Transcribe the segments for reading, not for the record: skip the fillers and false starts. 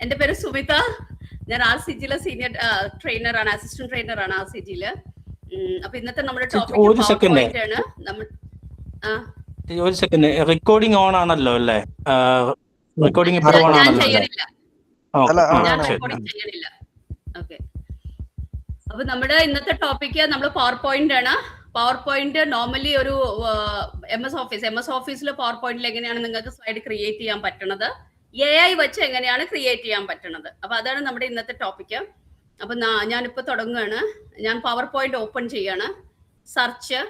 എന്റെ പേര് സുമിത. ഞാൻ RCGയിലെ സീനിയർ ട്രെയിനറാണ്, അസിസ്റ്റന്റ് ട്രെയിനറാണ് RCGയില്. അപ്പൊ ഇന്നത്തെ നമ്മുടെ ടോപ്പിക് ഒരു സെക്കൻഡ് ആണ്. ഒരു സെക്കൻഡ്, റെക്കോർഡിംഗ് ഓൺ ആണല്ലോ അല്ലേ? റെക്കോർഡിംഗ് ഇപ്പോൾ ഓൺ ഞാൻ ആണല്ലോ അല്ലേ? ചെയ്യണില്ല. ഞാൻ റെക്കോർഡിംഗ് ചെയ്യണില്ല. ഓക്കെ. അപ്പൊ നമ്മുടെ ഇന്നത്തെ ടോപ്പിക് നമ്മൾ പവർ പോയിന്റ് ആണ്. പവർ പോയിന്റ് നോർമലി ഒരു MS ഓഫീസിൽ പവർ പോയിന്റിൽ എങ്ങനെയാണ് നിങ്ങൾക്ക് സ്ലൈഡ് ക്രിയേറ്റ് ചെയ്യാൻ പറ്റുന്നത്, AI വെച്ച് എങ്ങനെയാണ് ക്രിയേറ്റ് ചെയ്യാൻ പറ്റുന്നത്. അപ്പൊ അതാണ് നമ്മുടെ ഇന്നത്തെ ടോപ്പിക്. അപ്പൊ ഞാനിപ്പോ തുടങ്ങുകയാണ്. ഞാൻ പവർ പോയിന്റ് ഓപ്പൺ ചെയ്യാണ്. Search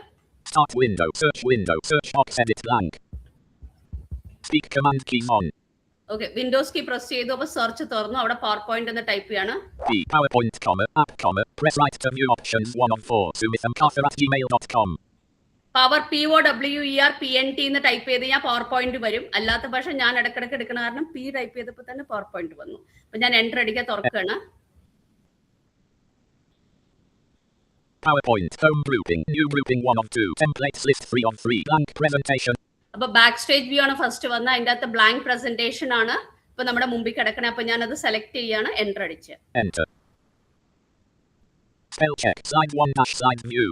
Start window, search box, edit blank. Speak command key on. Okay, Windows key press ചെയ്തു. അപ്പൊ സെർച്ച് തുറന്നു. അവിടെ പവർ പോയിന്റ് എന്ന് ടൈപ്പ് ചെയ്യാണ്. PowerPoint, app, press right to view options 1 of 4. sumithamkafar@gmail.com. Power POWER PNT എന്ന് type ചെയ്ത് ഞാൻ power point വരും. അല്ലാത്ത പക്ഷെ ഞാൻ ഇടക്കിടക്ക് എടുക്കുന്ന കാരണം P ടൈപ്പ് ചെയ്തപ്പോ തന്നെ പവർ പോയിന്റ് വന്നു. അപ്പൊ ഞാൻ എന്റർ അടിക്കാൻ തുറക്കുകയാണ്. PowerPoint, home grouping, new grouping 1 of 2, templates list 3 of 3, blank presentation. അപ്പൊ ബാക്ക് സ്റ്റേജ് വ്യൂ ആണ് ഫസ്റ്റ് വന്ന. അതിന്റെ അകത്ത് ബ്ലാങ്ക് പ്രസന്റേഷൻ ആണ് ഇപ്പൊ നമ്മുടെ മുമ്പിൽ കിടക്കണേ. അപ്പൊ ഞാൻ അത് സെലക്ട് ചെയ്യാണ്, എന്റർ അടിച്ച്. Enter. Spell check, slide 1-slide view.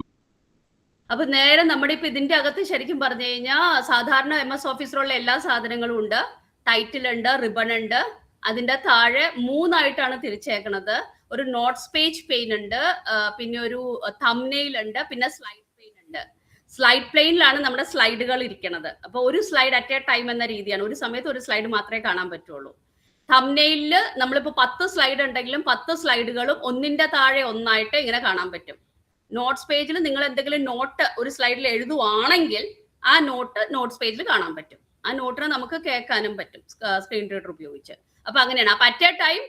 അപ്പൊ നേരെ നമ്മുടെ ഇപ്പൊ ഇതിന്റെ അകത്ത് ശരിക്കും പറഞ്ഞു കഴിഞ്ഞാൽ സാധാരണ MS ഓഫീസിലുള്ള എല്ലാ സാധനങ്ങളും ഉണ്ട്. ടൈറ്റിൽ ഉണ്ട്, റിബൺ ഉണ്ട്. അതിന്റെ താഴെ 3 ആയിട്ടാണ് തിരിച്ചേക്കണത്. ഒരു നോട്ട്സ് പേജ് പെയിൻ ഉണ്ട്, പിന്നെ ഒരു തംബ്നെയിൽ ഉണ്ട്, പിന്നെ സ്ലൈഡ് പെയിൻ ഉണ്ട്. സ്ലൈഡ് പ്ലെയിനിലാണ് നമ്മുടെ സ്ലൈഡുകൾ ഇരിക്കുന്നത്. അപ്പൊ ഒരു സ്ലൈഡ് അറ്റ് എ ടൈം എന്ന രീതിയാണ്. ഒരു സമയത്ത് ഒരു സ്ലൈഡ് മാത്രമേ കാണാൻ പറ്റുള്ളൂ. തംബ്നെയിലില് നമ്മളിപ്പോ 10 സ്ലൈഡ് ഉണ്ടെങ്കിലും 10 സ്ലൈഡുകളും ഒന്നിന്റെ താഴെ ഒന്നായിട്ട് ഇങ്ങനെ കാണാൻ പറ്റും. നോട്ട്സ് പേജിൽ നിങ്ങൾ എന്തെങ്കിലും നോട്ട് ഒരു സ്ലൈഡിൽ എഴുതുവാണെങ്കിൽ ആ നോട്ട്സ് പേജിൽ കാണാൻ പറ്റും. ആ നോട്ടിനെ നമുക്ക് കേൾക്കാനും പറ്റും സ്ക്രീൻ റീഡർ ഉപയോഗിച്ച്. അപ്പൊ അങ്ങനെയാണ്. അപ്പൊ അറ്റ് എ ടൈം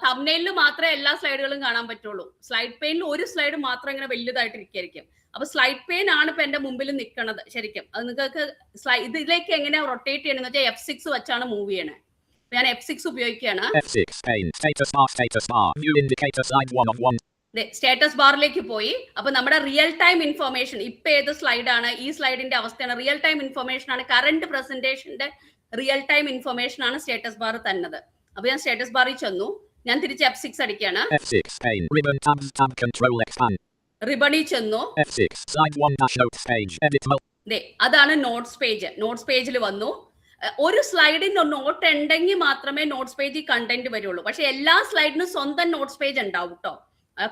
തംബ്നെയിലിൽ മാത്രമേ എല്ലാ സ്ലൈഡുകളും കാണാൻ പറ്റുള്ളൂ. സ്ലൈഡ് പെയിനിൽ ഒരു സ്ലൈഡ് മാത്രം ഇങ്ങനെ വലുതായിട്ട് ഇരിക്കും. അപ്പൊ സ്ലൈഡ് പെയിൻ ആണ് ഇപ്പൊ എന്റെ മുമ്പിൽ നിൽക്കുന്നത് ശരിക്കും. അത് നിങ്ങൾക്ക് ഇതിലേക്ക് എങ്ങനെ റൊട്ടേറ്റ് ചെയ്യണമെന്ന് വെച്ചാൽ F6 വെച്ചാണ് മൂവ് ചെയ്യണേ. ഞാൻ F6 ഉപയോഗിക്കുകയാണ്. F6 pane, status bar, view indicator, slide 1 of 1. Status ബാറിലേക്ക് പോയി. അപ്പൊ നമ്മുടെ റിയൽ ടൈം ഇൻഫർമേഷൻ ഇപ്പൊ ഏത് സ്ലൈഡാണ്, ഈ സ്ലൈഡിന്റെ അവസ്ഥയാണ്, റിയൽ ടൈം ഇൻഫർമേഷൻ ആണ്, കറന്റ് പ്രസന്റേഷന്റെ റിയൽ ടൈം ഇൻഫർമേഷൻ ആണ് സ്റ്റാറ്റസ് ബാർ തന്നത്. അപ്പൊ ഞാൻ സ്റ്റാറ്റസ് ബാറിൽ ചെന്നു. ഞാൻ തിരിച്ച് F6 അടിക്കുകയാണ്. F6 pane, ribbon, tab control expand. റിബണിൽ ചെന്നു. F6 slide 1-notes page, edit അതാണ് നോട്ട്സ് പേജ്. നോട്ട്സ് പേജിൽ വന്നു. ഒരു സ്ലൈഡിന് നോട്ട് ഉണ്ടെങ്കിൽ മാത്രമേ നോട്ട്സ് പേജിൽ കണ്ടന്റ് വരുള്ളൂ. പക്ഷെ എല്ലാ സ്ലൈഡിനും സ്വന്തം നോട്ട്സ് പേജ് ഉണ്ടാവും കേട്ടോ.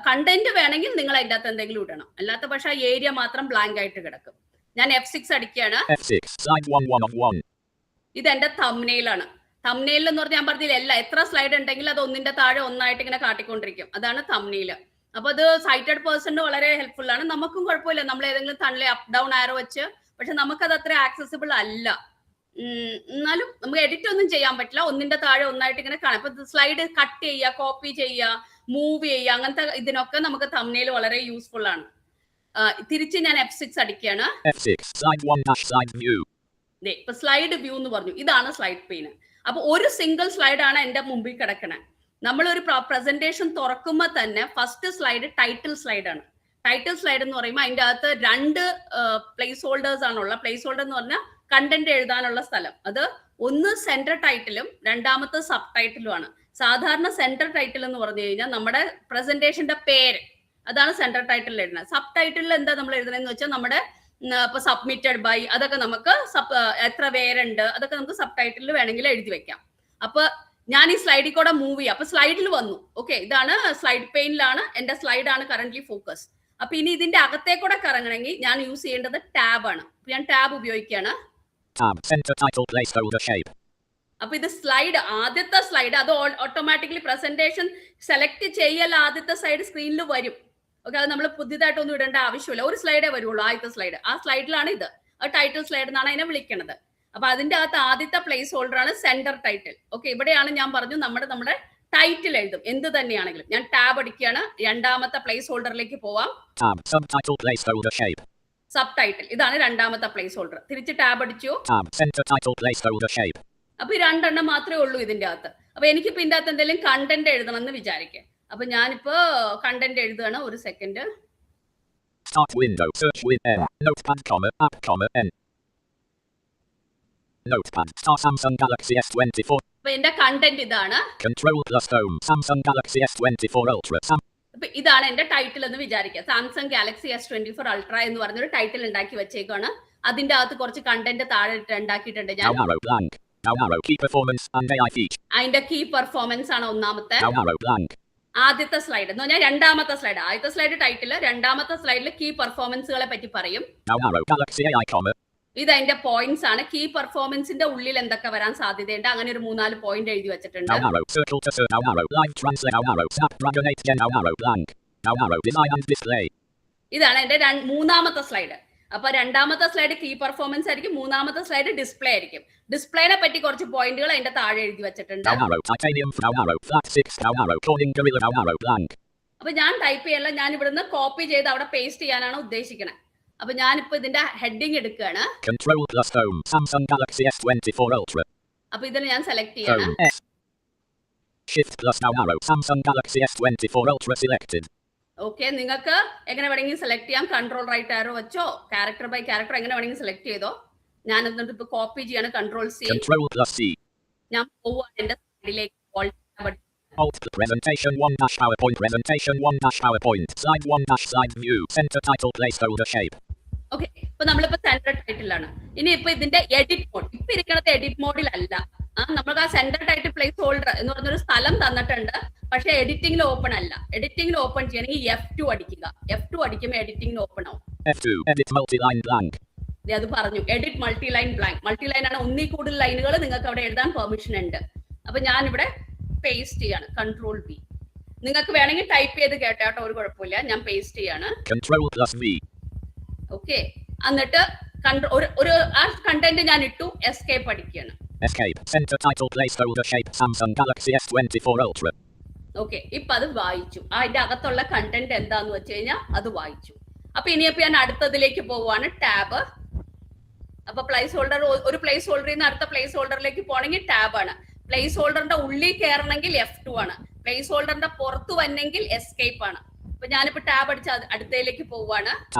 കണ്ടന്റ് വേണമെങ്കിൽ നിങ്ങൾ അതിന്റെ അകത്ത് എന്തെങ്കിലും ഇടണം. അല്ലാത്ത പക്ഷെ ആ ഏരിയ മാത്രം ബ്ലാങ്ക് ആയിട്ട് കിടക്കും. ഞാൻ F6 അടിക്കുകയാണ്. F6 slide 1 of 1. ഇത് എന്റെ തംബ്നെയിലാണ്. തംബ്നെയിൽ എന്ന് പറഞ്ഞാൽ ഞാൻ പറഞ്ഞില്ല, എത്ര സ്ലൈഡ് ഉണ്ടെങ്കിൽ അത് ഒന്നിന്റെ താഴെ ഒന്നായിട്ട് ഇങ്ങനെ കാട്ടിക്കൊണ്ടിരിക്കും. അതാണ് തംബ്നെയിൽ. അപ്പൊ അത് സൈറ്റഡ് പേഴ്സണിന് വളരെ ഹെൽപ്ഫുൾ ആണ്. നമുക്കും കുഴപ്പമില്ല, നമ്മൾ ഏതെങ്കിലും തള്ളി അപ്പ് ഡൗൺ ആരോ വെച്ച്. പക്ഷെ നമുക്കത് അത്ര ആക്സസിബിൾ അല്ല. എന്നാലും നമുക്ക് എഡിറ്റ് ഒന്നും ചെയ്യാൻ പറ്റില്ല. ഒന്നിന്റെ താഴെ ഒന്നായിട്ട് ഇങ്ങനെ കാണാം. ഇപ്പൊ സ്ലൈഡ് കട്ട് ചെയ്യുക, കോപ്പി ചെയ്യുക, മൂവ് ചെയ്യുക, അങ്ങനത്തെ ഇതിനൊക്കെ നമുക്ക് തംബ്നെയിൽ വളരെ യൂസ്ഫുൾ ആണ്. തിരിച്ച് ഞാൻ F6 അടിക്കുകയാണ്. ഇപ്പൊ സ്ലൈഡ് വ്യൂ എന്ന് പറഞ്ഞു. ഇതാണ് സ്ലൈഡ് പെയിൻ. അപ്പൊ ഒരു സിംഗിൾ സ്ലൈഡ് ആണ് എന്റെ മുമ്പിൽ കിടക്കണേ. നമ്മളൊരു പ്രസന്റേഷൻ തുറക്കുമ്പോൾ തന്നെ ഫസ്റ്റ് സ്ലൈഡ് ടൈറ്റിൽ സ്ലൈഡ് ആണ്. ടൈറ്റിൽ സ്ലൈഡ് എന്ന് പറയുമ്പോൾ അതിന്റെ അകത്ത് 2 പ്ലേസ് ഹോൾഡേഴ്സ് ആണുള്ള. പ്ലേസ് ഹോൾഡർ എന്ന് പറഞ്ഞാൽ കണ്ടന്റ് എഴുതാനുള്ള സ്ഥലം. അത് ഒന്ന് സെന്റർ ടൈറ്റിലും രണ്ടാമത്തെ സബ് ടൈറ്റിലും ആണ്. സാധാരണ സെന്റർ ടൈറ്റിൽ എന്ന് പറഞ്ഞു കഴിഞ്ഞാൽ നമ്മുടെ പ്രസന്റേഷന്റെ പേര്, അതാണ് സെന്റർ ടൈറ്റിൽ എഴുതുന്നത്. സബ് ടൈറ്റിൽ എന്താ നമ്മൾ എഴുതുന്നതെന്ന് വെച്ചാൽ നമ്മുടെ ഇപ്പൊ സബ്മിറ്റഡ് ബൈ, അതൊക്കെ നമുക്ക് എത്ര പേരുണ്ട് അതൊക്കെ നമുക്ക് സബ് ടൈറ്റിൽ വേണമെങ്കിൽ എഴുതി വെക്കാം. അപ്പൊ ഞാൻ ഈ സ്ലൈഡിൽ കൂടെ മൂവ് ചെയ്യാം. അപ്പൊ സ്ലൈഡിൽ വന്നു. ഓക്കെ, ഇതാണ് സ്ലൈഡ് പെയിനിലാണ്. എന്റെ സ്ലൈഡ് ആണ് കറന്റ്ലി ഫോക്കസ്. അപ്പൊ ഇനി ഇതിന്റെ അകത്തേക്കൂടെ കറങ്ങണമെങ്കിൽ ഞാൻ യൂസ് ചെയ്യേണ്ടത് ടാബ് ആണ്. ഞാൻ ടാബ് ഉപയോഗിക്കുകയാണ്. അപ്പൊ ഇത് സ്ലൈഡ്, ആദ്യത്തെ സ്ലൈഡ് അത് ഓട്ടോമാറ്റിക്കലി പ്രസന്റേഷൻ സെലക്ട് ചെയ്യൽ ആദ്യത്തെ സ്ലൈഡ് സ്ക്രീനിൽ വരും. ഓക്കെ, അത് നമ്മൾ പുതിയതായിട്ടൊന്നും ഇടേണ്ട ആവശ്യമില്ല. ഒരു സ്ലൈഡേ വരുള്ളൂ, ആദ്യത്തെ സ്ലൈഡ്. ആ സ്ലൈഡിലാണ് ഇത്. ടൈറ്റിൽ സ്ലൈഡ് എന്നാണ് അതിനെ വിളിക്കുന്നത്. അപ്പൊ അതിന്റെ അകത്ത് ആദ്യത്തെ പ്ലേസ് ഹോൾഡർ ആണ് സെന്റർ ടൈറ്റിൽ. ഓക്കെ, ഇവിടെയാണ് ഞാൻ പറഞ്ഞു നമ്മുടെ ടൈറ്റിൽ എഴുതും എന്ത് തന്നെയാണെങ്കിലും. ഞാൻ ടാബ് അടിക്കുകയാണ്. രണ്ടാമത്തെ പ്ലേസ് ഹോൾഡറിലേക്ക് പോവാം. സബ് ടൈറ്റിൽ, ഇതാണ് രണ്ടാമത്തെ പ്ലേസ് ഹോൾഡർ. തിരിച്ച് ടാബ് അടിച്ചു. അപ്പൊ ഈ 2 എണ്ണം മാത്രമേ ഉള്ളൂ ഇതിന്റെ അകത്ത്. അപ്പൊ എനിക്കിപ്പോ ഇതിന്റെ അകത്ത് എന്തെങ്കിലും കണ്ടന്റ് എഴുതണം എന്ന് വിചാരിക്കുക. അപ്പൊ ഞാനിപ്പോ കണ്ടന്റ് എഴുതുകയാണ്. ഒരു second. Notepad, Samsung Galaxy S24, അപ്പൊ എന്റെ കണ്ടന്റ് ഇതാണ്. Control plus home. Samsung Galaxy S24 Ultra. അപ്പൊ ഇതാണ് എന്റെ ടൈറ്റിൽ എന്ന് വിചാരിക്കുക. സാംസങ് ഗാലക്സി S24 അൾട്ര എന്ന് പറഞ്ഞൊരു ടൈറ്റിൽ ഉണ്ടാക്കി വെച്ചേക്കാണ്. അതിന്റെ അകത്ത് കുറച്ച് കണ്ടന്റ് താഴെ ഉണ്ടാക്കിയിട്ടുണ്ട് ഞാൻ. Down arrow blank. Down arrow key performance and AI feature. അതിന്റെ കീ പെർഫോമൻസ് ആണ് ഒന്നാമത്തെ. Down arrow blank. ആദ്യത്തെ സ്ലൈഡ് എന്ന് പറഞ്ഞാൽ രണ്ടാമത്തെ സ്ലൈഡ്. ആദ്യത്തെ സ്ലൈഡ് ടൈറ്റില്, രണ്ടാമത്തെ സ്ലൈഡിൽ കീ പെർഫോമൻസുകളെ പറ്റി പറയും. Down arrow Galaxy AI comma. ഇത് അതിന്റെ പോയിന്റ്സ് ആണ്. കീ പെർഫോമൻസിന്റെ ഉള്ളിൽ എന്തൊക്കെ വരാൻ സാധ്യതയുണ്ട്, അങ്ങനെ ഒരു 3-4 പോയിന്റ് എഴുതി വെച്ചിട്ടുണ്ട്. Down arrow circle to circle. Down arrow live translate. Down arrow Snapdragon 8 Gen. Down arrow blank. Down arrow design and display. ഇതാണ് എന്റെ മൂന്നാമത്തെ സ്ലൈഡ്. അപ്പൊ രണ്ടാമത്തെ സ്ലൈഡ് കീ പെർഫോമൻസ് ആയിരിക്കും, മൂന്നാമത്തെ സ്ലൈഡ് ഡിസ്പ്ലേ ആയിരിക്കും. ഡിസ്പ്ലേനെ പറ്റി കുറച്ച് പോയിന്റുകൾ അതിന്റെ താഴെ എഴുതി വെച്ചിട്ടുണ്ട്. Down arrow titanium. Down arrow flat 6. Down arrow Corning Gorilla. Down arrow blank. അപ്പൊ ഞാൻ ടൈപ്പ് ചെയ്യല്ല, ഞാൻ ഇവിടുന്ന് കോപ്പി ചെയ്ത് അവിടെ പേസ്റ്റ് ചെയ്യാനാണ് ഉദ്ദേശിക്കുന്നത്. അപ്പൊ ഞാനിപ്പോ ഇതിന്റെ ഹെഡിങ് എടുക്കുകയാണ്. Control plus home. Samsung Galaxy S24 Ultra. അപ്പൊ ഇതിൽ ഞാൻ സെലക്ട് ചെയ്യണം. Home S. Shift plus down arrow. Samsung Galaxy S24 Ultra selected. Okay, നിങ്ങൾക്ക് എങ്ങനെ വേണമെങ്കിൽ സെലക്ട് ചെയ്യാം. കൺട്രോൾ റൈറ്റ് ആരോ വെച്ചോ, ക്യാരക്ടർ ബൈ ക്യാരക്ടർ എങ്ങനെ വേണമെങ്കിൽ സെലക്ട് ചെയ്തോ. ഞാൻ എന്നിട്ട് ഇപ്പൊ കോപ്പി ചെയ്യാണ്. Control C. Control plus C. ഞാൻ പോവാണ് എന്റെ സൈഡിലേക്ക്. Alt presentation 1 dash PowerPoint. Presentation 1 dash PowerPoint. Slide 1 dash slide view. Center title placeholder shape. Okay, ഇപ്പൊ നമ്മളിപ്പോ സെന്റർ ടൈറ്റിലാണ്. ഇനി ഇപ്പൊ ഇതിന്റെ എഡിറ്റ് മോഡ്, ഇപ്പൊ ഇരിക്കുന്നത് എഡിറ്റ് മോഡിലല്ല. നമുക്ക് ആ സെന്റർ ടൈറ്റിൽ പ്ലേസ് ഹോൾഡർ എന്ന് പറഞ്ഞൊരു സ്ഥലം തന്നിട്ടുണ്ട്. പക്ഷെ എഡിറ്റിംഗിൽ ഓപ്പൺ അല്ല. എഡിറ്റിംഗിൽ ഓപ്പൺ ചെയ്യണമെങ്കിൽ F2 അടിക്കുക. F2 അടിക്കുമ്പോൾ എഡിറ്റിംഗിൽ ഓപ്പൺ ആവും. F2 edit multi-line blank. അത് പറഞ്ഞു, edit multi line blank. Multi line ആണ്, ഒന്നിൽ കൂടുതൽ ലൈനുകൾ നിങ്ങൾക്ക് അവിടെ എഴുതാൻ പെർമിഷൻ ഉണ്ട്. അപ്പൊ ഞാൻ ഇവിടെ പേസ്റ്റ് ചെയ്യാണ്. Control V. നിങ്ങൾക്ക് വേണമെങ്കിൽ ടൈപ്പ് ചെയ്ത് കേട്ടോ, ഒരു കുഴപ്പമില്ല. ഞാൻ പേസ്റ്റ് ചെയ്യാണ്. Control plus V. ഓക്കെ, എന്നിട്ട് ഒരു ആ കണ്ടന്റ് ഞാൻ ഇട്ടു. എസ്കേപ്പ് അടിക്കുകയാണ്. Escape. Center title placeholder shape. Samsung Galaxy S24 Ultra. Okay, ഇപ്പൊ അത് വായിച്ചു. അതിന്റെ അകത്തുള്ള കണ്ടന്റ് എന്താന്ന് വെച്ച് കഴിഞ്ഞാൽ അത് വായിച്ചു. അപ്പൊ ഇനിയിപ്പോ ഞാൻ അടുത്തതിലേക്ക് പോവാണ്. ടാബ്. അപ്പൊ പ്ലേസ് ഹോൾഡർ, ഒരു പ്ലേസ് ഹോൾഡറിൽ നിന്ന് അടുത്ത പ്ലേസ് ഹോൾഡറിലേക്ക് പോകണമെങ്കിൽ ടാബ് ആണ്. പ്ലേസ് ഹോൾഡറിന്റെ ഉള്ളിൽ കയറണമെങ്കിൽ F2 ആണ്. പ്ലേസ് ഹോൾഡറിന്റെ പുറത്ത് വന്നെങ്കിൽ എസ്കേപ്പ് ആണ്. അപ്പൊ ഞാനിപ്പോ ടാബ് അടിച്ച് അടുത്തതിലേക്ക് പോവാണ്.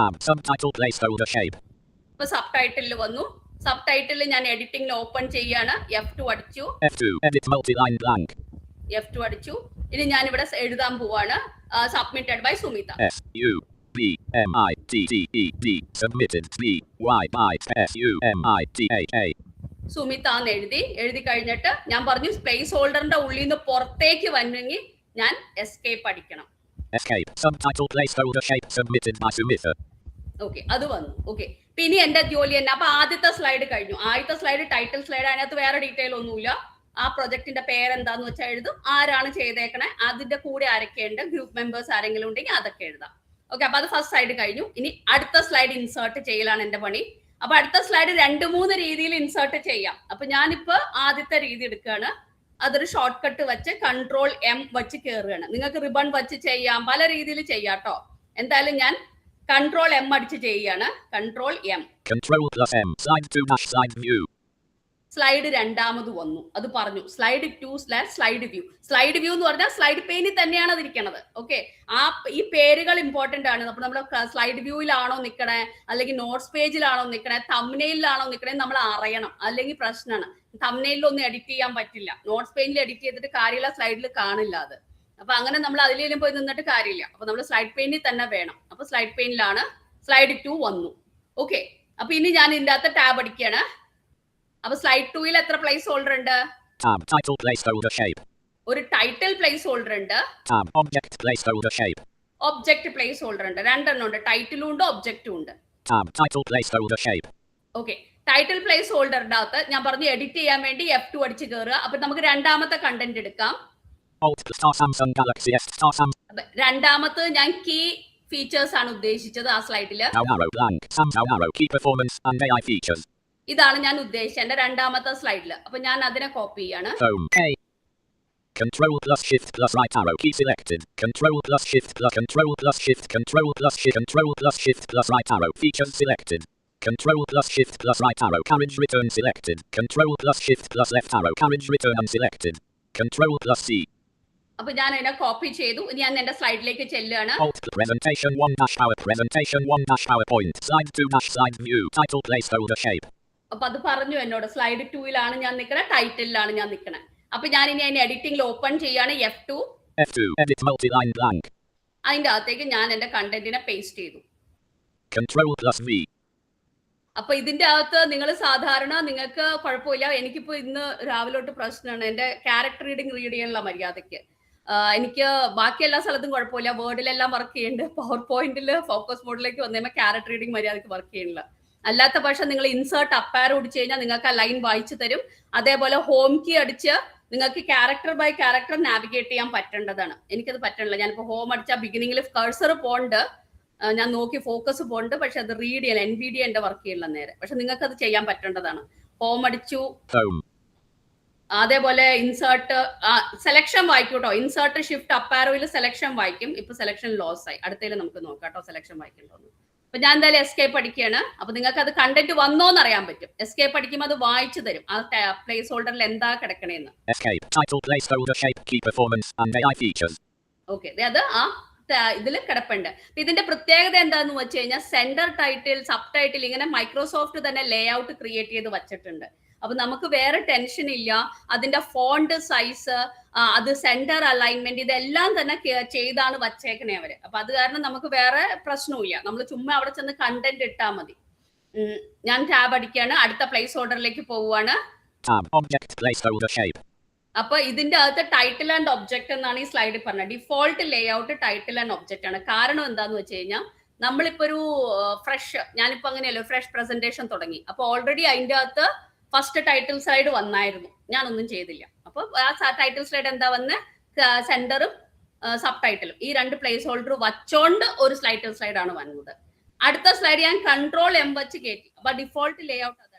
Subtitle placeholder shape. ഇപ്പൊ സബ് ടൈറ്റിൽ വന്നു. സബ് ടൈറ്റിൽ ഞാൻ എഡിറ്റിംഗ് ഓപ്പൺ ചെയ്യാണ്. F2 അടിച്ചു. F2 edit multi-line blank. F2 അടിച്ചു. ഇനി ഞാൻ ഇവിടെ എഴുതാൻ പോവാണ്. Submitted by Sumitha. SUBMITTED submitted BYBYSUMITHA. Sumitha എന്ന് എഴുതി കഴിഞ്ഞിട്ട് ഞാൻ പറഞ്ഞു സ്പേസ് ഹോൾഡറിന്റെ ഉള്ളിൽ നിന്ന് പുറത്തേക്ക് വന്നെങ്കിൽ ഞാൻ എസ്കേപ്പ് അടിക്കണം. Escape. Subtitle placeholder shape submitted by Sumita. Okay, അത് വന്നു. ഓക്കെ, പിന്നെ എന്റെ ജോലി തന്നെ. അപ്പൊ ആദ്യത്തെ സ്ലൈഡ് കഴിഞ്ഞു. ആദ്യത്തെ സ്ലൈഡ് ടൈറ്റിൽ സ്ലൈഡ്. അതിനകത്ത് വേറെ ഡീറ്റെയിൽ ഒന്നുമില്ല. ആ പ്രൊജക്ടിന്റെ പേരെന്താന്ന് വെച്ചാൽ എഴുതും. ആരാണ് ചെയ്തേക്കണേ, അതിന്റെ കൂടെ ആരൊക്കെയുണ്ട്, ഗ്രൂപ്പ് മെമ്പേഴ്സ് ആരെങ്കിലും ഉണ്ടെങ്കിൽ അതൊക്കെ എഴുതാം. ഓക്കെ, അപ്പൊ അത് ഫസ്റ്റ് സ്ലൈഡ് കഴിഞ്ഞു. ഇനി അടുത്ത സ്ലൈഡ് ഇൻസേർട്ട് ചെയ്യലാണ് എന്റെ പണി. അപ്പൊ അടുത്ത സ്ലൈഡ് 2-3 രീതിയിൽ ഇൻസേർട്ട് ചെയ്യാം. അപ്പൊ ഞാനിപ്പോ ആദ്യത്തെ രീതി എടുക്കുകയാണ്. അതൊരു ഷോർട്ട് കട്ട് വെച്ച് Control M വെച്ച് കയറുകയാണ്. നിങ്ങൾക്ക് റിബൺ വെച്ച് ചെയ്യാം, പല രീതിയിൽ ചെയ്യാം കേട്ടോ. എന്തായാലും ഞാൻ Control M അടിച്ച് ചെയ്യാണ്. Control M. Control plus M. Slide 2 dash slide view. Slide രണ്ടാമത് വന്നു. അത് പറഞ്ഞു സ്ലൈഡ് 2/സ്ലൈഡ് വ്യൂ. സ്ലൈഡ് വ്യൂ എന്ന് പറഞ്ഞാൽ സ്ലൈഡ് പെയിനിൽ തന്നെയാണ് അതിരിക്കണത്. ഓക്കെ, ഈ പേരുകൾ ഇമ്പോർട്ടന്റ് ആണ്. അപ്പൊ നമ്മൾ സ്ലൈഡ് വ്യൂയിലാണോ നിൽക്കണേ, അല്ലെങ്കിൽ നോട്ട്സ് പേജിലാണോ നിൽക്കണേ, തംബ്നെയിലാണോ നിൽക്കണേ നമ്മൾ അറിയണം. അല്ലെങ്കിൽ പ്രശ്നമാണ്. തംബ്നെയിലൊന്നും എഡിറ്റ് ചെയ്യാൻ പറ്റില്ല. നോട്ട്സ് പേജിൽ എഡിറ്റ് ചെയ്തിട്ട് കാര്യമില്ല, സ്ലൈഡിൽ കാണില്ല അത്. അപ്പൊ അങ്ങനെ നമ്മൾ അതിലേലും പോയി നിന്നിട്ട് കാര്യമില്ല. അപ്പൊ നമ്മൾ സ്ലൈഡ് പെയിനിൽ തന്നെ വേണം. അപ്പൊ സ്ലൈഡ് പെയിനിലാണ്. സ്ലൈഡ് 2 വന്നു. ഓക്കെ, അപ്പൊ ഇനി ഞാൻ ഇതിന്റെ അകത്ത് ടാബ് അടിക്കുകയാണ്. അപ്പൊ സ്ലൈഡ് 2-ൽ എത്ര പ്ലേസ് ഹോൾഡർ ഉണ്ട്? Tab title placeholder shape. ഒരു ടൈറ്റിൽ പ്ലേസ് ഹോൾഡർ ഉണ്ട്. Tab object placeholder shape. Object place holder ഉണ്ട്. 2 ഉണ്ട്. ടൈറ്റിലും ഉണ്ട്, ഒബ്ജക്റ്റും ഉണ്ട്. Tab title placeholder shape. Okay, title പ്ലേസ് ഹോൾഡറിന്റെ അകത്ത് ഞാൻ പറഞ്ഞു എഡിറ്റ് ചെയ്യാൻ വേണ്ടി F2 അടിച്ച് കയറുക. അപ്പൊ നമുക്ക് രണ്ടാമത്തെ കണ്ടന്റ് എടുക്കാം. Alt star Samsung Galaxy S star Samsung. രണ്ടാമത് ഞാൻ കീ ഫീച്ചേഴ്സ് ആണ് ഉദ്ദേശിച്ചത് ആ സ്ലൈഡില്. Down arrow blank. Down arrow key performance and AI features. ഇതാണ് ഞാൻ ഉദ്ദേശിച്ചത് എന്റെ രണ്ടാമത്തെ സ്ലൈഡില്. അപ്പൊ ഞാൻ അതിനെ കോപ്പി ചെയ്യാണ്. Home A. Control plus shift plus right arrow key selected. Control plus shift plus control plus shift control plus shift control plus shift plus right arrow features selected. Control plus shift plus right arrow carriage return selected. Control plus shift plus left arrow carriage return unselected. Control plus C. അപ്പൊ ഞാൻ അതിനെ copy ചെയ്തു. ഞാൻ എന്റെ സ്ലൈഡിലേക്ക് ചെല്ലുകയാണ്. Alt presentation 1 dash PowerPoint. Slide 2 dash slide view. Title placeholder shape. അപ്പൊ അത് പറഞ്ഞു എന്നോട് സ്ലൈഡ് 2-ലാണ് ഞാൻ നിൽക്കണേ, ടൈറ്റിലാണ് ഞാൻ നിൽക്കണേ. അപ്പൊ ഞാൻ ഇനി അതിന് എഡിറ്റിംഗിൽ ഓപ്പൺ ചെയ്യാണ് F2. F2. Edit multi-line blank. അതിന്റെ അകത്തേക്ക് ഞാൻ എന്റെ കണ്ടന്റിനെ പേസ്റ്റ് ചെയ്തു. Ctrl+V. അപ്പൊ ഇതിന്റെ അകത്ത് നിങ്ങൾ സാധാരണ നിങ്ങൾക്ക് കുഴപ്പമില്ല. എനിക്കിപ്പോ ഇന്ന് രാവിലെ തൊട്ട് പ്രശ്നമാണ്. എന്റെ ക്യാരക്ടർ റീഡിങ് റീഡ് ചെയ്യാനുള്ള മര്യാദയ്ക്ക്. എനിക്ക് ബാക്കി എല്ലാ സ്ഥലത്തും കുഴപ്പമില്ല. വേർഡിലെല്ലാം വർക്ക് ചെയ്യുന്നുണ്ട്. പവർ പോയിന്റിൽ ഫോക്കസ് മോഡിലേക്ക് വന്നു ക്യാരക്ടർ റീഡിങ് മര്യാദയ്ക്ക് വർക്ക് ചെയ്യുന്നില്ല. അല്ലാത്ത പക്ഷം നിങ്ങൾ ഇൻസേർട്ട് അപ്പാരോ അടിച്ചു കഴിഞ്ഞാൽ നിങ്ങൾക്ക് ആ ലൈൻ വായിച്ചു തരും. അതേപോലെ ഹോം കീ അടിച്ച് നിങ്ങൾക്ക് ക്യാരക്ടർ ബൈ ക്യാരക്ടർ നാവിഗേറ്റ് ചെയ്യാൻ പറ്റേണ്ടതാണ്. എനിക്കത് പറ്റണില്ല. ഞാനിപ്പോ ഹോം അടിച്ച ബിഗിനിങ്ങിൽ കഴ്സർ പോണ്ട്, ഞാൻ നോക്കി ഫോക്കസ് പോണ്ട്, പക്ഷെ അത് റീഡ് ചെയ്യാൻ NVDA എന്റെ വർക്ക് ചെയ്യില്ല നേരെ. പക്ഷെ നിങ്ങൾക്ക് അത് ചെയ്യാൻ പറ്റേണ്ടതാണ്. ഹോം അടിച്ചു, അതേപോലെ ഇൻസേർട്ട് സെലക്ഷൻ വായിക്കും കേട്ടോ. ഇൻസേർട്ട് ഷിഫ്റ്റ് അപ്പാരോയിൽ സെലക്ഷൻ വായിക്കും. ഇപ്പൊ സെലക്ഷൻ ലോസ് ആയി. അടുത്തതിൽ നമുക്ക് നോക്കാം കേട്ടോ സെലക്ഷൻ വായിക്കണ്ടോന്ന്. അപ്പൊ ഞാൻ എന്തായാലും എസ്കേപ്പ് അടിക്കുകയാണ്. അപ്പൊ നിങ്ങൾക്ക് അത് കണ്ടന്റ് വന്നോന്ന് അറിയാൻ പറ്റും. എസ്കേപ്പ് അടിക്കുമ്പോൾ അത് വായിച്ചു തരും ആ പ്ലേസ് ഹോൾഡറിൽ എന്താ കിടക്കണേന്ന്. ഓക്കെ, അത് ആ ഇതിൽ കിടപ്പുണ്ട്. ഇതിന്റെ പ്രത്യേകത എന്താന്ന് വെച്ച് കഴിഞ്ഞാൽ സെന്റർ ടൈറ്റിൽ, സബ് ടൈറ്റിൽ ഇങ്ങനെ മൈക്രോസോഫ്റ്റ് തന്നെ ലേ ഔട്ട് ക്രിയേറ്റ് ചെയ്ത് വച്ചിട്ടുണ്ട്. അപ്പൊ നമുക്ക് വേറെ ടെൻഷൻ ഇല്ല. അതിന്റെ ഫോണ്ട് സൈസ്, അത് സെന്റർ അലൈൻമെന്റ്, ഇതെല്ലാം തന്നെ ചെയ്താണ് വച്ചേക്കണേ അവര്. അപ്പൊ അത് കാരണം നമുക്ക് വേറെ പ്രശ്നവുമില്ല. നമ്മൾ ചുമ്മാ അവിടെ ചെന്ന് കണ്ടന്റ് ഇട്ടാൽ മതി. ഞാൻ ടാബ് അടിക്കുകയാണ്. അടുത്ത പ്ലേസ് ഓർഡറിലേക്ക് പോവുകയാണ്. അപ്പൊ ഇതിന്റെ അകത്ത് ടൈറ്റിൽ ആൻഡ് ഒബ്ജക്ട് എന്നാണ് ഈ സ്ലൈഡിൽ പറഞ്ഞത്. Default Leh out title and object ആണ്. കാരണം എന്താന്ന് വെച്ച് കഴിഞ്ഞാൽ നമ്മളിപ്പോ ഒരു ഞാനിപ്പോ അങ്ങനെയല്ലോ ഫ്രഷ് പ്രസന്റേഷൻ തുടങ്ങി. അപ്പൊ ഓൾറെഡി അതിന്റെ അകത്ത് ഫസ്റ്റ് ടൈറ്റിൽ സ്ലൈഡ് വന്നായിരുന്നു. ഞാനൊന്നും ചെയ്തില്ല. അപ്പൊ ആ ടൈറ്റിൽ സ്ലൈഡ് എന്താ വന്ന് സെന്ററും സബ് ടൈറ്റിലും ഈ രണ്ട് പ്ലേസ് ഹോൾഡർ വച്ചോണ്ട് ഒരു ടൈറ്റിൽ സ്ലൈഡ് ആണ് വന്നത്. അടുത്ത സ്ലൈഡ് ഞാൻ Ctrl+M വെച്ച് കയറ്റി. അപ്പൊ ഡിഫോൾട്ട് ലേ ഔട്ട് അതാണ്.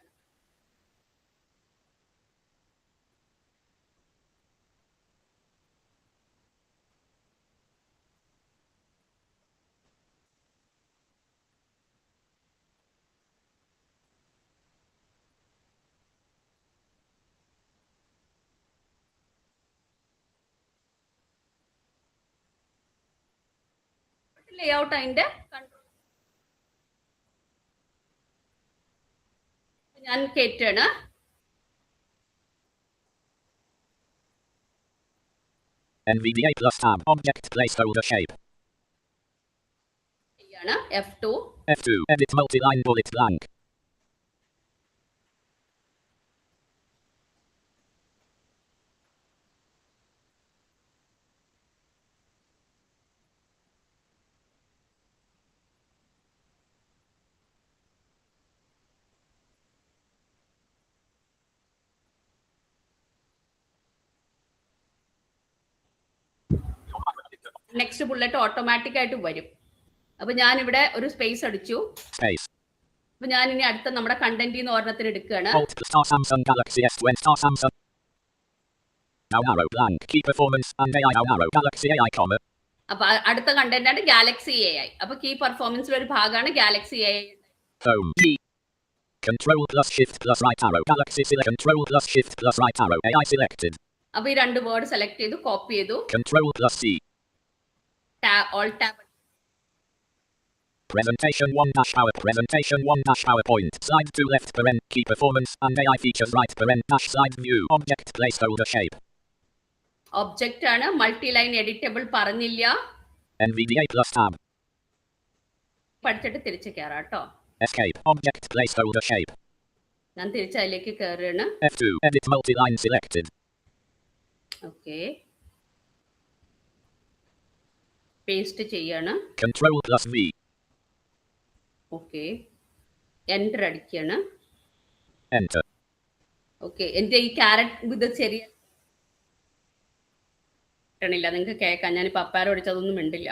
ലേഔട്ട് അതിന്റെ കൺട്രോൾ ഞാൻ കേറ്റാണ്. NVDA plus tab object placeholder shape. F2. F2 edit multi-line bullet blank. Next bullet automatic ആയിട്ട് വരും. അപ്പൊ ഞാൻ ഇവിടെ ഒരു സ്പേസ് അടിച്ചു. അപ്പൊ ഞാൻ ഇനി അടുത്ത നമ്മുടെ കണ്ടന്റ് എന്ന് ഒരെണ്ണത്തിന് എടുക്കുകയാണ്. അപ്പൊ അടുത്ത കണ്ടന്റ് ആണ് ഗാലക്സി AI. അപ്പൊ കീ പെർഫോമൻസിൽ ഒരു ഭാഗമാണ് Galaxy AI. Ctrl+Shift+right arrow galaxy select Ctrl+Shift+right arrow AI selected. അപ്പൊ ഈ രണ്ട് വേർഡ് സെലക്ട് ചെയ്തു, കോപ്പി ചെയ്തു. Ctrl+C. Alt tab. Presentation 1-power presentation 1-PowerPoint slide to left paren key performance and AI features right paren slide view object placeholder shape. Object ആണ്, multi line editable പറഞ്ഞില്ല. NVDA plus tab. പഠിച്ചിട്ട് തിരിച്ചു കയറാം കേട്ടോ. Escape object placeholder shape. ഞാൻ തിരിച്ച് അതിലേക്ക് കയറുകയാണ്. F2 edit multi-line selected. Okay, paste ചെയ്യാണ്. Ctrl+V. ഓക്കെ, എന്റർ അടിക്കുകയാണ്. Enter. ഓക്കെ, എന്റെ ഈ ക്യാരറ്റ് ഇത് ശരിയ ണില്ല, നിങ്ങൾക്ക് കേൾക്കാം. ഞാനിപ്പോ അപ്പാരോ അടിച്ചതൊന്നും മിണ്ടില്ല.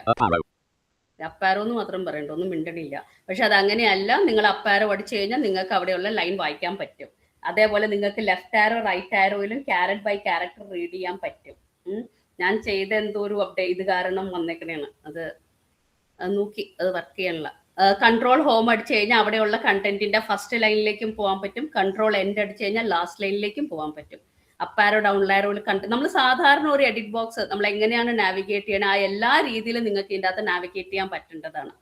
അപ്പാരോ എന്ന് മാത്രം പറയണ്ട, ഒന്നും മിണ്ടണില്ല. പക്ഷെ അത് അങ്ങനെയല്ല. നിങ്ങൾ അപ്പാരോ അടിച്ചു കഴിഞ്ഞാൽ നിങ്ങൾക്ക് അവിടെയുള്ള ലൈൻ വായിക്കാൻ പറ്റും. അതേപോലെ നിങ്ങൾക്ക് ലെഫ്റ്റ് ആരോ റൈറ്റ് ആരോയിലും ക്യാരറ്റ് ബൈ ക്യാരക്ടർ റീഡ് ചെയ്യാൻ പറ്റും. ഞാൻ ചെയ്ത എന്തോ ഒരു അപ്ഡേറ്റ് ഇത് കാരണം വന്നേക്കണേണ്. അത് നോക്കി അത് വർക്ക് ചെയ്യണില്ല. കൺട്രോൾ ഹോം അടിച്ചു കഴിഞ്ഞാൽ അവിടെയുള്ള കണ്ടന്റിന്റെ ഫസ്റ്റ് ലൈനിലേക്കും പോകാൻ പറ്റും. കൺട്രോൾ എൻഡ് അടിച്ചു കഴിഞ്ഞാൽ ലാസ്റ്റ് ലൈനിലേക്കും പോകാൻ പറ്റും. അപ്പാരോ ഡൗൺ ആരോയിൽ നമ്മൾ സാധാരണ ഒരു എഡിറ്റ് ബോക്സ് നമ്മൾ എങ്ങനെയാണ് നാവിഗേറ്റ് ചെയ്യണത് ആ എല്ലാ രീതിയിലും നിങ്ങൾക്ക് ഇതിൻ്റെ അകത്ത് നാവിഗേറ്റ് ചെയ്യാൻ പറ്റേണ്ടതാണ്.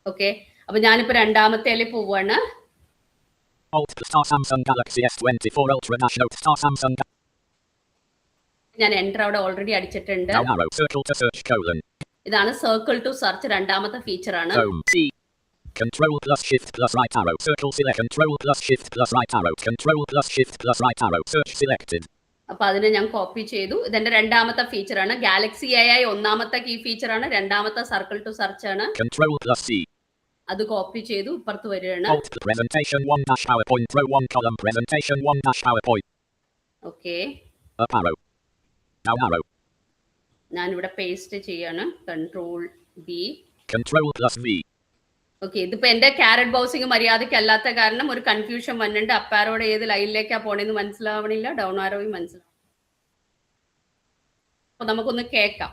ഓക്കെ, അപ്പൊ ഞാനിപ്പോ രണ്ടാമത്തേല് പോവാണ്. Alt star Samsung Galaxy S24 Ultra Dash Note star Samsung. ഞാൻ എൻ്റർ അവിടെ ഓൾറെഡി അടിച്ചിട്ടുണ്ട്. Down arrow circle to search colon. ഇതാണ് സർക്കിൾ ടു സെർച്ച് രണ്ടാമത്തെ ഫീച്ചറാണ്. Home C. Control plus shift plus right arrow circle select. Control plus shift plus right arrow. Control plus shift plus right arrow search selected. അപ്പൊ അതിനെ ഞാൻ copy ചെയ്തു. ഇതെന്റെ രണ്ടാമത്തെ ഫീച്ചറാണ്. Galaxy AI ഒന്നാമത്തെ key ഫീച്ചറാണ്. രണ്ടാമത്തെ circle to search ആണ്. Control plus C. അത് കോപ്പി ചെയ്തു ഇപ്പുറത്ത് വരികയാണ്. Alt presentation 1 dash PowerPoint row 1 column presentation 1 dash PowerPoint. Okay, Up arrow. Down arrow. ഞാനിവിടെ പേസ്റ്റ് ചെയ്യാണ്. Control B. Control plus V. Okay, ഇതിപ്പോ എന്റെ ക്യാരറ്റ് ബൗസിംഗ് മര്യാദയ്ക്ക് അല്ലാത്ത കാരണം ഒരു കൺഫ്യൂഷൻ വന്നിട്ടുണ്ട്. അപ്പ് ആരോടെ ഏത് ലൈനിലേക്കാ പോണേന്ന് മനസ്സിലാവണില്ല, ഡൗൺ ആരോയും മനസ്സിലാവും. അപ്പൊ നമുക്കൊന്ന് കേൾക്കാം.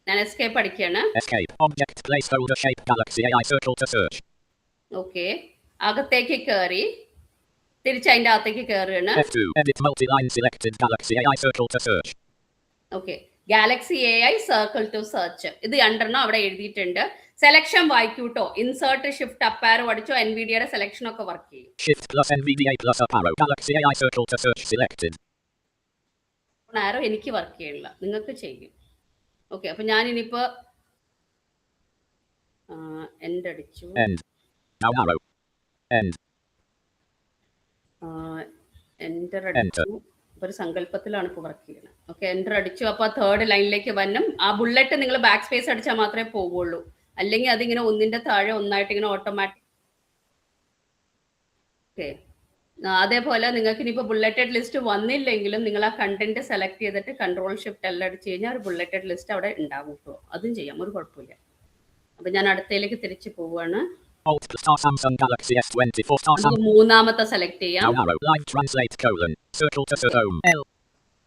ഞാൻ എസ്കേപ്പ് അടിക്കുകയാണ്. Escape. Object placeholder shape Galaxy AI circle to search. Okay, അകത്തേക്ക് കയറി തിരിച്ച് അതിന്റെ അകത്തേക്ക് കയറുകയാണ്. F2. Edit multi-line selected Galaxy AI circle to search. Okay, Galaxy AI circle to search ഇത് രണ്ടെണ്ണം അവിടെ എഴുതിയിട്ടുണ്ട്. സെലക്ഷൻ വായിക്കൂട്ടോ. ഇൻസേർട്ട് ഷിഫ്റ്റ് അപ്പ് ആരോ അടിച്ചോ NVIDIAയുടെ സെലക്ഷൻ ഒക്കെ വർക്ക് ചെയ്യും. Shift plus NVDA plus up arrow Galaxy AI circle to search selected. ആരോ എനിക്ക് വർക്ക് ചെയ്യണില്ല, നിങ്ങൾക്ക് ചെയ്യും. ഓക്കെ, അപ്പൊ ഞാൻ ഇനിയിപ്പോ എൻഡ് അടിച്ചു. End. Down arrow. End. Enter അടിച്ചു. ഒരു സങ്കല്പത്തിലാണ് ഇപ്പോൾ വർക്ക് ചെയ്യുന്നത്. ഓക്കെ, എൻ്റർ അടിച്ചു. അപ്പോൾ തേർഡ് ലൈനിലേക്ക് വരണം. ആ ബുള്ളറ്റ് നിങ്ങൾ ബാക്ക് സ്പേസ് അടിച്ചാൽ മാത്രമേ പോവുള്ളൂ, അല്ലെങ്കിൽ അതിങ്ങനെ ഒന്നിന്റെ താഴെ ഒന്നായിട്ട് ഇങ്ങനെ ഓട്ടോമാറ്റിക്. ഓക്കെ, അതേപോലെ നിങ്ങൾക്ക് ഇനിയിപ്പോൾ ബുള്ളറ്റഡ് ലിസ്റ്റ് വന്നില്ലെങ്കിലും നിങ്ങൾ ആ കണ്ടന്റ് സെലക്ട് ചെയ്തിട്ട് കൺട്രോൾ ഷിഫ്റ്റ് എല്ലാം അടിച്ച് കഴിഞ്ഞാൽ ഒരു ബുള്ളറ്റഡ് ലിസ്റ്റ് അവിടെ ഉണ്ടാകും കേട്ടോ. അതും ചെയ്യാം, ഒരു കുഴപ്പമില്ല. അപ്പൊ ഞാൻ അടുത്തയിലേക്ക് തിരിച്ചു പോവാണ്. Alt star Samsung Galaxy S24 star Samsung. മൂന്നാമത്തെ സെലക്ട് ചെയ്യാം. Down arrow live translate colon circle to search home L.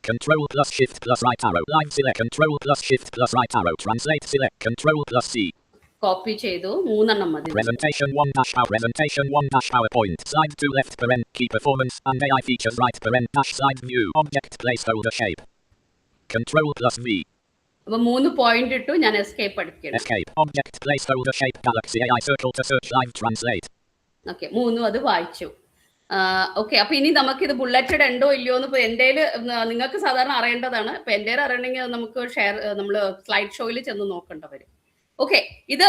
Control plus shift plus right arrow live select. Control plus shift plus right arrow translate select. Control plus C. Copy ചെയ്തു. മൂന്നെണ്ണം മതി. Presentation 1 dash power presentation 1 dash PowerPoint slide 2 left parent key performance and AI features right parent dash slide view object placeholder shape. Control plus V. അപ്പൊ 3 point ഇട്ടു. ഞാൻ escape അടിക്കണം. Escape. Object placeholder shape Galaxy AI circle to search live translate. Okay, 3 അത് വായിച്ചു. Okay, അപ്പൊ ഇനി നമുക്ക് ഇത് ബുള്ളറ്റഡ് ഉണ്ടോ ഇല്ലയോ എന്ന് ഇപ്പൊ എൻ്റെ നിങ്ങൾക്ക് സാധാരണ അറിയേണ്ടതാണ്. ഇപ്പൊ എൻ്റെ അറിയണമെങ്കിൽ നമുക്ക് നമ്മള് സ്ലൈഡ് ഷോയിൽ ചെന്ന് നോക്കേണ്ട വരും. ഓക്കെ, ഇത്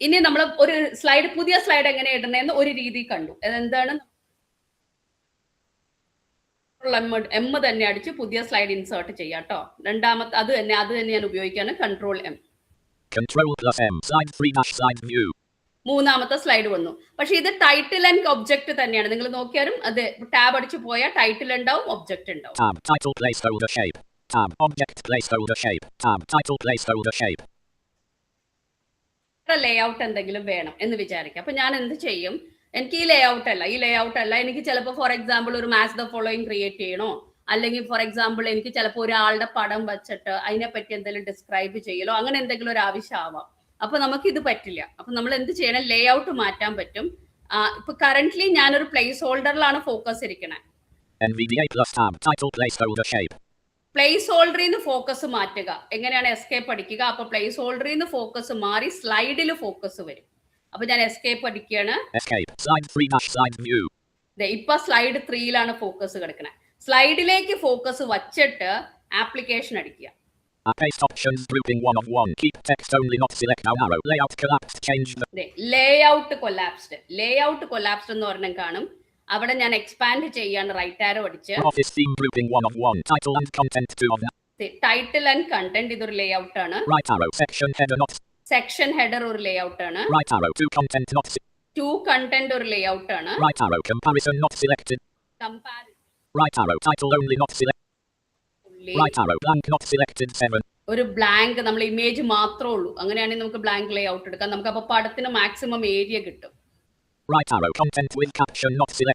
ഇനി നമ്മൾ ഒരു സ്ലൈഡ്, പുതിയ സ്ലൈഡ് എങ്ങനെ ഇടണമെന്ന് ഒരു രീതി കണ്ടു. എന്താണ്, എം തന്നെ അടിച്ച് പുതിയ സ്ലൈഡ് ഇൻസേർട്ട് ചെയ്യാം കേട്ടോ. രണ്ടാമത്തെ അത് തന്നെ ഞാൻ ഉപയോഗിക്കാണ്. Control M. Control plus M slide 3 dash slide view. മൂന്നാമത്തെ സ്ലൈഡ് വന്നു. പക്ഷെ ഇത് ടൈറ്റിൽ ആൻഡ് ഒബ്ജക്റ്റ് തന്നെയാണ്. നിങ്ങൾ നോക്കിയാലും അത് ടാബ് അടിച്ചു പോയാൽ ടൈറ്റിൽ ഉണ്ടാവും, ഒബ്ജക്റ്റ് ഉണ്ടാവും. Tab title placeholder shape. Tab object placeholder shape. Tab title placeholder shape. ലേ ഔട്ട് എന്തെങ്കിലും വേണം എന്ന് വിചാരിക്കാം. അപ്പൊ ഞാൻ എന്ത് ചെയ്യും, എനിക്ക് ഈ ലേ ഔട്ട് അല്ല എനിക്ക് ചിലപ്പോൾ ഫോർ എക്സാമ്പിൾ ഒരു മാച്ച് ദ ഫോളോയിങ് ക്രിയേറ്റ് ചെയ്യണോ, അല്ലെങ്കിൽ ഫോർ എക്സാമ്പിൾ എനിക്ക് ചിലപ്പോൾ ഒരാളുടെ പടം വെച്ചിട്ട് അതിനെപ്പറ്റി എന്തെങ്കിലും ഡിസ്ക്രൈബ് ചെയ്യലോ, അങ്ങനെ എന്തെങ്കിലും ഒരു ആവശ്യമാവാം. അപ്പൊ നമുക്ക് ഇത് പറ്റില്ല. അപ്പൊ നമ്മൾ എന്ത് ചെയ്യണം, ലേ ഔട്ട് മാറ്റാൻ പറ്റും. ഇപ്പൊ കറന്റ്ലി ഞാനൊരു പ്ലേസ് ഹോൾഡറിലാണ് ഫോക്കസ് ഇരിക്കണേ. NVDA plus tab title placeholder shape. പ്ലേസ് ഹോൾഡറിൽ നിന്ന് ഫോക്കസ് മാറ്റുക എങ്ങനെയാണ്, എസ്കേപ്പ് അടിക്കുക. അപ്പൊ പ്ലേസ് ഹോൾഡറിൽ നിന്ന് ഫോക്കസ് മാറി സ്ലൈഡിൽ ഫോക്കസ് വരും. അപ്പൊ ഞാൻ എസ്കേപ്പ് അടിക്കുകയാണ്. Escape. Slide 3 dash slide view. ഇപ്പൊ സ്ലൈഡ് 3ലാണ് ഫോക്കസ് കിടക്കണേ. സ്ലൈഡിലേക്ക് ഫോക്കസ് വച്ചിട്ട് ആപ്ലിക്കേഷൻ അടിക്കുക. Paste options grouping 1 of 1. Keep text only not select down arrow. Layout collapsed. Change the layout collapsed എന്ന് പറഞ്ഞാൽ കാണും. അവിടെ ഞാൻ എക്സ്പാൻഡ് ചെയ്യാണ്. റൈറ്റ് ആരോ അടിച്ച് Office theme grouping 1 of 1. Title and content 2 of that. Title and content ഇതൊരു layout ആണ്. Right arrow section header not. Section header ഒരു ലേഔട്ട് ആണ്. Right arrow to content not. To content ഒരു ലേഔട്ട് ആണ്. Right arrow comparison not selected. Right arrow title only not selected. Right arrow blank not selected 7. ഒരു blank, നമ്മൾ image മാത്രമേ ഉള്ളൂ. അങ്ങനെയാണെങ്കിൽ നമുക്ക് ബ്ലാങ്ക് ലേഔട്ട് എടുക്കാം. നമുക്ക് അപ്പൊ പടത്തിന് മാക്സിമം ഏരിയ കിട്ടും. Right arrow content with caption not select.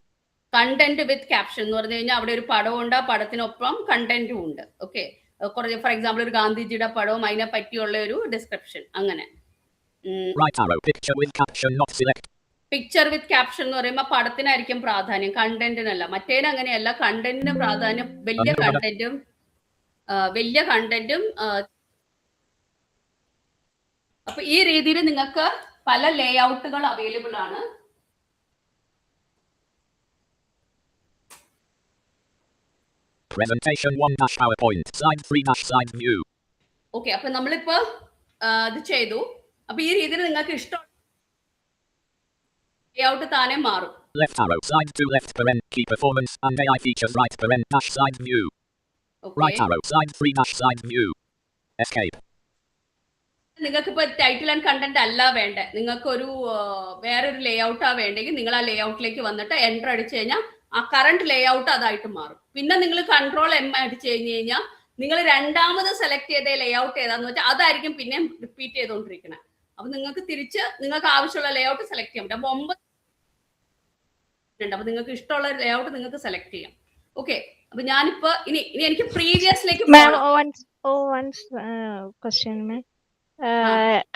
Content with caption എന്ന് പറഞ്ഞു കഴിഞ്ഞാൽ അവിടെ ഒരു പടം ഉണ്ട്, ആ പടത്തിനൊപ്പം കണ്ടന്റും ഉണ്ട്. ഓക്കെ, കുറച്ച് ഫോർ എക്സാമ്പിൾ ഒരു ഗാന്ധിജിയുടെ പടവും അതിനെ പറ്റിയുള്ള ഒരു ഡിസ്ക്രിപ്ഷൻ അങ്ങനെ. Right arrow picture with caption not select. Picture with caption എന്ന് പറയുമ്പോൾ പടത്തിനായിരിക്കും പ്രാധാന്യം, കണ്ടന്റിനല്ല. മറ്റേന് അങ്ങനെയല്ല, കണ്ടന്റിന് പ്രാധാന്യം. വലിയ കണ്ടന്റും അപ്പൊ ഈ രീതിയിൽ നിങ്ങൾക്ക് പല ലേഔട്ടുകൾ അവൈലബിൾ ആണ്. Presentation 1 PowerPoint. Slide 3 slide view. Okay, അപ്പൊ നമ്മളിപ്പോ ഇത് ചെയ്തു. അപ്പൊ ഈ രീതിയിൽ നിങ്ങൾക്ക് ഇഷ്ടം ലേഔട്ട് താനെ മാറും. Left arrow. Slide 2 left paren. Key performance and AI features right paren. Slide view. Right arrow. Slide 3 slide view. Escape. നിങ്ങൾക്ക് ഇപ്പൊ ടൈറ്റിൽ ആൻഡ് കണ്ടന്റ് അല്ല വേണ്ടേ, നിങ്ങൾക്ക് ഒരു വേറൊരു ലേഔട്ടാ വേണ്ടെങ്കിൽ നിങ്ങൾ ആ ലേഔട്ടിലേക്ക് വന്നിട്ട് എൻ്റർ അടിച്ചു കഴിഞ്ഞാൽ ആ കറണ്ട് ലേഔട്ട് അതായിട്ട് മാറും. പിന്നെ നിങ്ങൾ കൺട്രോൾ എം അടിച്ചു കഴിഞ്ഞ് കഴിഞ്ഞാൽ നിങ്ങൾ രണ്ടാമത് സെലക്ട് ചെയ്ത ലേഔട്ട് ഏതാന്ന് വെച്ചാൽ അതായിരിക്കും പിന്നെ റിപ്പീറ്റ് ചെയ്തുകൊണ്ടിരിക്കുന്നത്. അപ്പൊ നിങ്ങൾക്ക് തിരിച്ച് നിങ്ങൾക്ക് ആവശ്യമുള്ള ലേഔട്ട് സെലക്ട് ചെയ്യാൻ പറ്റും. അപ്പൊ 9 അപ്പൊ നിങ്ങൾക്ക് ഇഷ്ടമുള്ള ലേഔട്ട് നിങ്ങൾക്ക് സെലക്ട് ചെയ്യാം. ഓക്കെ, അപ്പൊ ഞാനിപ്പോ ഇനി എനിക്ക് പ്രീവിയസിലേക്ക് ക്വസ്റ്റ്യൻ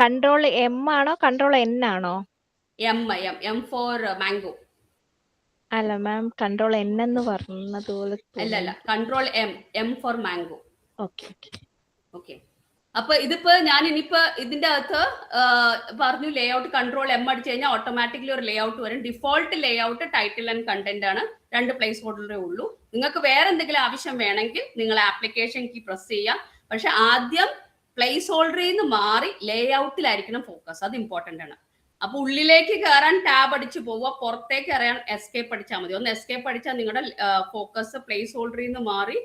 കൺട്രോൾ എം ആണോ കൺട്രോൾ എൻ ആണോ? M for mango. അല്ല മാം, കൺട്രോൾ എൻ എന്ന് പറഞ്ഞതുപോലെ. അല്ല, control M for mango. Okay. അപ്പൊ ഇതിപ്പോ ഞാൻ ഇനിയിപ്പോ ഇതിന്റെ അകത്ത് പറഞ്ഞു ലേഔട്ട് കൺട്രോൾ എം അടിച്ചു കഴിഞ്ഞാൽ ഓട്ടോമാറ്റിക്കലി ഒരു ലേഔട്ട് വരും. Default layout title and content ആണ്, 2 പ്ലേസ് ഹോൾഡറേ ഉള്ളൂ. നിങ്ങൾക്ക് വേറെ എന്തെങ്കിലും ആവശ്യം വേണമെങ്കിൽ നിങ്ങൾ ആപ്ലിക്കേഷൻ കീ പ്രസ് ചെയ്യാം. പക്ഷെ ആദ്യം പ്ലേസ് ഹോൾഡറിൽ നിന്ന് മാറി ലേഔട്ടിലായിരിക്കണം ഫോക്കസ്, അത് ഇമ്പോർട്ടന്റ് ആണ്. അപ്പൊ ഉള്ളിലേക്ക് കയറാൻ ടാബ് അടിച്ച് പോവുക, പുറത്തേക്ക് അറിയാൻ എസ്കേപ്പ് അടിച്ചാൽ മതി. ഒന്ന് എസ്കേപ്പ് അടിച്ചാൽ നിങ്ങളുടെ ഫോക്കസ് പ്ലേസ് ഹോൾഡറിൽ നിന്ന് മാറി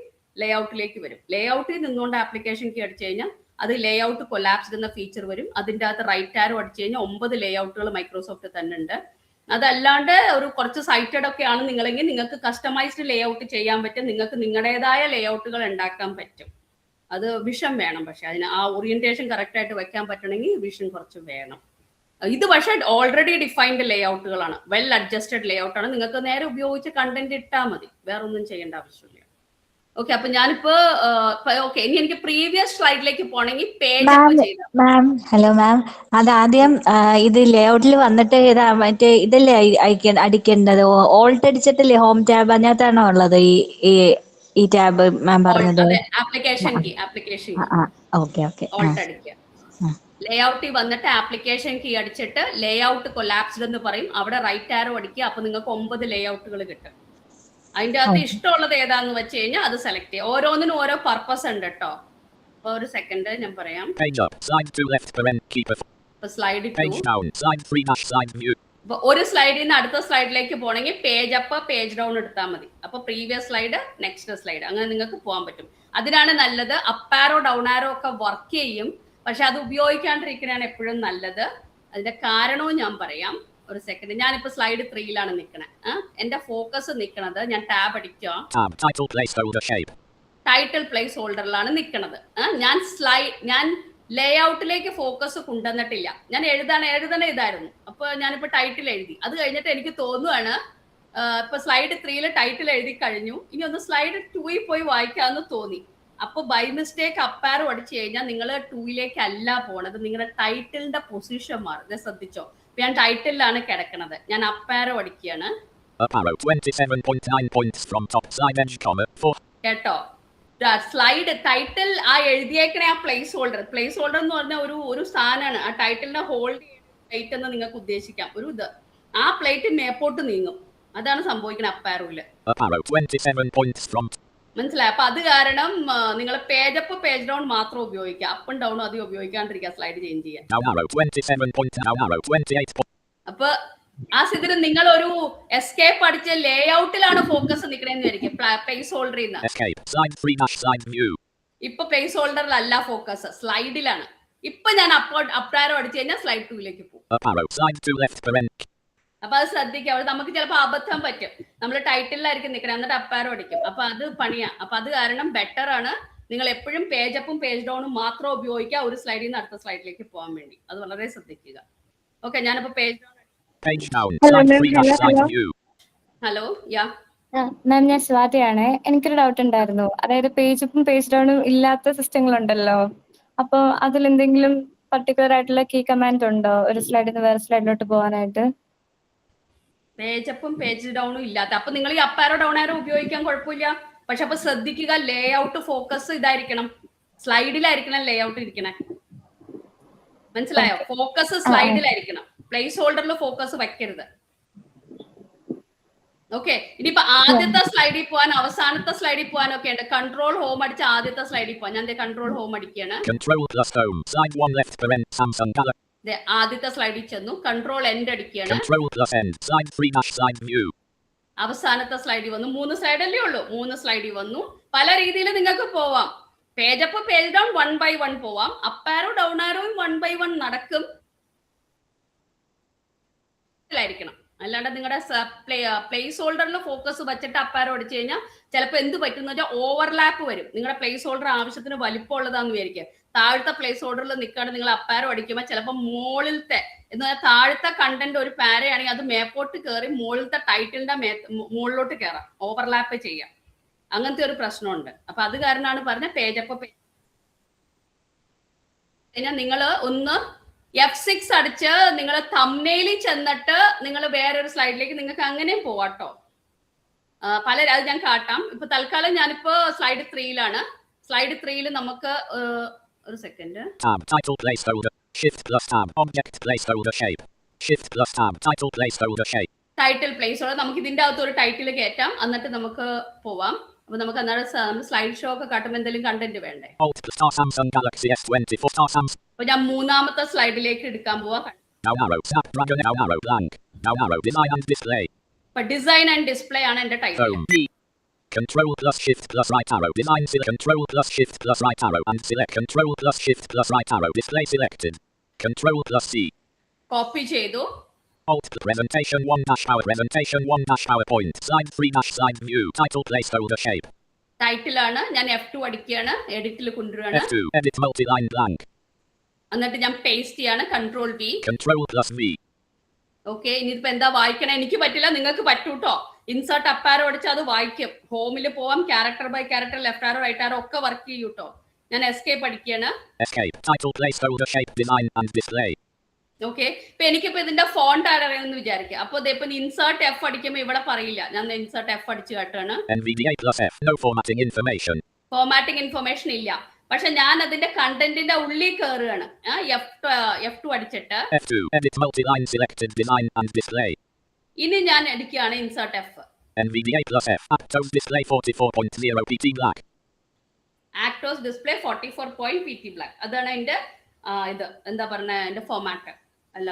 ലേഔട്ടിലേക്ക് വരും. ലേഔട്ടിൽ നിന്നുകൊണ്ട് ആപ്ലിക്കേഷൻ കീ അടിച്ചു കഴിഞ്ഞാൽ അത് ലേഔട്ട് കൊലാപ്സ്ഡ് എന്ന ഫീച്ചർ വരും. അതിൻ്റെ അകത്ത് റൈറ്റ് ആരോ അടിച്ചു കഴിഞ്ഞാൽ 9 ലേഔട്ടുകൾ മൈക്രോസോഫ്റ്റ് തന്നെ ഉണ്ട്. അതല്ലാണ്ട് ഒരു കുറച്ച് സൈറ്റഡ് ഒക്കെ ആണ് നിങ്ങളെങ്കിൽ നിങ്ങൾക്ക് കസ്റ്റമൈസ്ഡ് ലേഔട്ട് ചെയ്യാൻ പറ്റും. നിങ്ങൾക്ക് നിങ്ങളുടേതായ ലേഔട്ടുകൾ ഉണ്ടാക്കാൻ പറ്റും. അത് വിഷൻ വേണം, പക്ഷെ അതിന് ആ ഓറിയന്റേഷൻ കറക്റ്റ് ആയിട്ട് വെക്കാൻ പറ്റണമെങ്കിൽ വിഷൻ കുറച്ച് വേണം. ഇത് പക്ഷേ ഓൾറെഡി ഡിഫൈൻഡ് ലേഔട്ടുകളാണ്, വെൽ അഡ്ജസ്റ്റഡ് ലേഔട്ടാണ്. നിങ്ങൾക്ക് നേരെ ഉപയോഗിച്ച് കണ്ടന്റ് ഇട്ടാൽ മതി, വേറെ ഒന്നും ചെയ്യേണ്ട ആവശ്യമില്ല. ഓക്കെ, അപ്പൊ ഞാനിപ്പോ ഓക്കെ, ഇനി എനിക്ക് പ്രീവിയസ് സ്ലൈഡിലേക്ക് പോണെങ്കിൽ മാം. ഹലോ മാം, അതാദ്യം ഇത് ലേഔട്ടിൽ വന്നിട്ട് ഇതാ മറ്റേ ഇതല്ലേ അടിക്കേണ്ടത്? ഓൾട്ട് അടിച്ചിട്ടല്ലേ ഹോം ടാബ് അതിനകത്താണോ ഉള്ളത് ഈ ടാബ് മാം പറഞ്ഞത്? ആപ്ലിക്കേഷൻ കീ ഓക്കെ ഓൾട്ട് അടിക്കുക. ലേഔട്ടിൽ വന്നിട്ട് ആപ്ലിക്കേഷൻ കീ അടിച്ചിട്ട് ലേഔട്ട് കൊലാപ്സ്ഡ് എന്ന് പറയും. അവിടെ റൈറ്റ് ആരോ അടിക്കുക. അപ്പൊ നിങ്ങൾക്ക് 9 ലേഔട്ടുകൾ കിട്ടും. അതിന്റെ അകത്ത് ഇഷ്ടമുള്ളത് ഏതാന്ന് വെച്ച് കഴിഞ്ഞാൽ അത് സെലക്ട് ചെയ്യുക. ഓരോന്നിനും ഓരോ പർപ്പസ് ഉണ്ട് കേട്ടോ. ഒരു സെക്കൻഡ് ഞാൻ പറയാം. സ്ലൈഡ് 2. അപ്പൊ ഒരു സ്ലൈഡിൽ നിന്ന് അടുത്ത സ്ലൈഡിലേക്ക് പോകണമെങ്കിൽ പേജ് അപ്പ് പേജ് ഡൗൺ എടുത്താൽ മതി. അപ്പൊ പ്രീവിയസ് സ്ലൈഡ് നെക്സ്റ്റ് സ്ലൈഡ് അങ്ങനെ നിങ്ങൾക്ക് പോകാൻ പറ്റും. അതിനാണ് നല്ലത്. അപ്പ് ആരോ ഡൗൺ ആരോ ഒക്കെ വർക്ക് ചെയ്യും, പക്ഷെ അത് ഉപയോഗിക്കാണ്ടിരിക്കുന്നതാണ് എപ്പോഴും നല്ലത്. അതിന്റെ കാരണവും ഞാൻ പറയാം. ഒരു സെക്കൻഡ്, ഞാനിപ്പോ സ്ലൈഡ് 3 നിൽക്കണേ. എന്റെ ഫോക്കസ് നിൽക്കുന്നത്, ഞാൻ ടാബ് അടിക്കുക, ടൈറ്റിൽ പ്ലേസ് ഹോൾഡറിലാണ് നിൽക്കുന്നത്. ഞാൻ ലേഔട്ടിലേക്ക് ഫോക്കസ് കൊണ്ടുവന്നിട്ടില്ല. ഞാൻ എഴുതണ ഇതായിരുന്നു. അപ്പൊ ഞാനിപ്പോ ടൈറ്റിൽ എഴുതി. അത് കഴിഞ്ഞിട്ട് എനിക്ക് തോന്നുവാണ് ഇപ്പൊ സ്ലൈഡ് 3 ടൈറ്റിൽ എഴുതി കഴിഞ്ഞു, ഇനി ഒന്ന് സ്ലൈഡ് 2 പോയി വായിക്കാമെന്ന് തോന്നി. അപ്പൊ ബൈ മിസ്റ്റേക്ക് അപ്പാരോ അടിച്ചു കഴിഞ്ഞാൽ നിങ്ങൾ 2 അല്ല പോണത്, നിങ്ങളുടെ ടൈറ്റിലിന്റെ പൊസിഷൻ മാറും. ഇത് ശ്രദ്ധിച്ചോ? ഞാൻ ടൈറ്റിലാണ് കിടക്കണത്, ഞാൻ അപ്പാരോ അടിക്കുകയാണ് കേട്ടോ. സ്ലൈഡ് ടൈറ്റിൽ ആ എഴുതിയേക്കണേ ആ പ്ലേസ് ഹോൾഡർ എന്ന് പറഞ്ഞ ഒരു സാധനമാണ്. ആ ടൈറ്റിലിനെ ഹോൾഡ് ചെയ്യുന്ന പ്ലേറ്റ് എന്ന് നിങ്ങൾക്ക് ഉദ്ദേശിക്കാം. ഒരു ഇത് ആ പ്ലേറ്റ് മേപ്പോട്ട് നീങ്ങും, അതാണ് സംഭവിക്കുന്നത് അപ്പാരോയില്. മനസ്സിലായി? അപ്പൊ അത് കാരണം നിങ്ങൾ പേജ് അപ്പ് പേജ് ഡൗൺ മാത്രം ഉപയോഗിക്കുക, അപ്പും ഡൗണും അധികം ഉപയോഗിക്കാണ്ടിരിക്കുക, സ്ലൈഡ് ചേഞ്ച് ചെയ്യാൻ. അപ്പൊ ആ സ്ഥിതിയിൽ നിങ്ങൾ ഒരു എസ്കേപ്പ് അടിച്ച ലേഔട്ടിലാണ് ഫോക്കസ് നിൽക്കണെന്ന് വിചാരിക്കും, പ്ലേസ് ഹോൾഡറിൽ നിന്ന്. ഇപ്പൊ പ്ലേസ് ഹോൾഡറിലല്ല ഫോക്കസ്, സ്ലൈഡിലാണ്. ഇപ്പൊ ഞാൻ അപ്പാരോ അടിച്ചു കഴിഞ്ഞാൽ സ്ലൈഡ് 2 പോകും. അപ്പൊ അത് ശ്രദ്ധിക്കുക. അവിടെ നമുക്ക് ചിലപ്പോൾ അബദ്ധം പറ്റും. നമ്മൾ ടൈറ്റിലായിരിക്കും നിൽക്കണം, എന്നിട്ട് അപ്പാരോ അടിക്കും. അപ്പൊ അത് പണിയാ. അപ്പൊ അത് കാരണം ബെറ്റർ ആണ് നിങ്ങൾ എപ്പോഴും പേജ് അപ്പും പേജ് ഡൗണും മാത്രം ഉപയോഗിക്കുക ഒരു സ്ലൈഡിൽ നിന്ന് അടുത്ത സ്ലൈഡിലേക്ക് പോകാൻ വേണ്ടി. അത് വളരെ ശ്രദ്ധിക്കുക. ഓക്കെ, ഞാനിപ്പോ പേജ് ഡൗൺ. ഹലോ, യാ മാം, ഞാൻ സ്വാതിയാണ്. എനിക്കൊരു ഡൗട്ട് ഉണ്ടായിരുന്നു. അതായത് പേജ് അപ്പും പേജ് ഡൗണും ഇല്ലാത്ത സിസ്റ്റങ്ങളുണ്ടല്ലോ, അപ്പൊ അതിലെന്തെങ്കിലും പർട്ടിക്കുലർ ആയിട്ടുള്ള കീ കമാൻഡ് ഉണ്ടോ ഒരു സ്ലൈഡിൽ നിന്ന് വേറെ സ്ലൈഡിലോട്ട് പോകാനായിട്ട്? പേജ് അപ്പും പേജ് ഡൗണും ഇല്ലാത്ത, അപ്പൊ നിങ്ങൾ ഈ അപ്പാരോ ഡൗൺ ആരോ ഉപയോഗിക്കാൻ കുഴപ്പമില്ല. പക്ഷെ അപ്പൊ ശ്രദ്ധിക്കുക, ലേഔട്ട് ഫോക്കസ് ഇതായിരിക്കണം, സ്ലൈഡിലായിരിക്കണം ലേഔട്ട് ഇരിക്കണേ. മനസ്സിലായോ? ഫോക്കസ് സ്ലൈഡിലായിരിക്കണം, പ്ലേസ് ഹോൾഡറിൽ ഫോക്കസ് വെക്കരുത്. ഓക്കെ, ഇനിയിപ്പോ ആദ്യത്തെ സ്ലൈഡിൽ പോവാൻ അവസാനത്തെ സ്ലൈഡിൽ പോകാനൊക്കെ ഉണ്ട്. കൺട്രോൾ ഹോം അടിച്ച് ആദ്യത്തെ സ്ലൈഡിൽ പോവാൻ. ഞാൻ കൺട്രോൾ ഹോം അടിക്കുകയാണ്. Control plus home. Slide 1 left parent Samsung Galaxy. ആദ്യത്തെ സ്ലൈഡിൽ ചെന്നു. കൺട്രോൾ എൻഡ് അടിക്കുകയാണ്. Control plus end. Slide 3 dash slide view. അവസാനത്തെ സ്ലൈഡിൽ വന്നു. 3 സ്ലൈഡല്ലേ ഉള്ളൂ. 3 സ്ലൈഡിൽ വന്നു. പല രീതിയിൽ നിങ്ങൾക്ക് പോവാം. Page up page down 1 by 1 പോവാം. അപ്പ് ആരോ ഡൗൺ ആരോയും 1 by 1 നടക്കും. ായിരിക്കണം, അല്ലാണ്ട് നിങ്ങളുടെ പ്ലേസ് ഹോൾഡറിൽ ഫോക്കസ് വെച്ചിട്ട് അപ്പാരോ അടിച്ചു കഴിഞ്ഞാൽ ചിലപ്പോൾ എന്ത് പറ്റുന്ന വെച്ചാൽ ഓവർലാപ്പ് വരും. നിങ്ങളുടെ പ്ലേസ് ഹോൾഡർ ആവശ്യത്തിന് വലിപ്പമുള്ളതാന്ന് വിചാരിക്കുക. താഴത്തെ പ്ലേസ് ഹോൾഡറിൽ നിൽക്കാണ്ട് നിങ്ങൾ അപ്പാരോ അടിക്കുമ്പോൾ ചിലപ്പോൾ മുകളിലത്തെ എന്ന് പറഞ്ഞാൽ താഴത്തെ കണ്ടന്റ് ഒരു പാരയാണെങ്കിൽ അത് മേപ്പോട്ട് കയറി മുകളിലത്തെ ടൈറ്റിലിന്റെ മുകളിലോട്ട് കയറാം, ഓവർലാപ്പ് ചെയ്യാം. അങ്ങനത്തെ ഒരു പ്രശ്നമുണ്ട്. അപ്പൊ അത് കാരണമാണ് പറഞ്ഞ പേജ് അപ്പ് കഴിഞ്ഞാൽ നിങ്ങൾ ഒന്ന് F6 അടിച്ച് നിങ്ങൾ തംബ്നെയിലിൽ ചെന്നിട്ട് നിങ്ങൾ വേറൊരു സ്ലൈഡിലേക്ക് നിങ്ങൾക്ക് അങ്ങനെയും പോവാട്ടോ. അത് ഞാൻ കാട്ടാം. ഇപ്പൊ തൽക്കാലം ഞാനിപ്പോ സ്ലൈഡ് 3ലാണ്. സ്ലൈഡ് 3ൽ നമുക്ക് ഒരു second. Tab title placeholder shift plus tab object placeholder shape shift plus tab title placeholder shape title place നമുക്ക് ഇതിന്റെ അകത്ത് ഒരു ടൈറ്റിൽ കയറ്റാം, എന്നിട്ട് നമുക്ക് പോവാം. അപ്പൊ നമുക്ക് അന്നേരം സ്ലൈഡ് ഷോ ഒക്കെ കാട്ടുമ്പോൾ എന്തെങ്കിലും കണ്ടന്റ് വേണ്ടേ. Alt star Samsung Galaxy S24 star Samsung. അപ്പൊ ഞാൻ മൂന്നാമത്തെ സ്ലൈഡിലേക്ക് എടുക്കാൻ പോവാ. Now arrow Snapdragon now arrow blank now arrow design and display. അപ്പൊ ഡിസൈൻ ആൻഡ് ഡിസ്പ്ലേ ആണ് എന്റെ title. Home D. Control plus shift plus right arrow design select control plus shift plus right arrow and select control plus shift plus right arrow display selected control plus C. Copy ചെയ്തു. Alt presentation 1 dash PowerPoint slide 3 dash slide view title placeholder shape. ടൈറ്റിലാണ്. ഞാൻ F2 അടിക്കുകയാണ്, എഡിറ്റിൽ കൊണ്ടുവരികയാണ്. F2 edit multi-line blank. എന്നിട്ട് ഞാൻ paste ചെയ്യാണ്, control V. Control plus V. Okay, ഇനിയിപ്പോ എന്താ വായിക്കണേ എനിക്ക് പറ്റില്ല, നിങ്ങൾക്ക് പറ്റൂട്ടോ. ഇൻസേർട്ട് അപ്പ് ആരോ അടിച്ച് അത് വായിക്കും. ഹോമിൽ പോവാം, character by character left arrow right arrow ഒക്കെ വർക്ക് ചെയ്യൂട്ടോ. ഞാൻ എസ്കേപ്പ് അടിക്കുകയാണ്. Escape title placeholder shape design and display. Okay, ഇപ്പൊ എനിക്കിപ്പോ ഇതിന്റെ ഫോണ്ട് അറിയാമെന്ന് വിചാരിക്കുക. അപ്പൊ ഇപ്പൊ ഇൻസേർട്ട് F അടിക്കുമ്പോൾ ഇവിടെ പറയില്ല. ഞാൻ ഇൻസേർട്ട് F അടിച്ചു കാട്ടാണ്. NVDA plus F no formatting information. Formatting information ഇല്ല, പക്ഷെ ഞാൻ അതിന്റെ കണ്ടന്റിന്റെ ഉള്ളിൽ കയറുകയാണ്. F2 അടിച്ചിട്ട് F2 edit multi-line selected design and display. ഇനി ഞാൻ അടിക്കുകയാണ് insert F. NVDA plus F Actos display 44.0 pt black. Actos display 44 pt black. അതാണ് എന്റെ ഇത് എന്താ പറഞ്ഞ എന്റെ ഫോർമാറ്റ് അല്ല,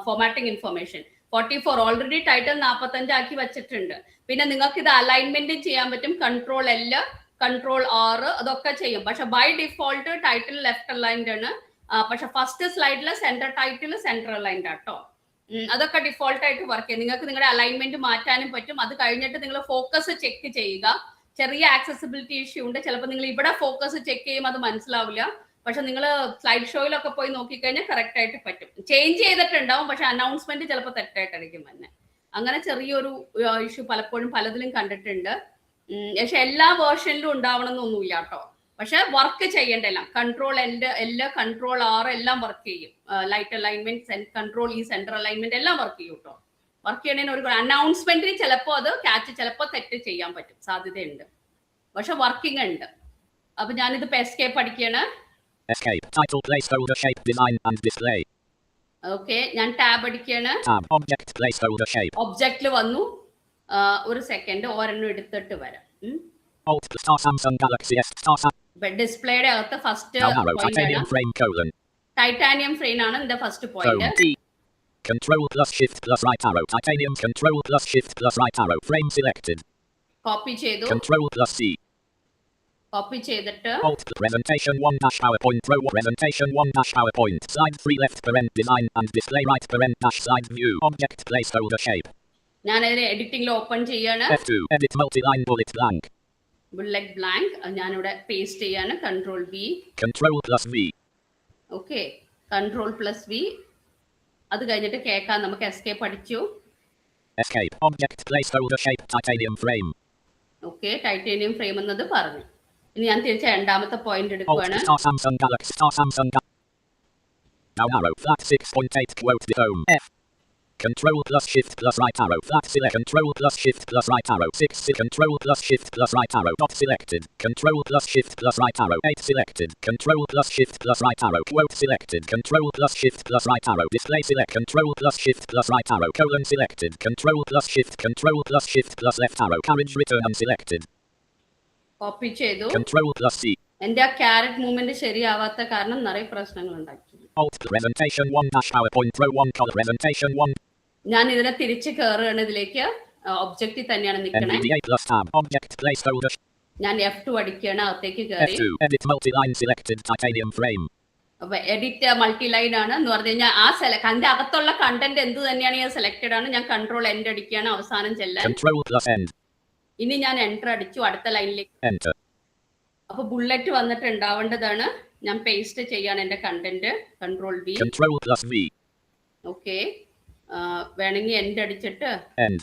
ഫോർമാറ്റിംഗ് ഇൻഫർമേഷൻ 44. ഓൾറെഡി ടൈറ്റിൽ 45 ആക്കി വെച്ചിട്ടുണ്ട്. പിന്നെ നിങ്ങൾക്ക് ഇത് അലൈൻമെന്റ് ചെയ്യാൻ പറ്റും. കൺട്രോൾ L കൺട്രോൾ R അതൊക്കെ ചെയ്യും. പക്ഷെ by default title left aligned ആണ്. പക്ഷെ ഫസ്റ്റ് സ്ലൈഡിൽ സെന്റർ ടൈറ്റിൽ സെന്റർ അലൈൻഡ് ആട്ടോ. അതൊക്കെ ഡിഫോൾട്ട് ആയിട്ട് വർക്ക് ചെയ്യും. നിങ്ങൾക്ക് നിങ്ങളുടെ അലൈൻമെന്റ് മാറ്റാനും പറ്റും. അത് കഴിഞ്ഞിട്ട് നിങ്ങൾ ഫോക്കസ് ചെക്ക് ചെയ്യുക. ചെറിയ ആക്സസിബിലിറ്റി ഇഷ്യൂ ഉണ്ട്. ചിലപ്പോൾ നിങ്ങൾ ഇവിടെ ഫോക്കസ് ചെക്ക് ചെയ്യുമ്പോൾ അത് മനസ്സിലാവില്ല. പക്ഷെ നിങ്ങൾ സ്ലൈഡ് ഷോയിലൊക്കെ പോയി നോക്കിക്കഴിഞ്ഞാൽ കറക്റ്റ് ആയിട്ട് പറ്റും. ചേഞ്ച് ചെയ്തിട്ടുണ്ടാവും, പക്ഷെ അനൗൺസ്മെന്റ് ചിലപ്പോൾ തെറ്റായിട്ടായിരിക്കും തന്നെ. അങ്ങനെ ചെറിയൊരു ഇഷ്യൂ പലപ്പോഴും പലതിലും കണ്ടിട്ടുണ്ട്. പക്ഷെ എല്ലാ വേർഷനിലും ഉണ്ടാവണം എന്നൊന്നുമില്ല കേട്ടോ. പക്ഷെ വർക്ക് ചെയ്യേണ്ടല്ലാം കൺട്രോൾ L കൺട്രോൾ R എല്ലാം വർക്ക് ചെയ്യും. Right alignment control E center alignment എല്ലാം വർക്ക് ചെയ്യും കേട്ടോ. വർക്ക് ചെയ്യണതിന് ഒരു അനൗൺസ്മെന്റിന് ചിലപ്പോൾ അത് ക്യാച്ച് ചിലപ്പോൾ തെറ്റ് ചെയ്യാൻ പറ്റും, സാധ്യതയുണ്ട്. പക്ഷെ വർക്കിംഗ് ഉണ്ട്. അപ്പൊ ഞാനിത് എസ്കേപ്പ് അടിക്കുകയാണ്. Escape title placeholder shape design and display. Okay, ഞാൻ ടാബ് അടിക്കുകയാണ്. Tab object placeholder shape. ഒബ്ജക്റ്റിൽ വന്നു. ഒരു സെക്കൻഡ് ഒരെണ്ണം എടുത്തിട്ട് വരാം. Alt star Samsung Galaxy S star ഡിസ്പ്ലേയുടെ അകത്ത് first titanium frame colon. Titanium frame ആണ് ഇതിന്റെ first point. Home D. Control plus shift plus right arrow titanium control plus shift plus right arrow frame selected. Copy ചെയ്തു. Control plus C. Copy ചെയ്തിട്ട് Alt presentation 1 dash PowerPoint Pro presentation 1 dash PowerPoint slide 3 left parent design and display right parent dash slide view object placeholder shape. ഞാൻ അതിനെ എഡിറ്റിംഗിൽ open ചെയ്യാണ്. F2 edit multi-line bullet blank. Bullet blank ഞാനിവിടെ paste ചെയ്യാണ്. Control V. Control plus V. Okay, control plus V. അത് കഴിഞ്ഞിട്ട് കേൾക്കാൻ നമുക്ക് escape അടിച്ചു. Escape object placeholder shape titanium frame. Okay, titanium frame എന്നത് പറഞ്ഞു. ഇനി ഞാൻ തിരിച്ച് രണ്ടാമത്തെ point എടുക്കുവാണ്. Alt star Samsung Galaxy star Samsung now arrow flat 6.8 quote the home F. Control plus shift plus right arrow. Flat select. Control plus shift plus right arrow. 6. Control plus shift plus right arrow. Not selected. Control plus shift plus right arrow. 8 selected. Control plus shift plus right arrow. Quote selected. Control plus shift plus right arrow. Display select. Control plus shift plus right arrow. Colon selected. Control plus shift. Control plus shift plus left arrow. Carriage return unselected. Copy ചെയ്തു. Control plus C. എന്റെ ആ carrot movement ശരിയാവാത്ത കാരണം നിറയെ പ്രശ്നങ്ങൾ ഉണ്ടാക്കി. Alt presentation 1 dash PowerPoint Pro 1 color presentation 1. ഞാൻ ഇതിനെ തിരിച്ച് കയറുകയാണ് ഇതിലേക്ക്. ഒബ്ജക്റ്റിൽ തന്നെയാണ് നിൽക്കണേ. NVDA plus tab. Object placeholder. ഞാൻ F2 അടിക്കുകയാണ്, അകത്തേക്ക് കയറി. F2. Edit multi-line selected titanium frame. അപ്പൊ എഡിറ്റ് മൾട്ടി ലൈൻ ആണ് എന്ന് പറഞ്ഞു കഴിഞ്ഞാൽ ആ അതിന്റെ അകത്തുള്ള കണ്ടന്റ് എന്ത് തന്നെയാണ് ഞാൻ സെലക്ടഡ് ആണ്. ഞാൻ കൺട്രോൾ എൻഡ് അടിക്കുകയാണ് അവസാനം ചെല്ലാൻ. Control plus end. ഇനി ഞാൻ എന്റർ അടിച്ചു അടുത്ത ലൈനിലേക്ക്. Enter. അപ്പൊ ബുള്ളറ്റ് വന്നിട്ട് ഉണ്ടാവേണ്ടതാണ്. ഞാൻ പേസ്റ്റ് ചെയ്യാണ് എന്റെ content. Control V. Control plus V. Okay, വേണമെങ്കിൽ എൻഡ് അടിച്ചിട്ട് End.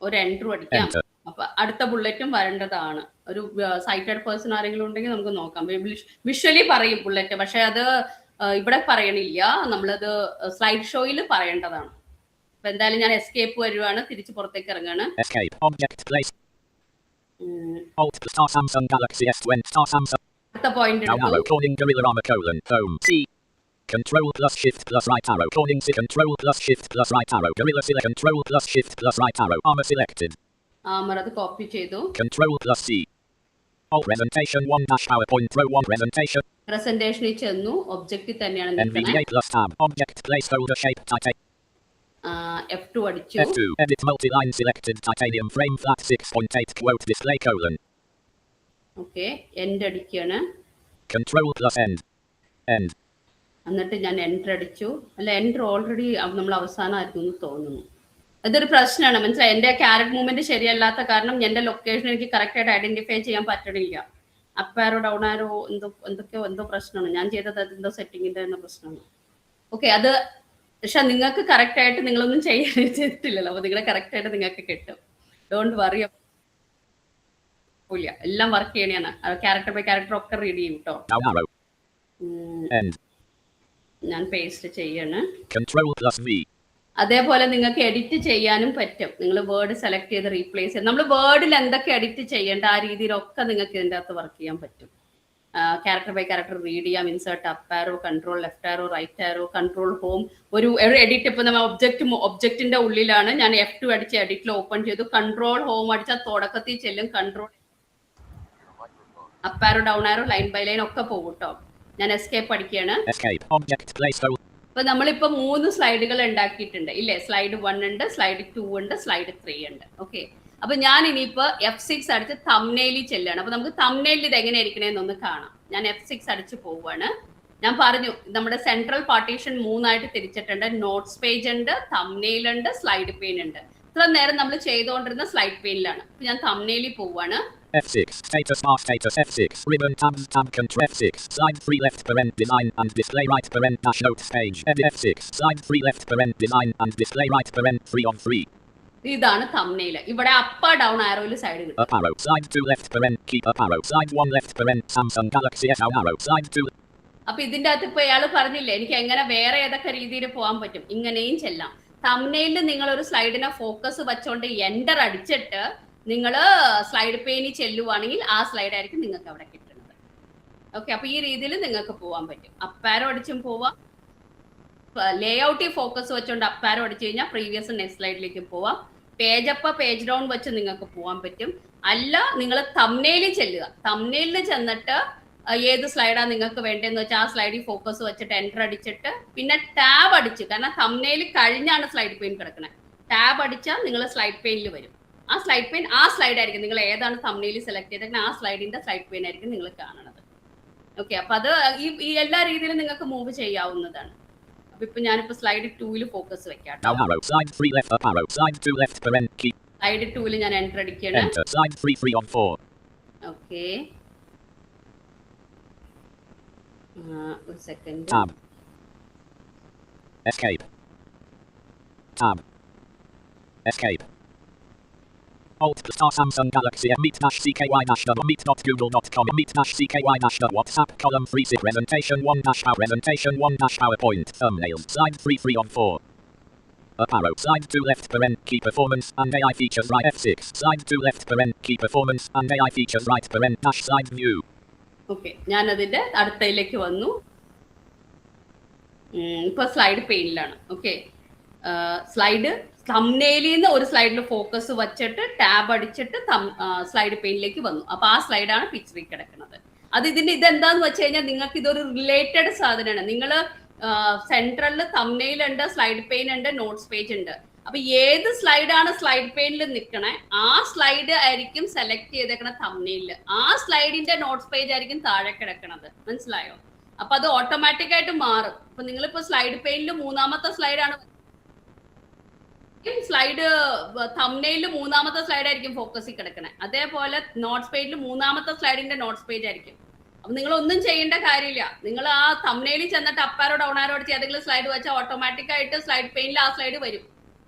ഒരു എൻട്രും അടിക്കാം. Enter. അപ്പൊ അടുത്ത ബുള്ളറ്റും വരേണ്ടതാണ്. ഒരു സൈറ്റഡ് പേഴ്സൺ ആരെങ്കിലും ഉണ്ടെങ്കിൽ നമുക്ക് നോക്കാം. വിഷ്വലി പറയും ബുള്ളറ്റ്, പക്ഷെ അത് ഇവിടെ പറയണില്ല. നമ്മളത് സ്ലൈഡ് ഷോയിൽ പറയേണ്ടതാണ്. അപ്പൊ എന്തായാലും ഞാൻ എസ്കേപ്പ് വരുവാണ്, തിരിച്ച് പുറത്തേക്ക് ഇറങ്ങാണ്. Escape. Object place. Alt star Samsung Galaxy S20 star Samsung. അടുത്ത point Down arrow. Corning Gorilla Armor colon. Home. C. Control plus shift plus right arrow. Corning C. Control plus shift plus right arrow. Gorilla select. Control plus shift plus right arrow. Armor selected. അത് copy ചെയ്തു. Control plus C. Alt presentation 1 dash PowerPoint Pro 1 presentation. പ്രസന്റേഷനിൽ ചെന്നു, ഒബ്ജക്റ്റിൽ തന്നെയാണ് നിൽക്കുന്നത്. NVDA plus tab. Object placeholder shape titanium. F2 അടിച്ചു. F2. Edit multi-line selected titanium frame flat 6.8 quote display colon. Okay, end അടിക്കുകയാണ്. Control plus end. End. എന്നിട്ട് ഞാൻ enter അടിച്ചു. അല്ല, enter already നമ്മൾ അവസാനമായിരുന്നു എന്ന് തോന്നുന്നു. അതൊരു പ്രശ്നമാണ്, മനസ്സിലായി. എൻ്റെ ക്യാരറ്റ് മൂവ്മെന്റ് ശരിയല്ലാത്ത കാരണം എൻ്റെ ലൊക്കേഷൻ എനിക്ക് കറക്റ്റ് ആയിട്ട് ഐഡന്റിഫൈ ചെയ്യാൻ പറ്റണില്ല. അപ്പ് ആരോ ഡൗൺ ആരോ എന്തോ പ്രശ്നമാണ്. ഞാൻ ചെയ്തത് എന്തോ സെറ്റിങ്ങിന്റെ തന്നെ പ്രശ്നമാണ്. ഓക്കെ, അത് പക്ഷെ നിങ്ങൾക്ക് കറക്റ്റ് ആയിട്ട് നിങ്ങളൊന്നും ചെയ്തിട്ടില്ലല്ലോ. അപ്പൊ നിങ്ങളെ കറക്റ്റ് ആയിട്ട് നിങ്ങൾക്ക് കിട്ടും. Don't worry. എല്ലാം വർക്ക് ചെയ്യണയാണ്. ക്യാരക്ടർ ബൈ ക്യാരക്ടർ ഒക്കെ റീഡ് ചെയ്യും കേട്ടോ. ഞാൻ പേസ്റ്റ് ചെയ്യാണ്. Control plus V. അതേപോലെ നിങ്ങൾക്ക് എഡിറ്റ് ചെയ്യാനും പറ്റും. നിങ്ങൾ വേർഡ് സെലക്ട് ചെയ്ത് റീപ്ലേസ് ചെയ്ത് നമ്മൾ വേർഡിൽ എന്തൊക്കെ എഡിറ്റ് ചെയ്യേണ്ട ആ രീതിയിലൊക്കെ നിങ്ങൾക്ക് ഇതിൻ്റെ അകത്ത് വർക്ക് ചെയ്യാൻ പറ്റും. ക്യാരക്ടർ ബൈ ക്യാരക്ടർ റീഡ് ചെയ്യാം. Insert up arrow, control left arrow, right arrow, control home. ഒരു എഡിറ്റ് ഇപ്പൊ നമ്മൾ ഒബ്ജക്റ്റിന്റെ ഉള്ളിലാണ്. ഞാൻ F2 അടിച്ച് എഡിറ്റിൽ ഓപ്പൺ ചെയ്തു. കൺട്രോൾ ഹോം അടിച്ചാൽ തുടക്കത്തിൽ ചെല്ലും. Control up arrow, down arrow, line by line ഒക്കെ പോകും കേട്ടോ. ഞാൻ എസ്കേപ്പ് അടിക്കുകയാണ്. അപ്പൊ നമ്മളിപ്പോ 3 സ്ലൈഡുകൾ ഉണ്ടാക്കിയിട്ടുണ്ട് ഇല്ലേ? സ്ലൈഡ് 1 ഉണ്ട്, സ്ലൈഡ് 2 ഉണ്ട്, സ്ലൈഡ് 3 ഉണ്ട്. ഓക്കെ, അപ്പൊ ഞാൻ ഇനിയിപ്പോ F6 അടിച്ച് തംബ്നെയിലിൽ ചെല്ലാണ്. അപ്പൊ നമുക്ക് തംബ്നെയിലിൽ ഇത് എങ്ങനെ ഇരിക്കണേന്നൊന്ന് കാണാം. ഞാൻ F6 അടിച്ച് പോവാണ്. ഞാൻ പറഞ്ഞു നമ്മുടെ സെൻട്രൽ പാർട്ടീഷൻ 3 ആയിട്ട് തിരിച്ചിട്ടുണ്ട്. നോട്ട്സ് പേജ് ഉണ്ട്, തംബ്നെയിൽ ഉണ്ട്, സ്ലൈഡ് പെയിൻ ഉണ്ട്. ഇത്ര നേരം നമ്മൾ ചെയ്തുകൊണ്ടിരുന്ന സ്ലൈഡ് പെയിനിലാണ്. അപ്പൊ ഞാൻ തംബ്നെയിലിൽ പോവാണ്. F6 status bar status F6 ribbon tabs tab control F6 slide 3 left parent design and display right parent dash notes page edit F6 slide 3 left parent design and display right parent 3 on 3. ഇതാണ് thumbnail. ഇവിടെ up down ആരോയിൽ side കിട്ടും. Up arrow slide 2 left parent keep up arrow slide 1 left parent Samsung Galaxy S down arrow slide 2. അപ്പൊ ഇതിന്റെ അകത്ത് ഇപ്പൊ ഇയാൾ പറഞ്ഞില്ലേ എനിക്ക് എങ്ങനെ വേറെ ഏതൊക്കെ രീതിയിൽ പോകാൻ പറ്റും. ഇങ്ങനെയും ചെല്ലാം. തംബ്നെയിലിൽ നിങ്ങൾ ഒരു സ്ലൈഡിനെ ഫോക്കസ് വെച്ചോണ്ട് എൻറ്റർ അടിച്ചിട്ട് നിങ്ങൾ സ്ലൈഡ് പെയിനിൽ ചെല്ലുവാണെങ്കിൽ ആ സ്ലൈഡ് ആയിരിക്കും നിങ്ങൾക്ക് അവിടെ കിട്ടുന്നത്. ഓക്കെ, അപ്പൊ ഈ രീതിയിൽ നിങ്ങൾക്ക് പോകാൻ പറ്റും. അപ്പാരോ അടിച്ചും പോവാം. ലേ ഔട്ടിൽ ഫോക്കസ് വെച്ചോണ്ട് അപ്പാരോ അടിച്ചു കഴിഞ്ഞാൽ പ്രീവിയസ് നെക്സ്റ്റ് സ്ലൈഡിലേക്ക് പോവാം. പേജ് അപ്പ് പേജ് ഡൗൺ വെച്ച് നിങ്ങൾക്ക് പോകാൻ പറ്റും. അല്ല, നിങ്ങൾ തംബ്നെയിലിൽ ചെല്ലുക. തംബ്നെയിലിൽ ചെന്നിട്ട് ഏത് സ്ലൈഡാണ് നിങ്ങൾക്ക് വേണ്ടതെന്ന് വെച്ചാൽ ആ സ്ലൈഡിൽ ഫോക്കസ് വെച്ചിട്ട് എൻറ്റർ അടിച്ചിട്ട് പിന്നെ ടാബ് അടിച്ച്, കാരണം തംബ്നെയിൽ കഴിഞ്ഞാണ് സ്ലൈഡ് പെയിൻ കിടക്കുന്നത്. ടാബ് അടിച്ചാൽ നിങ്ങൾ സ്ലൈഡ് പെയിനിൽ വരും. ആ സ്ലൈഡ് പെയിൻ ആ സ്ലൈഡ് ആയിരിക്കും. നിങ്ങൾ ഏതാണ് തംബ്നെയിൽ സെലക്ട് ചെയ്തേക്കുന്നത് ആ സ്ലൈഡിന്റെ സ്ലൈഡ് പെയിൻ ആയിരിക്കും നിങ്ങൾ കാണുന്നത്. ഓക്കെ, അപ്പൊ അത് ഈ എല്ലാ രീതിയിലും നിങ്ങൾക്ക് മൂവ് ചെയ്യാവുന്നതാണ്. അപ്പൊ ഇപ്പൊ ഞാനിപ്പോ സ്ലൈഡ് 2 ഫോക്കസ് വെക്കാം. Slide 3 left up arrow slide 2 left parent keep. Slide 2 ഞാൻ എൻറ്റർ അടിക്കുകയാണ്. Enter slide 3 on 4. ഓക്കെ, ഒരു second. Tab. Escape. Tab. Escape. Alt star Samsung Galaxy meet-cky-meet.google.com meet-cky- WhatsApp column 3 presentation 1 PowerPoint thumbnails slide 3 on 4. Up arrow. Slide 2 left paren. Key performance and AI features right F6. Slide 2 left paren. Key performance and AI features right paren. Dash slide view. Okay, ഞാൻ അതിന്റെ അടുത്തയിലേക്ക് വന്നു. ഇപ്പൊ slide പെയിനിലാണ്. Okay, slide തംബ്നെയിലിൽ നിന്ന് ഒരു സ്ലൈഡിൽ focus വച്ചിട്ട് tab അടിച്ചിട്ട് slide പെയിനിലേക്ക് വന്നു. അപ്പൊ ആ സ്ലൈഡാണ് പിക്ചറിൽ കിടക്കുന്നത്. ഇതെന്താന്ന് വെച്ച് കഴിഞ്ഞാൽ നിങ്ങൾക്ക് ഇതൊരു റിലേറ്റഡ് സാധനമാണ്. നിങ്ങൾ സെൻട്രലിൽ തംബ്നെയിൽ ഉണ്ട്, സ്ലൈഡ് പെയിൻ ഉണ്ട്, നോട്ട്സ് പേജ് ഉണ്ട്. അപ്പൊ ഏത് സ്ലൈഡാണ് സ്ലൈഡ് പെയിനിൽ നിൽക്കണേ ആ സ്ലൈഡ് ആയിരിക്കും സെലക്ട് ചെയ്തേക്കണ തംബ്നെയില്. ആ സ്ലൈഡിന്റെ നോട്ട്സ് പേജ് ആയിരിക്കും താഴെ കിടക്കണത്. മനസ്സിലായോ? അപ്പൊ അത് ഓട്ടോമാറ്റിക് ആയിട്ട് മാറും. അപ്പൊ നിങ്ങളിപ്പോ സ്ലൈഡ് പെയിനിൽ മൂന്നാമത്തെ സ്ലൈഡാണ്, സ്ലൈഡ് തംബ്നെയിലിൽ മൂന്നാമത്തെ സ്ലൈഡ് ആയിരിക്കും ഫോക്കസിൽ കിടക്കണേ. അതേപോലെ നോട്ട്സ് പേജിൽ മൂന്നാമത്തെ സ്ലൈഡിന്റെ നോട്ട്സ് പേജ് ആയിരിക്കും. അപ്പൊ നിങ്ങൾ ഒന്നും ചെയ്യേണ്ട കാര്യമില്ല. നിങ്ങൾ ആ തംബ്നെയിലിൽ ചെന്നിട്ട് അപ്പാരോ ഡൗണാരോ അടിച്ച് ഏതെങ്കിലും സ്ലൈഡ് വെച്ചാൽ ഓട്ടോമാറ്റിക് ആയിട്ട് സ്ലൈഡ് പെയിനിൽ ആ സ്ലൈഡ് വരും.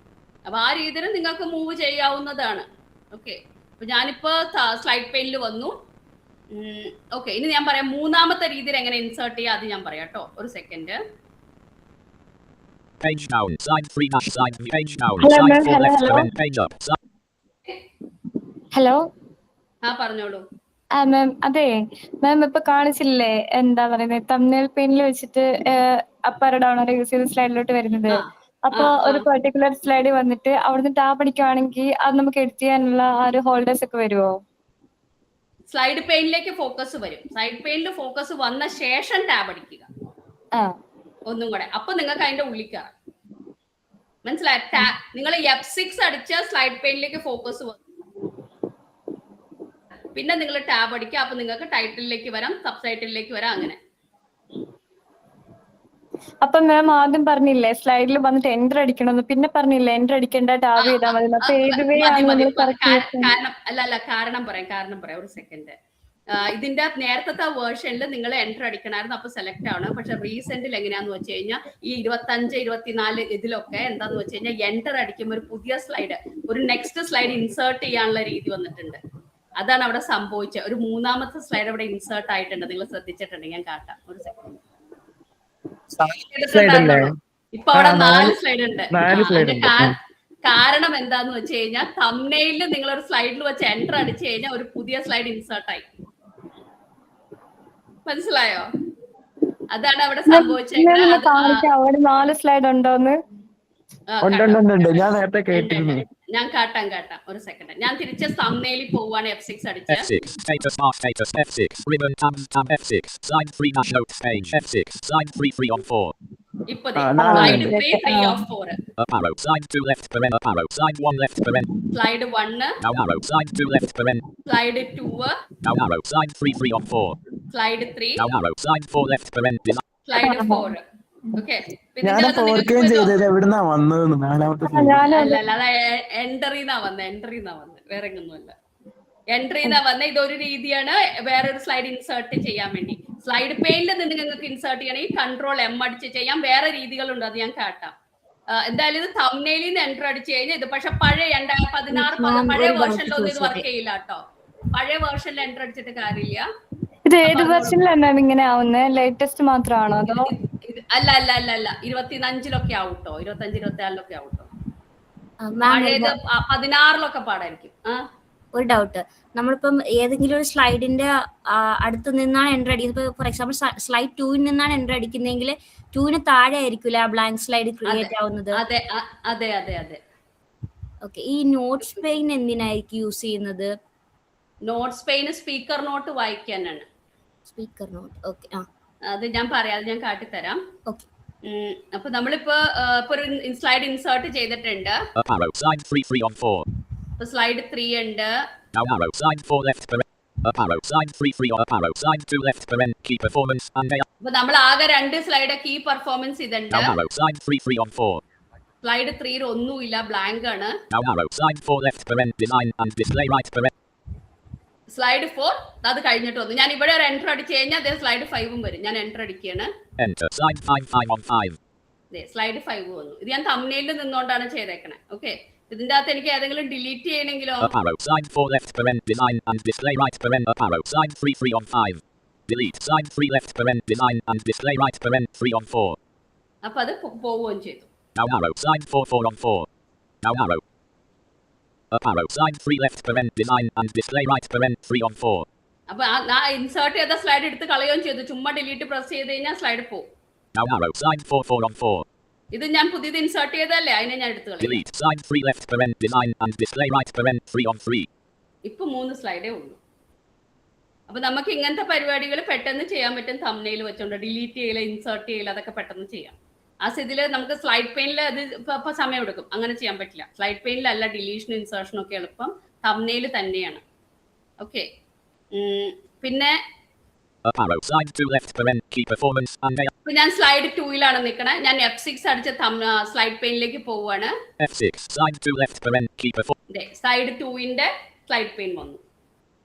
അപ്പൊ ആ രീതിയിൽ നിങ്ങൾക്ക് മൂവ് ചെയ്യാവുന്നതാണ്. ഓക്കെ, അപ്പൊ ഞാനിപ്പോ സ്ലൈഡ് പെയിനിൽ വന്നു. ഓക്കെ, ഇനി ഞാൻ പറയാം മൂന്നാമത്തെ രീതിയിൽ എങ്ങനെ ഇൻസേർട്ട് ചെയ്യാം. അത് ഞാൻ പറയാം കേട്ടോ, ഒരു second. Page down. Slide 3 dash slide view. Page down. Hello, Slide ma'am. 4 left Hello. paren. Page up. Hello പറഞ്ഞോളൂ. മാം, അതെ മാം ഇപ്പൊ കാണിച്ചില്ലേ എന്താ പറയുന്നത്, തംബ്നെയിൽ പെയിനിൽ വെച്ചിട്ട് അപ്പർ ഡൗൺ ആരോ യൂസ് ചെയ്ത് സ്ലൈഡിലോട്ട് വരുന്നത്. അപ്പൊ ഒരു പെർട്ടിക്കുലർ സ്ലൈഡ് വന്നിട്ട് അവിടുന്ന് ടാബ് അടിക്കുവാണെങ്കിൽ അത് നമുക്ക് എഡിറ്റ് ചെയ്യാനുള്ള ആ ഒരു ഹോൾഡേഴ്സ് ഒക്കെ വരുമോ? സ്ലൈഡ് പെയിനിലേക്ക് ഫോക്കസ് വരും. സ്ലൈഡ് പെയിനിൽ ഫോക്കസ് വന്ന ശേഷം ടാബ് അടിക്കുക ഒന്നും കൂടെ. അപ്പൊ നിങ്ങൾക്ക് അതിന്റെ ഉള്ളിൽ കയറാം. മനസ്സിലായി? നിങ്ങൾ F6 അടിച്ച സ്ലൈഡ് പെയിനിലേക്ക് ഫോക്കസ് വന്നു, പിന്നെ നിങ്ങൾ ടാബ് അടിക്കുക. അപ്പൊ നിങ്ങൾക്ക് ടൈറ്റിലേക്ക് വരാം, സബ് ടൈറ്റിലേക്ക് വരാം. അങ്ങനെ. അപ്പൊ മാം ആദ്യം പറഞ്ഞില്ലേ സ്ലൈഡിൽ വന്നിട്ട് എൻ്റർ അടിക്കണമെന്ന്, പിന്നെ പറഞ്ഞില്ലേ എൻ്റർ അടിക്കേണ്ട ടാബ് ചെയ്താൽ മതി. അപ്പൊ ഏത് വേ ആണ് നമ്മൾ കാരണം പറയാം ഒരു സെക്കൻഡ്. ഇതിന്റെ നേരത്തെ വേർഷനിൽ നിങ്ങൾ എൻ്റർ അടിക്കണമായിരുന്നു, അപ്പൊ സെലക്ട് ആണ്. പക്ഷെ റീസെന്റിൽ എങ്ങനെയാന്ന് വെച്ച് കഴിഞ്ഞാൽ ഈ 25, 24 ഇതിലൊക്കെ എന്താന്ന് വെച്ച് കഴിഞ്ഞാൽ എൻ്റർ അടിക്കുമ്പോൾ ഒരു പുതിയ സ്ലൈഡ്, ഒരു നെക്സ്റ്റ് സ്ലൈഡ് ഇൻസേർട്ട് ചെയ്യാനുള്ള രീതി വന്നിട്ടുണ്ട്. അതാണ് അവിടെ സംഭവിച്ചത്. ഒരു മൂന്നാമത്തെ സ്ലൈഡ് അവിടെ ഇൻസേർട്ട് ആയിട്ടുണ്ട്. നിങ്ങൾ ശ്രദ്ധിച്ചിട്ടുണ്ട്? ഞാൻ കാട്ടാം, ഒരു സെക്കൻഡ്. ഇപ്പൊ അവിടെ 4 സ്ലൈഡ് ഉണ്ട്. കാരണം എന്താന്ന് വെച്ച് കഴിഞ്ഞാൽ തംബ്നെയിലിൽ നിങ്ങൾ ഒരു സ്ലൈഡിൽ വെച്ച് എൻ്റർ അടിച്ചു കഴിഞ്ഞാൽ ഒരു പുതിയ സ്ലൈഡ് ഇൻസേർട്ട് ആയി. മനസ്സിലായോ? അതാണ് അവിടെ സംഭവിച്ചത്. അവിടെ 4 സ്ലൈഡ് ഉണ്ടോന്ന് ഞാൻ നേരത്തെ കേട്ടിരുന്നു. ഞാൻ കാട്ടാം ഒരു സെക്കൻഡ്. ഞാൻ തിരിച്ച് തംബ്നെയിലിൽ പോവാണ്. F6 അടിച്ച് F6 status bar status F6 ribbon tab F6 slide 3 dash notes page F6 slide 3 on 4. ഇപ്പൊ slide 3 of 4. Up arrow slide 2 left paren. Up arrow slide 1 left paren. Slide 1. Down arrow slide 2 left paren. Slide 2. Down arrow slide 3 on 4. Slide 3. Down arrow slide 4 left paren. Slide 4. Okay, ഞാനപ്പോ ഓർക്കുകയും ചെയ്തത് എവിടുന്നാ വന്നതെന്ന്. നാലാമത്തെ അല്ല എൻട്രിന്നാ വന്നത്, വേറെ എങ്ങൊന്നുമല്ല. എൻട്രിന്നാ വന്ന ഇതൊരു രീതിയാണ് വേറൊരു സ്ലൈഡ് ഇൻസേർട്ട് ചെയ്യാൻ വേണ്ടി. സ്ലൈഡ് പെയിനിൽ നിന്ന് നിങ്ങൾക്ക് ഇൻസേർട്ട് ചെയ്യണമെങ്കിൽ Ctrl+M അടിച്ച് ചെയ്യാം. വേറെ രീതികളുണ്ട്, അത് ഞാൻ കാട്ടാം. എന്തായാലും ഇത് തംബ്നെയിലിൽ നിന്ന് എൻ്റർ അടിച്ചു കഴിഞ്ഞാൽ ഇത് പക്ഷെ പഴയ 2016 പഴയ വേർഷനിലൊന്നും ഇത് വർക്ക് ചെയ്യില്ല കേട്ടോ. പഴയ വേർഷനിൽ എൻ്റർ അടിച്ചിട്ട് കാര്യമില്ല. ഇത് ഏത് വേർഷനിലാണ് മാം ഇങ്ങനെ ആവുന്നത്? ലേറ്റസ്റ്റ് മാത്രമാണോ അതോ? അല്ല 25-ലൊക്കെ ആവട്ടോ, 25, 26-ലൊക്കെ ആവട്ടോ. പഴയത് 16-ലൊക്കെ പാടായിരിക്കും. ഒരു ഡൗട്ട്, നമ്മളിപ്പം ഏതെങ്കിലും ഒരു സ്ലൈഡിന്റെ അടുത്ത് നിന്നാണ് എൻ്റർ അടിക്കുന്നത്. ഫോർ എക്സാമ്പിൾ സ്ലൈഡ് 2-ൽ നിന്നാണ് എൻ്റർ അടിക്കുന്നതെങ്കിൽ 2-ന് താഴെ ആയിരിക്കില്ല ആ ബ്ലാങ്ക് സ്ലൈഡ് ക്രിയേറ്റ് ആവുന്നത്. അതെ. ഓക്കെ, ഈ നോട്ട്സ് പെയിൻ എന്തിനായിരിക്കും യൂസ് ചെയ്യുന്നത്? നോട്ട്സ് പെയിൻ സ്പീക്കർ നോട്ട് വായിക്കാനാണ്. Speaker note. ഓക്കെ, അത് ഞാൻ പറയാം, അത് ഞാൻ കാട്ടിത്തരാം. ഓക്കെ, അപ്പൊ നമ്മളിപ്പോ ഒരു സ്ലൈഡ് ഇൻസേർട്ട് ചെയ്തിട്ടുണ്ട്. Slide 3 on 4. സ്ലൈഡ് 3 ഉണ്ട്. Down arrow slide 4 left paren. Up arrow slide 3 on up arrow slide 2 left paren. Key performance and അപ്പൊ നമ്മൾ ആകെ 2 സ്ലൈഡ് കീ പെർഫോമൻസ് ഇതുണ്ട്. down arrow slide 3 on 4. Slide 3 ഒന്നുമില്ല, ബ്ലാങ്ക് ആണ്. Down arrow slide 4 left paren. Design and display right paren. Slide 4 അത് കഴിഞ്ഞിട്ട് വന്നു. ഞാൻ ഇവിടെ ഒരു എൻ്റർ അടിച്ചു കഴിഞ്ഞാൽ അതേ സ്ലൈഡ് 5ഉം വരും. ഞാൻ എൻ്റർ അടിക്കുകയാണ്. Enter slide 5 on 5. സ്ലൈഡ് 5 വന്നു. ഇത് ഞാൻ തംബ്നെയിലിൽ നിന്നുകൊണ്ടാണ് ചെയ്തേക്കണേ. ഓക്കെ, ഇതിന്റെ അകത്ത് എനിക്ക് ഏതെങ്കിലും delete ചെയ്യണമെങ്കിലോ? Up arrow slide 4 left paren. Design and display right paren. Up arrow slide 3 on 5. Delete slide 3 left paren. Design and display right paren. 3 on 4. അപ്പൊ അത് പോവുകയും ചെയ്തു. Down arrow. Slide 4 4 on 4. Down arrow. Up arrow. Slide 3 left parent design and display right parent 3 on 4. അപ്പൊ ആ insert ചെയ്ത slide എടുത്ത് കളയുകയും ചെയ്തു. ചുമ്മാ ഡിലീറ്റ് പ്രസ് ചെയ്ത് കഴിഞ്ഞാൽ സ്ലൈഡ് പോകും. Down arrow. Slide 4 4 on 4. ഇത് ഞാൻ പുതിയത് ഇൻസേർട്ട് ചെയ്തല്ലേ, അതിനെ ഞാൻ എടുത്ത് കളയും. Delete. Slide 3 left parent design and display right parent 3 on 3. ഇപ്പൊ 3 സ്ലൈഡേ ഉള്ളൂ. അപ്പൊ നമുക്ക് ഇങ്ങനത്തെ പരിപാടികൾ പെട്ടെന്ന് ചെയ്യാൻ പറ്റും. തംബ്നെയിൽ വെച്ചോണ്ട് ഡിലീറ്റ് ചെയ്യല, ഇൻസേർട്ട് ചെയ്യല, അതൊക്കെ പെട്ടെന്ന് ചെയ്യാം. ആ സ്ഥിതിയിൽ നമുക്ക് സ്ലൈഡ് പെയിനിൽ അത് ഇപ്പൊ സമയം എടുക്കും. അങ്ങനെ ചെയ്യാൻ പറ്റില്ല. സ്ലൈഡ് പെയിനിലല്ല ഡിലീഷനും ഇൻസേർഷനും ഒക്കെ എളുപ്പം തംബ്നെയിൽ തന്നെയാണ്. ഓക്കെ, പിന്നെ Slide 2 left parent key performance and ഇപ്പൊ ഞാൻ സ്ലൈഡ് 2-ലാണ് നിൽക്കണേ. ഞാൻ F6 അടിച്ച സ്ലൈഡ് പെയിനിലേക്ക് പോവാണ്. F6. Slide 2 left parent key performance. Slide 2-ന്റെ സ്ലൈഡ് പെയിൻ വന്നു.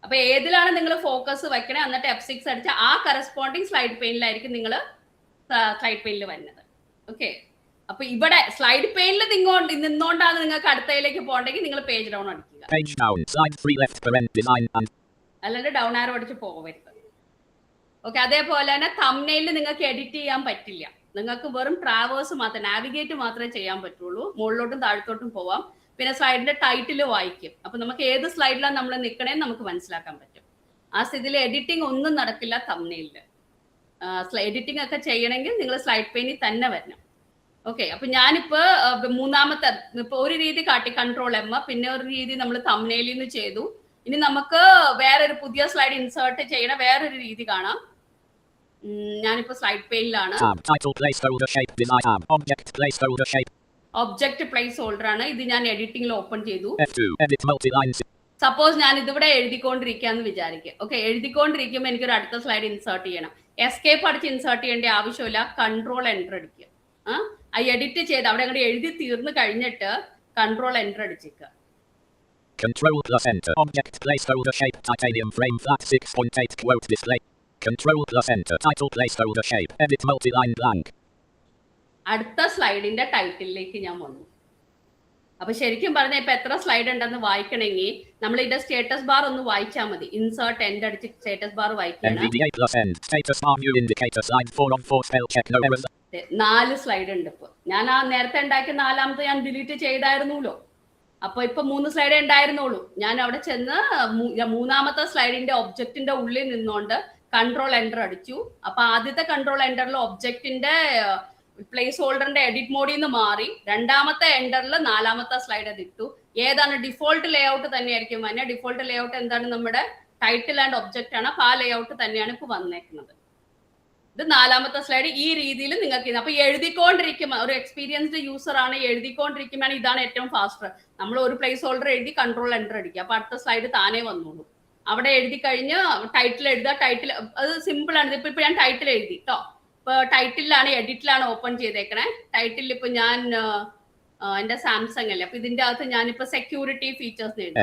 അപ്പൊ ഏതിലാണ് നിങ്ങൾ ഫോക്കസ് വെക്കണേ എന്നിട്ട് F6 അടിച്ച ആ കറസ്പോണ്ടിങ് സ്ലൈഡ് പെയിനിലായിരിക്കും നിങ്ങൾ സ്ലൈഡ് പെയിനിൽ വരുന്നത്. ഓക്കെ, അപ്പൊ ഇവിടെ സ്ലൈഡ് പെയിനിൽ നിന്നോണ്ടാണ് നിങ്ങൾക്ക് അടുത്തയിലേക്ക് പോകണ്ടെങ്കിൽ നിങ്ങൾ പേജ് ഡൗൺ അടിക്കുക. Page down. Slide 3 left parent design and അല്ലാണ്ട് ഡൗൺ ആരോ അടിച്ച് പോകരുത്. ഓക്കെ, അതേപോലെ തന്നെ തംബ്നെയിൽ നിങ്ങൾക്ക് എഡിറ്റ് ചെയ്യാൻ പറ്റില്ല. നിങ്ങൾക്ക് വെറും ട്രാവേഴ്സ് മാത്രം, നാവിഗേറ്റ് മാത്രമേ ചെയ്യാൻ പറ്റുള്ളൂ. മുകളിലോട്ടും താഴത്തോട്ടും പോവാം. പിന്നെ സ്ലൈഡിന്റെ ടൈറ്റിൽ വായിക്കും. അപ്പൊ നമുക്ക് ഏത് സ്ലൈഡിലാണ് നമ്മൾ നിൽക്കണേന്ന് നമുക്ക് മനസ്സിലാക്കാൻ പറ്റും. ആ സ്ഥിതിയിൽ എഡിറ്റിംഗ് ഒന്നും നടക്കില്ല തംബ്നെയിലിൽ. എഡിറ്റിംഗ് ഒക്കെ ചെയ്യണമെങ്കിൽ നിങ്ങൾ സ്ലൈഡ് പെയിനിൽ തന്നെ വരണം. ഓക്കെ, അപ്പൊ ഞാനിപ്പോ മൂന്നാമത്തെ ഇപ്പൊ ഒരു രീതി കാട്ടി, Ctrl+M, പിന്നെ ഒരു രീതി നമ്മൾ തംബ്നെയിലിൽ നിന്ന് ചെയ്തു. ഇനി നമുക്ക് വേറൊരു പുതിയ സ്ലൈഡ് ഇൻസേർട്ട് ചെയ്യണ വേറൊരു രീതി കാണാം. ഞാനിപ്പോ സ്ലൈഡ് പെയിനിലാണ്. ഒബ്ജക്ട് പ്ലേസ് ഹോൾഡർ ആണ്. ഇത് ഞാൻ എഡിറ്റിംഗിൽ ഓപ്പൺ ചെയ്തു. സപ്പോസ് ഞാൻ ഇതിവിടെ എഴുതിക്കൊണ്ടിരിക്കാന്ന് വിചാരിക്കുക. ഓക്കെ, എഴുതിക്കൊണ്ടിരിക്കുമ്പോൾ എനിക്കൊരു അടുത്ത സ്ലൈഡ് ഇൻസേർട്ട് ചെയ്യണം. എസ്കേപ്പ് അടിച്ച് ഇൻസേർട്ട് ചെയ്യേണ്ട ആവശ്യമില്ല. Ctrl+Enter അടിക്കുക. ആ എഡിറ്റ് ചെയ്ത് അവിടെ അങ്ങോട്ട് എഴുതി തീർന്നു കഴിഞ്ഞിട്ട് Ctrl+Enter അടിച്ചേക്കുക. Ctrl+Enter. Object placeholder shape titanium frame flat 6.8 quote display. Ctrl+Enter. Title placeholder shape. Edit multiline blank. അടുത്ത സ്ലൈഡിന്റെ ടൈറ്റിലേക്ക് ഞാൻ വന്നു. അപ്പൊ ശരിക്കും പറഞ്ഞാൽ ഇപ്പൊ എത്ര സ്ലൈഡ് ഉണ്ടെന്ന് വായിക്കണമെങ്കിൽ നമ്മൾ ഇതിന്റെ സ്റ്റാറ്റസ് ബാർ ഒന്ന് വായിച്ചാൽ മതി. ഇൻസേർട്ട് എൻഡ് അടിച്ച് സ്റ്റാറ്റസ് ബാർ വായിക്കണം. 4 സ്ലൈഡ് ഉണ്ട് ഇപ്പൊ. ഞാൻ ആ നേരത്തെ ഉണ്ടാക്കിയ 4ാമത്തെ ഞാൻ ഡിലീറ്റ് ചെയ്തായിരുന്നല്ലോ. അപ്പൊ ഇപ്പൊ 3 സ്ലൈഡേ ഉണ്ടായിരുന്നുള്ളൂ. ഞാൻ അവിടെ ചെന്ന് 3ാമത്തെ സ്ലൈഡിന്റെ ഒബ്ജക്റ്റിന്റെ ഉള്ളിൽ നിന്നുകൊണ്ട് Ctrl+Enter അടിച്ചു. അപ്പൊ ആദ്യത്തെ Ctrl+Enterൽ ഒബ്ജക്റ്റിന്റെ പ്ലേസ് ഹോൾഡറിന്റെ എഡിറ്റ് മോഡിൽ നിന്ന് മാറി. 2ാമത്തെ എൻഡറിൽ 4ാമത്തെ സ്ലൈഡ് അത് ഇട്ടു. ഏതാണ് ഡിഫോൾട്ട് ലേഔട്ട് തന്നെയായിരിക്കും വന്നെ. ഡിഫോൾട്ട് ലേഔട്ട് എന്താണ്? നമ്മുടെ ടൈറ്റിൽ ആൻഡ് ഒബ്ജക്റ്റ് ആണ്. അപ്പൊ ആ ലേഔട്ട് തന്നെയാണ് ഇപ്പൊ വന്നേക്കുന്നത്. ഇത് 4ാമത്തെ സ്ലൈഡ് ഈ രീതിയിൽ നിങ്ങൾക്ക്. അപ്പൊ എഴുതിക്കൊണ്ടിരിക്കുമ്പോൾ ഒരു എക്സ്പീരിയൻസ്ഡ് യൂസർ ആണ്, എഴുതിക്കൊണ്ടിരിക്കുമ്പോൾ ഇതാണ് ഏറ്റവും ഫാസ്റ്റർ. നമ്മൾ ഒരു പ്ലേസ് ഹോൾഡർ എഴുതി Ctrl+Enter അടിക്കുക. അപ്പൊ അടുത്ത സ്ലൈഡ് താനേ വന്നോളൂ. അവിടെ എഴുതി കഴിഞ്ഞ് ടൈറ്റിൽ എഴുതുക. ടൈറ്റിൽ അത് സിമ്പിൾ ആണ്. ഇപ്പൊ ഞാൻ ടൈറ്റിൽ എഴുതി കേട്ടോ. ഇപ്പൊ ടൈറ്റിലാണ്, എഡിറ്റിലാണ് ഓപ്പൺ ചെയ്തേക്കണേ. ടൈറ്റിൽ ഇപ്പൊ ഞാൻ എന്റെ സാംസങ് അല്ലേ, അപ്പൊ ഇതിന്റെ അകത്ത് ഞാനിപ്പോ സെക്യൂരിറ്റി ഫീച്ചേഴ്സ് എഴുതി.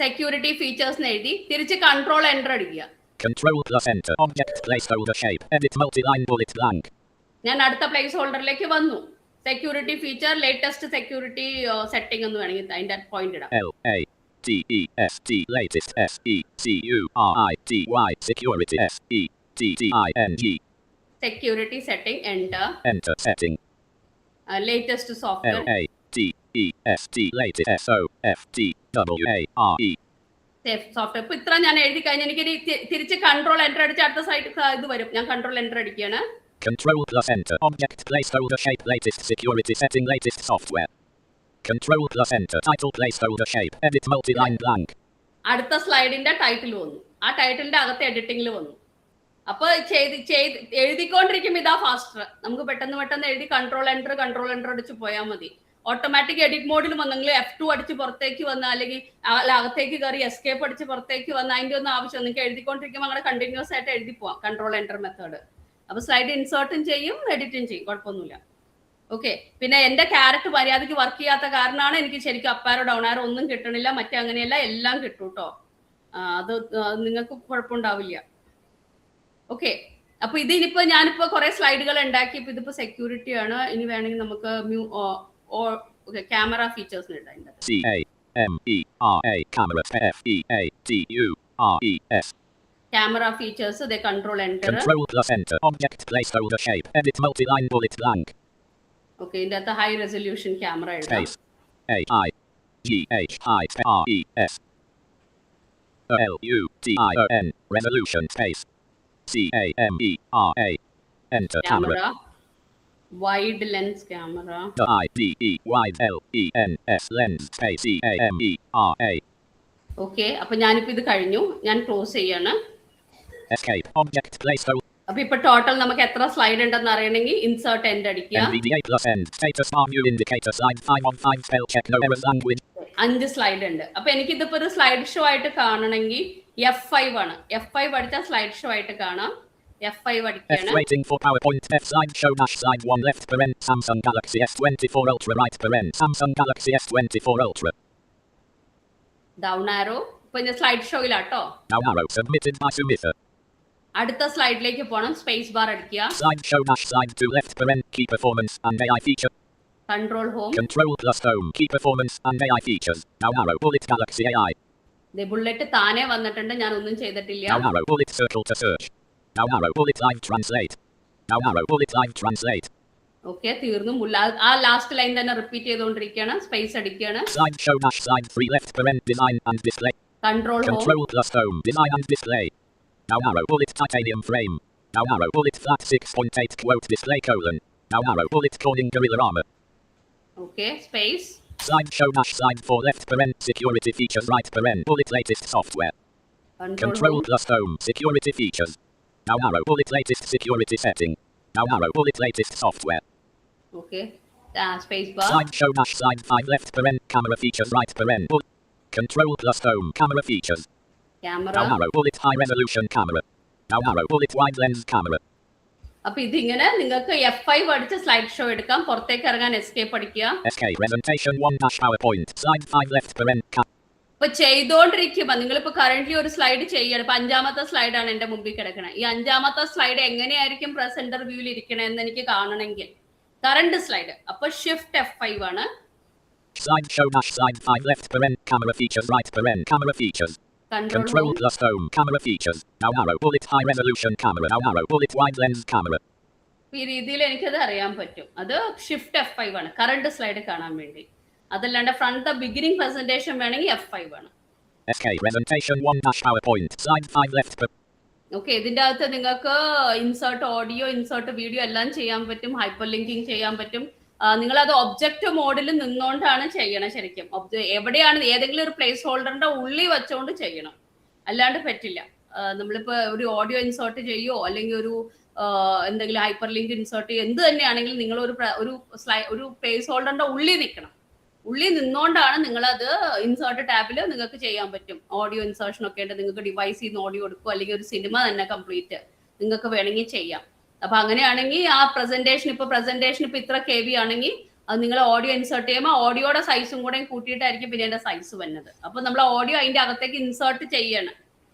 സെക്യൂരിറ്റി ഫീച്ചേഴ്സ് എഴുതി തിരിച്ച് Ctrl+Enter അടിക്കുക. Ctrl+Enter. Object placeholder shape. Edit multiline bullet blank. ഞാൻ അടുത്ത പ്ലേസ് ഹോൾഡറിലേക്ക് വന്നു. Security feature latest security setting എന്ന് വേണമെങ്കിൽ അതിന്റെ പോയിന്റ് ഇടാം. LATEST latest SECURITY security SETTING. Security setting enter setting. Latest software LATEST latest SOFTWARE. Software. ഇപ്പൊ ഇത്ര ഞാൻ എഴുതി കഴിഞ്ഞാൽ എനിക്ക് തിരിച്ച് Ctrl+Enter അടിച്ച് അടുത്ത സൈഡ് ഇത് വരും. ഞാൻ Ctrl+Enter അടിക്കുകയാണ്. Ctrl+Enter. Object placeholder shape latest security setting latest software. Ctrl+Enter. Title placeholder shape. Edit multiline blank. അടുത്ത സ്ലൈഡിന്റെ ടൈറ്റിൽ വന്നു. ആ ടൈറ്റിലിന്റെ അകത്ത് എഡിറ്റിംഗിൽ വന്നു. അപ്പൊ എഴുതിക്കൊണ്ടിരിക്കും ഇതാ ഫാസ്റ്റർ. നമുക്ക് പെട്ടെന്ന് എഴുതി Ctrl+Enter അടിച്ച് പോയാൽ മതി. ഓട്ടോമാറ്റിക് എഡിറ്റ് മോഡിൽ വന്നെങ്കിൽ F2 അടിച്ച് പുറത്തേക്ക് വന്ന അല്ലെങ്കിൽ അകത്തേക്ക് കയറി എസ്കേപ്പ് അടിച്ച് പുറത്തേക്ക് വന്ന അതിന്റെ ഒന്നും ആവശ്യം. നിങ്ങൾക്ക് എഴുതിക്കൊണ്ടിരിക്കുമ്പോൾ അങ്ങനെ കണ്ടിന്യൂസ് ആയിട്ട് എഴുതി പോവാം Ctrl+Enter മെത്തേഡ്. അപ്പൊ സ്ലൈഡ് ഇൻസേർട്ടും ചെയ്യും എഡിറ്റും ചെയ്യും, കുഴപ്പമൊന്നുമില്ല. ഓക്കെ, പിന്നെ എന്റെ ക്യാരക്ടർ മര്യാദയ്ക്ക് വർക്ക് ചെയ്യാത്ത കാരണമാണ് എനിക്ക് ശരിക്കും അപ്പാരോ ഡൗൺ ആരോ ഒന്നും കിട്ടണില്ല. മറ്റേ അങ്ങനെയല്ല, എല്ലാം കിട്ടും കേട്ടോ. അത് നിങ്ങൾക്ക് കുഴപ്പമുണ്ടാവില്ല. ഓക്കെ, അപ്പൊ ഇതിനിപ്പോ ഞാനിപ്പോ കുറെ സ്ലൈഡുകൾ ഉണ്ടാക്കി. ഇപ്പൊ ഇതിപ്പോ സെക്യൂരിറ്റി ആണ്. ഇനി വേണമെങ്കിൽ നമുക്ക് ക്യാമറ ഫീച്ചേഴ്സ് ഇടാം. CAMERA camera FEATURES. Camera features, they control enter. Control plus enter. Object placeholder shape. Edit multi-line bullet blank. Okay, ഇതിന്റെ high resolution camera എഴുതാം. Space. AIGHIRES. LUTION. Resolution space. CAMERA. Enter camera. Camera. Wide lens camera. IDE wide LENS lens space CAMERA. Okay, അപ്പൊ ഞാനിപ്പോ ഇത് കഴിഞ്ഞു. ഞാൻ close ചെയ്യാണ്. Escape. Object placeholder. അപ്പൊ ഇപ്പൊ ടോട്ടൽ നമുക്ക് എത്ര സ്ലൈഡ് ഉണ്ടെന്ന് അറിയണമെങ്കിൽ ഇൻസേർട്ട് എൻഡ് അടിക്കുക. NVDA plus end. Status bar new indicator slide 5 on 5 spell check no errors language. 5 slide ഉണ്ട്. അപ്പൊ എനിക്ക് ഇതിപ്പോ ഒരു സ്ലൈഡ് ഷോ ആയിട്ട് കാണണമെങ്കിൽ F5 ആണ്. F5 അടിച്ചാൽ സ്ലൈഡ് ഷോ ആയിട്ട് കാണാം. F5 F അടിക്കുകയാണ്. waiting for PowerPoint. F slide show dash slide 1 left parent Samsung Galaxy S24 Ultra right parent Samsung Galaxy S24 Ultra. Down arrow. ഇപ്പൊ ഞാൻ സ്ലൈഡ് ഷോയിലാട്ടോ. Down arrow submitted by Sumitha. അടുത്ത സ്ലൈഡിലേക്ക് പോകണം. Space bar അടിക്കുക. Slide show dash slide 2 left parent key performance and AI feature. Control home. Control plus home key performance and AI features. Down arrow bullet Galaxy AI. Bullet താനെ വന്നിട്ടുണ്ട്. ഞാൻ ഒന്നും ചെയ്തിട്ടില്ല. Down arrow bullet circle to search. Down arrow bullet live translate. Down arrow bullet live translate. Okay, തീർന്നു. ആ last line തന്നെ repeat ചെയ്തുകൊണ്ടിരിക്കുകയാണ്. Space അടിക്കുകയാണ്. Slide show dash slide 3 left parent design and display. Control home. Control plus home design and display. Down arrow bullet titanium frame. Down arrow bullet flat 6.8 quote display colon. Down arrow bullet Corning Gorilla Armor. Okay, space. Slide show dash slide 4 left parent security features right parent bullet latest software. Control plus home security features. Down arrow bullet latest security setting. Down arrow bullet latest software. Okay, space bar. Slide show dash slide 5 left parent camera features right parent bullet. Control plus home camera features. Camera. Down arrow bullet high resolution camera. Down arrow bullet wide lens camera. അപ്പൊ ഇതിങ്ങനെ നിങ്ങൾക്ക് F5 അടിച്ച് slide show എടുക്കാം. പുറത്തേക്ക് ഇറങ്ങാൻ escape അടിക്കുക. Escape presentation 1 dash PowerPoint. Slide 5 left parent ഇപ്പൊ ചെയ്തോണ്ടിരിക്കുമ്പോ നിങ്ങളിപ്പോ കറന്റ്ലി ഒരു സ്ലൈഡ് ചെയ്യണം. ഇപ്പൊ 5ാമത്തെ സ്ലൈഡാണ് എന്റെ മുമ്പിൽ കിടക്കുന്നത്. ഈ 5ാമത്തെ സ്ലൈഡ് എങ്ങനെയായിരിക്കും പ്രസന്റർ വ്യൂവിൽ ഇരിക്കണമെന്ന് എനിക്ക് കാണണമെങ്കിൽ കറണ്ട് സ്ലൈഡ് അപ്പൊ ഷിഫ്റ്റ് F5 ആണ്. Slide show dash slide 5 left parent camera features right parent camera features. Control plus home camera features. Down arrow bullet high resolution camera. Down arrow bullet wide lens camera. ഈ രീതിയിൽ എനിക്കത് അറിയാൻ പറ്റും. അത് shift F5 ആണ് current slide കാണാൻ വേണ്ടി. അതല്ലാണ്ട് ഫ്രണ്ട് ബിഗിനിങ് പ്രസന്റേഷൻ വേണമെങ്കിൽ F5 ആണ്. Escape presentation 1 dash PowerPoint. Slide 5 left. Okay, ഇതിന്റെ അകത്ത് നിങ്ങൾക്ക് ഇൻസേർട്ട് ഓഡിയോ, ഇൻസേർട്ട് വീഡിയോ എല്ലാം ചെയ്യാൻ പറ്റും. ഹൈപ്പർ ലിങ്കിങ് ചെയ്യാൻ പറ്റും. നിങ്ങൾ അത് ഒബ്ജക്റ്റ് മോഡിൽ നിന്നുകൊണ്ടാണ് ചെയ്യണം. ശരിക്കും എവിടെയാണ് ഏതെങ്കിലും ഒരു പ്ലേസ് ഹോൾഡറിന്റെ ഉള്ളിൽ വെച്ചുകൊണ്ട് ചെയ്യണം, അല്ലാണ്ട് പറ്റില്ല. നമ്മളിപ്പോ ഒരു ഓഡിയോ ഇൻസേർട്ട് ചെയ്യോ അല്ലെങ്കിൽ ഒരു എന്തെങ്കിലും ഹൈപ്പർ ലിങ്ക് ഇൻസേർട്ട് ചെയ്യോ എന്ത് തന്നെയാണെങ്കിലും നിങ്ങൾ ഒരു പ്ലേസ് ഹോൾഡറിന്റെ ഉള്ളിൽ നിൽക്കണം. ഉള്ളിൽ നിന്നുകൊണ്ടാണ് നിങ്ങളത് ഇൻസേർട്ട് ടാബിൽ നിങ്ങൾക്ക് ചെയ്യാൻ പറ്റും. ഓഡിയോ ഇൻസേർഷൻ ഒക്കെ ഉണ്ട്. നിങ്ങൾക്ക് ഡിവൈസിൽ നിന്ന് ഓഡിയോ എടുക്കും, അല്ലെങ്കിൽ ഒരു സിനിമ തന്നെ കംപ്ലീറ്റ് നിങ്ങൾക്ക് വേണമെങ്കിൽ ചെയ്യാം. അപ്പൊ അങ്ങനെയാണെങ്കിൽ ആ പ്രസന്റേഷൻ ഇപ്പൊ ഇത്ര KB ആണെങ്കിൽ അത് നിങ്ങൾ ഓഡിയോ ഇൻസേർട്ട് ചെയ്യുമ്പോൾ ഓഡിയോയുടെ സൈസും കൂടെ കൂട്ടിയിട്ടായിരിക്കും പിന്നെ അതിന്റെ സൈസ് വരുന്നത്. അപ്പൊ നമ്മൾ ഓഡിയോ അതിന്റെ അകത്തേക്ക് ഇൻസേർട്ട് ചെയ്യണം.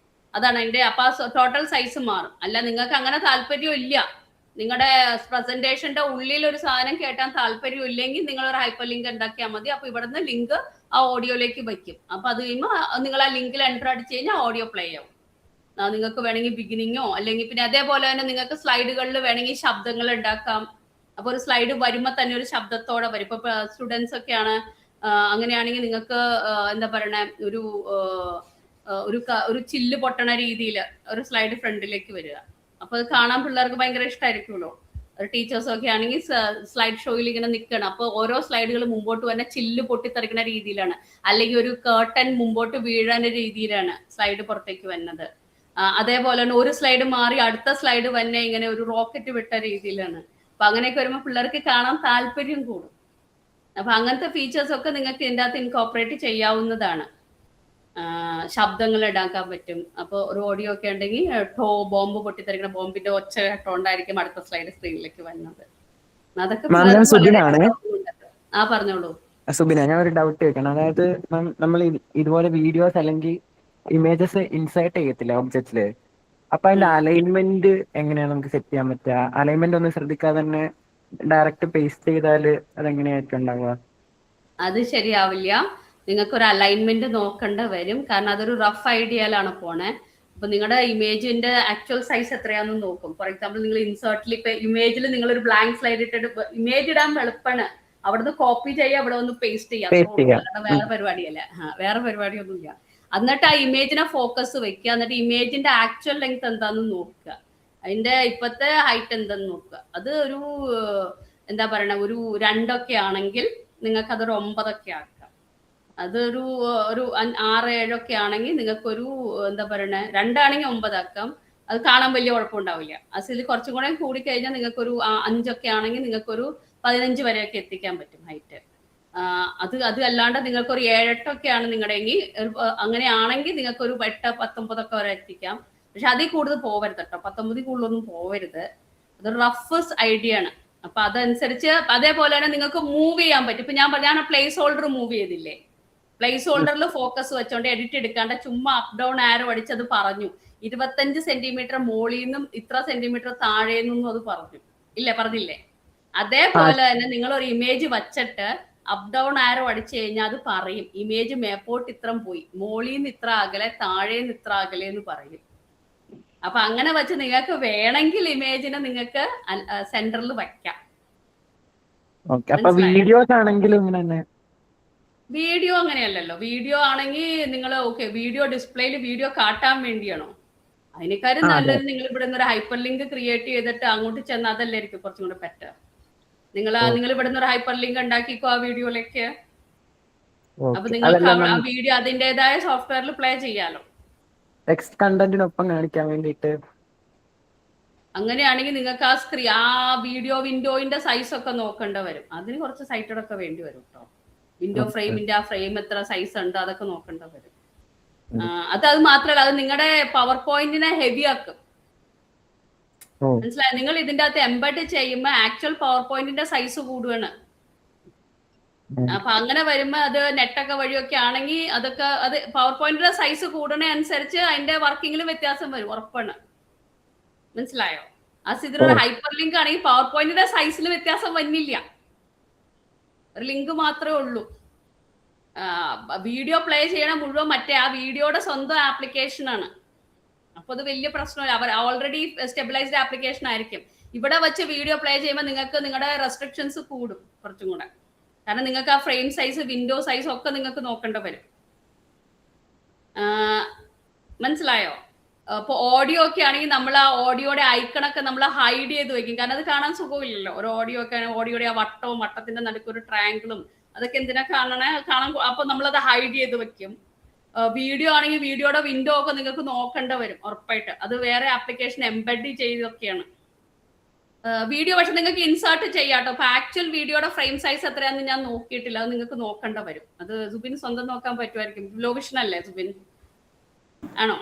അതാണ് അതിന്റെ. അപ്പൊ ടോട്ടൽ സൈസ് മാറും. അല്ല നിങ്ങൾക്ക് അങ്ങനെ താല്പര്യം ഇല്ല, നിങ്ങളുടെ പ്രസന്റേഷന്റെ ഉള്ളിൽ ഒരു സാധനം കേട്ടാൻ താല്പര്യം ഇല്ലെങ്കിൽ നിങ്ങൾ ഒരു ഹൈപ്പർ ലിങ്ക് ഉണ്ടാക്കിയാൽ മതി. അപ്പൊ ഇവിടുന്ന് ലിങ്ക് ആ ഓഡിയോയിലേക്ക് വയ്ക്കും. അപ്പൊ അത് കഴിയുമ്പോൾ നിങ്ങൾ ആ ലിങ്കിൽ എൻ്റർ അടിച്ചു കഴിഞ്ഞാൽ ഓഡിയോ പ്ലേ ആവും. നിങ്ങൾക്ക് വേണമെങ്കിൽ ബിഗിനിങ്ങോ അല്ലെങ്കിൽ പിന്നെ അതേപോലെ തന്നെ നിങ്ങൾക്ക് സ്ലൈഡുകളിൽ വേണമെങ്കിൽ ശബ്ദങ്ങൾ ഉണ്ടാക്കാം. അപ്പൊ ഒരു സ്ലൈഡ് വരുമ്പോൾ തന്നെ ഒരു ശബ്ദത്തോടെ വരും. ഇപ്പൊ സ്റ്റുഡൻസ് ഒക്കെയാണ്, അങ്ങനെയാണെങ്കിൽ നിങ്ങൾക്ക് എന്താ പറയണേ, ഒരു ചില്ല് പൊട്ടണ രീതിയിൽ ഒരു സ്ലൈഡ് ഫ്രണ്ടിലേക്ക് വരിക. അപ്പൊ അത് കാണാൻ പിള്ളേർക്ക് ഭയങ്കര ഇഷ്ടമായിരിക്കുമല്ലോ. ടീച്ചേഴ്സ് ഒക്കെ ആണെങ്കിൽ സ്ലൈഡ് ഷോയിൽ ഇങ്ങനെ നിൽക്കണം. അപ്പൊ ഓരോ സ്ലൈഡുകൾ മുമ്പോട്ട് തന്നെ ചില്ല് പൊട്ടിത്തെറിക്കുന്ന രീതിയിലാണ്, അല്ലെങ്കിൽ ഒരു കേർട്ടൻ മുമ്പോട്ട് വീഴാൻ രീതിയിലാണ് സ്ലൈഡ് പുറത്തേക്ക് വരുന്നത്. അതേപോലെ തന്നെ ഒരു സ്ലൈഡ് മാറി അടുത്ത സ്ലൈഡ് തന്നെ ഇങ്ങനെ ഒരു റോക്കറ്റ് വിട്ട രീതിയിലാണ്. അപ്പൊ അങ്ങനെയൊക്കെ വരുമ്പോൾ പിള്ളേർക്ക് കാണാൻ താല്പര്യം കൂടും. അപ്പൊ അങ്ങനത്തെ ഫീച്ചേഴ്സ് ഒക്കെ നിങ്ങൾക്ക് ഇതിൻ്റെ അകത്ത് ഇൻകോപ്പറേറ്റ് ചെയ്യാവുന്നതാണ്. ശബ്ദങ്ങൾ ഉണ്ടാക്കാൻ പറ്റും. അപ്പോൾ ഒരു ഓഡിയോ ഒക്കെ ഉണ്ടെങ്കിൽ ബോംബ് പൊട്ടിത്തെറിക്കുന്ന ബോംബിന്റെ ഒച്ച കേട്ടോണ്ടായിരിക്കും അടുത്ത സ്ലൈഡ് സ്ക്രീനിലേക്ക് വരുന്നത്. അതൊക്കെ പറഞ്ഞോളൂ. സുബിന, ഞാൻ ഒരു ഡൗട്ട് ചോദിക്കണം. അതായത് നമ്മൾ ഇതുപോലെ വീഡിയോസ് അല്ലെങ്കിൽ ഇമേജസ് ഇൻസേർട്ട് ചെയ്യത്തില്ല ഒബ്ജക്റ്റില്, അപ്പൊ അതിന്റെ അലൈൻമെന്റ് എങ്ങനെയാണ് നമുക്ക് സെറ്റ് ചെയ്യാൻ പറ്റുക? അലൈൻമെന്റ് ഒന്നും ശ്രദ്ധിക്കാതെ തന്നെ ഡയറക്റ്റ് പേസ്റ്റ് ചെയ്താല് അതെങ്ങനെയായിരിക്കും ഉണ്ടാവുക? അത് ശരിയാവില്ല. നിങ്ങൾക്ക് ഒരു അലൈൻമെന്റ് നോക്കേണ്ട വരും. കാരണം അതൊരു റഫ് ഐഡിയയിലാണ് പോണേ. അപ്പൊ നിങ്ങളുടെ ഇമേജിന്റെ ആക്ച്വൽ സൈസ് എത്രയാണെന്ന് നോക്കും. ഫോർ എക്സാമ്പിൾ നിങ്ങൾ ഇൻസേർട്ടിൽ ഇപ്പൊ ഇമേജിൽ നിങ്ങൾ ഒരു ബ്ലാങ്ക് സ്ലൈഡ് ഇട്ടിട്ട് ഇമേജ് ഇടാൻ എളുപ്പമാണ്. അവിടുന്ന് കോപ്പി ചെയ്യുക, അവിടെ ഒന്ന് പേസ്റ്റ് ചെയ്യാം. വേറെ പരിപാടിയല്ല, വേറെ പരിപാടിയൊന്നുമില്ല. എന്നിട്ട് ആ ഇമേജിനെ ഫോക്കസ് വെക്കുക. എന്നിട്ട് ഇമേജിന്റെ ആക്ച്വൽ ലെങ്ത് എന്താന്ന് നോക്കുക, അതിന്റെ ഇപ്പത്തെ ഹൈറ്റ് എന്തെന്ന് നോക്കുക. അത് ഒരു എന്താ പറയണ, ഒരു 2 ആണെങ്കിൽ നിങ്ങൾക്ക് അതൊരു 9 ആക്കാം. അതൊരു 6-7 ആണെങ്കിൽ നിങ്ങൾക്കൊരു എന്താ പറയണ, 2 ആണെങ്കിൽ 9 ആക്കാം. അത് കാണാൻ വലിയ കുഴപ്പമുണ്ടാവില്ല. അതിൽ കുറച്ചും കൂടെ കൂടി കഴിഞ്ഞാൽ നിങ്ങൾക്കൊരു 5 ആണെങ്കിൽ നിങ്ങൾക്കൊരു 15 വരെയൊക്കെ എത്തിക്കാൻ പറ്റും ഹൈറ്റ്. അത് അല്ലാണ്ട് നിങ്ങൾക്കൊരു 7-8 ആണ് നിങ്ങളുടെയെങ്കിൽ, അങ്ങനെയാണെങ്കിൽ നിങ്ങൾക്കൊരു 8-19 വരെ എത്തിക്കാം. പക്ഷെ അതിൽ കൂടുതൽ പോവരുത് കേട്ടോ, 19 കൂടുതലൊന്നും പോവരുത്. അതൊരു റഫ് ഐഡിയ ആണ്. അപ്പൊ അതനുസരിച്ച് അതേപോലെ തന്നെ നിങ്ങൾക്ക് മൂവ് ചെയ്യാൻ പറ്റും. ഇപ്പൊ ഞാൻ പ്ലേസ് ഹോൾഡർ മൂവ് ചെയ്തില്ലേ, പ്ലേസ് ഹോൾഡറിൽ ഫോക്കസ് വെച്ചോണ്ട് എഡിറ്റ് എടുക്കാണ്ട് ചുമ്മാ അപ്പ് ഡൗൺ ആരോ അടിച്ചത് പറഞ്ഞു. 25 സെന്റിമീറ്റർ മോളിൽ നിന്നും ഇത്ര സെന്റിമീറ്റർ താഴേന്നും അത് പറഞ്ഞു ഇല്ലേ, പറഞ്ഞില്ലേ? അതേപോലെ തന്നെ നിങ്ങൾ ഒരു ഇമേജ് വച്ചിട്ട് അപ്പ് ഡൗൺ ആരോ അടിച്ചു കഴിഞ്ഞാൽ അത് പറയും ഇമേജ് മേപ്പോട്ട് ഇത്രം പോയി, മോളിൽ നിന്ന് ഇത്ര അകലെ, താഴേന്ന് ഇത്ര അകലെ എന്ന് പറയും. അപ്പൊ അങ്ങനെ വെച്ച് നിങ്ങൾക്ക് വേണമെങ്കിൽ ഇമേജിനെ നിങ്ങൾക്ക് സെന്ററിൽ വയ്ക്കാം. വീഡിയോസ് ആണെങ്കിലും ഇങ്ങനെ തന്നെ. വീഡിയോ അങ്ങനെയല്ലല്ലോ. വീഡിയോ ആണെങ്കിൽ നിങ്ങൾ വീഡിയോ ഡിസ്പ്ലേയിൽ വീഡിയോ കാട്ടാൻ വേണ്ടിയാണോ? അതിനേക്കാളും നല്ലത് നിങ്ങൾ ഇവിടെ നിന്ന് ഒരു ഹൈപ്പർ ലിങ്ക് ക്രിയേറ്റ് ചെയ്തിട്ട് അങ്ങോട്ട് ചെന്ന് അതല്ലായിരിക്കും കുറച്ചും കൂടെ ബെറ്റർ. നിങ്ങൾ ഇവിടെ നിന്ന് ഒരു ഹൈപ്പർ ലിങ്ക് ഉണ്ടാക്കിക്കോ ആ വീഡിയോയിലേക്ക്. അപ്പൊ നിങ്ങൾക്ക് ആ വീഡിയോ അതിൻ്റെതായ സോഫ്റ്റ്വെയറിൽ പ്ലേ ചെയ്യാലോ, ടെക്സ്റ്റ് കണ്ടന്റിനൊപ്പം കാണിക്കാൻ വേണ്ടിയിട്ട്. അങ്ങനെയാണെങ്കിൽ നിങ്ങൾക്ക് ആ വീഡിയോ വിൻഡോയിന്റെ സൈസ് ഒക്കെ നോക്കേണ്ട വരും. അതിന് കുറച്ച് സൈറ്റഡൊക്കെ വേണ്ടി വരും കേട്ടോ. വിൻഡോ ഫ്രെയിമിന്റെ ആ ഫ്രെയിം എത്ര സൈസ് ഉണ്ട് അതൊക്കെ നോക്കേണ്ട വരും. അത് മാത്രമല്ല, അത് നിങ്ങളുടെ പവർ പോയിന്റിനെ ഹെവി ആക്കും. മനസ്സിലായി? നിങ്ങൾ ഇതിന്റെ അകത്ത് എംബഡ് ചെയ്യുമ്പോൾ ആക്ച്വൽ പവർ പോയിന്റിന്റെ സൈസ് കൂടുകയാണ്. അപ്പൊ അങ്ങനെ വരുമ്പോ അത് നെറ്റൊക്കെ വഴിയൊക്കെ ആണെങ്കിൽ അതൊക്കെ അത് പവർ പോയിന്റിന്റെ സൈസ് കൂടണ അനുസരിച്ച് അതിന്റെ വർക്കിങ്ങിലും വ്യത്യാസം വരും, ഉറപ്പാണ്. മനസ്സിലായോ? ഇതിനൊരു ഹൈപ്പർ ലിങ്ക് ആണെങ്കിൽ പവർ പോയിന്റിന്റെ സൈസിൽ വ്യത്യാസം വന്നില്ല, ഒരു ലിങ്ക് മാത്രമേ ഉള്ളൂ. വീഡിയോ പ്ലേ ചെയ്യണ മുഴുവൻ മറ്റേ ആ വീഡിയോയുടെ സ്വന്തം ആപ്ലിക്കേഷൻ ആണ്. അപ്പൊ അത് വലിയ പ്രശ്നമില്ല. അവർ ഓൾറെഡി സ്റ്റെബിലൈസ്ഡ് ആപ്ലിക്കേഷൻ ആയിരിക്കും. ഇവിടെ വെച്ച് വീഡിയോ പ്ലേ ചെയ്യുമ്പോൾ നിങ്ങൾക്ക് നിങ്ങളുടെ റെസ്ട്രിക്ഷൻസ് കൂടും കുറച്ചും കൂടെ. കാരണം നിങ്ങൾക്ക് ആ ഫ്രെയിം സൈസ്, വിൻഡോ സൈസ് ഒക്കെ നിങ്ങൾക്ക് നോക്കേണ്ട വരും. മനസ്സിലായോ? അപ്പൊ ഓഡിയോ ഒക്കെ ആണെങ്കിൽ നമ്മൾ ആ ഓഡിയോയുടെ ഐക്കണൊക്കെ നമ്മൾ ഹൈഡ് ചെയ്ത് വെക്കും. കാരണം അത് കാണാൻ സുഖമില്ലല്ലോ. ഒരു ഓഡിയോ ഒക്കെ ഓഡിയോയുടെ ആ വട്ടവും വട്ടത്തിന്റെ നടുക്ക് ഒരു ട്രയാങ്കിളും അതൊക്കെ എന്തിനാ കാണാൻ. അപ്പൊ നമ്മളത് ഹൈഡ് ചെയ്ത് വെക്കും. വീഡിയോ ആണെങ്കിൽ വീഡിയോയുടെ വിൻഡോ ഒക്കെ നിങ്ങൾക്ക് നോക്കേണ്ട വരും ഉറപ്പായിട്ട്. അത് വേറെ ആപ്ലിക്കേഷൻ എംബഡ് ചെയ്തൊക്കെയാണ് വീഡിയോ. പക്ഷെ നിങ്ങൾക്ക് ഇൻസേർട്ട് ചെയ്യാട്ടോ. അപ്പൊ ആക്ച്വൽ വീഡിയോയുടെ ഫ്രെയിം സൈസ് എത്രയാണെന്ന് ഞാൻ നോക്കിയിട്ടില്ല, അത് നിങ്ങൾക്ക് നോക്കേണ്ട വരും. അത് സുബിന് സ്വന്തം നോക്കാൻ പറ്റുമായിരിക്കും. ലോ വിഷൻ അല്ലേ സുബിൻ? ആണോ?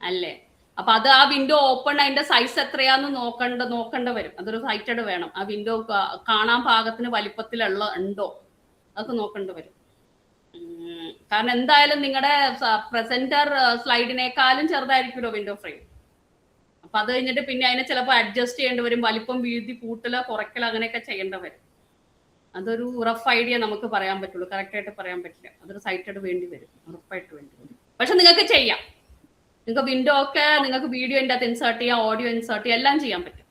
അല്ലേ? അപ്പൊ അത് ആ വിൻഡോ ഓപ്പൺ അതിന്റെ സൈസ് എത്രയാന്ന് നോക്കേണ്ട വരും. അതൊരു സൈറ്റഡ് വേണം. ആ വിൻഡോ കാണാൻ പാകത്തിന് വലിപ്പത്തിലുള്ള ഉണ്ടോ അതൊക്കെ നോക്കേണ്ട വരും. കാരണം എന്തായാലും നിങ്ങളുടെ പ്രസന്റർ സ്ലൈഡിനേക്കാളും ചെറുതായിരിക്കുമല്ലോ വിൻഡോ ഫ്രെയിം. അപ്പൊ അത് കഴിഞ്ഞിട്ട് പിന്നെ അതിനെ ചിലപ്പോൾ അഡ്ജസ്റ്റ് ചെയ്യേണ്ടി വരും, വലിപ്പം വീതി കൂട്ടലോ കുറയ്ക്കലോ അങ്ങനെയൊക്കെ ചെയ്യേണ്ടി വരും. അതൊരു റഫ് ഐഡിയ നമുക്ക് പറയാൻ പറ്റുള്ളൂ, കറക്റ്റ് ആയിട്ട് പറയാൻ പറ്റില്ല. അതൊരു സൈറ്റഡ് വേണ്ടി വരും, ഉറപ്പായിട്ട് വേണ്ടി വരും. പക്ഷെ നിങ്ങൾക്ക് ചെയ്യാം. നിങ്ങൾക്ക് വിൻഡോ ഒക്കെ നിങ്ങൾക്ക് വീഡിയോന്റെ അകത്ത് ഇൻസേർട്ട് ചെയ്യാം, ഓഡിയോ ഇൻസേർട്ട് ചെയ്യാം, എല്ലാം ചെയ്യാൻ പറ്റും.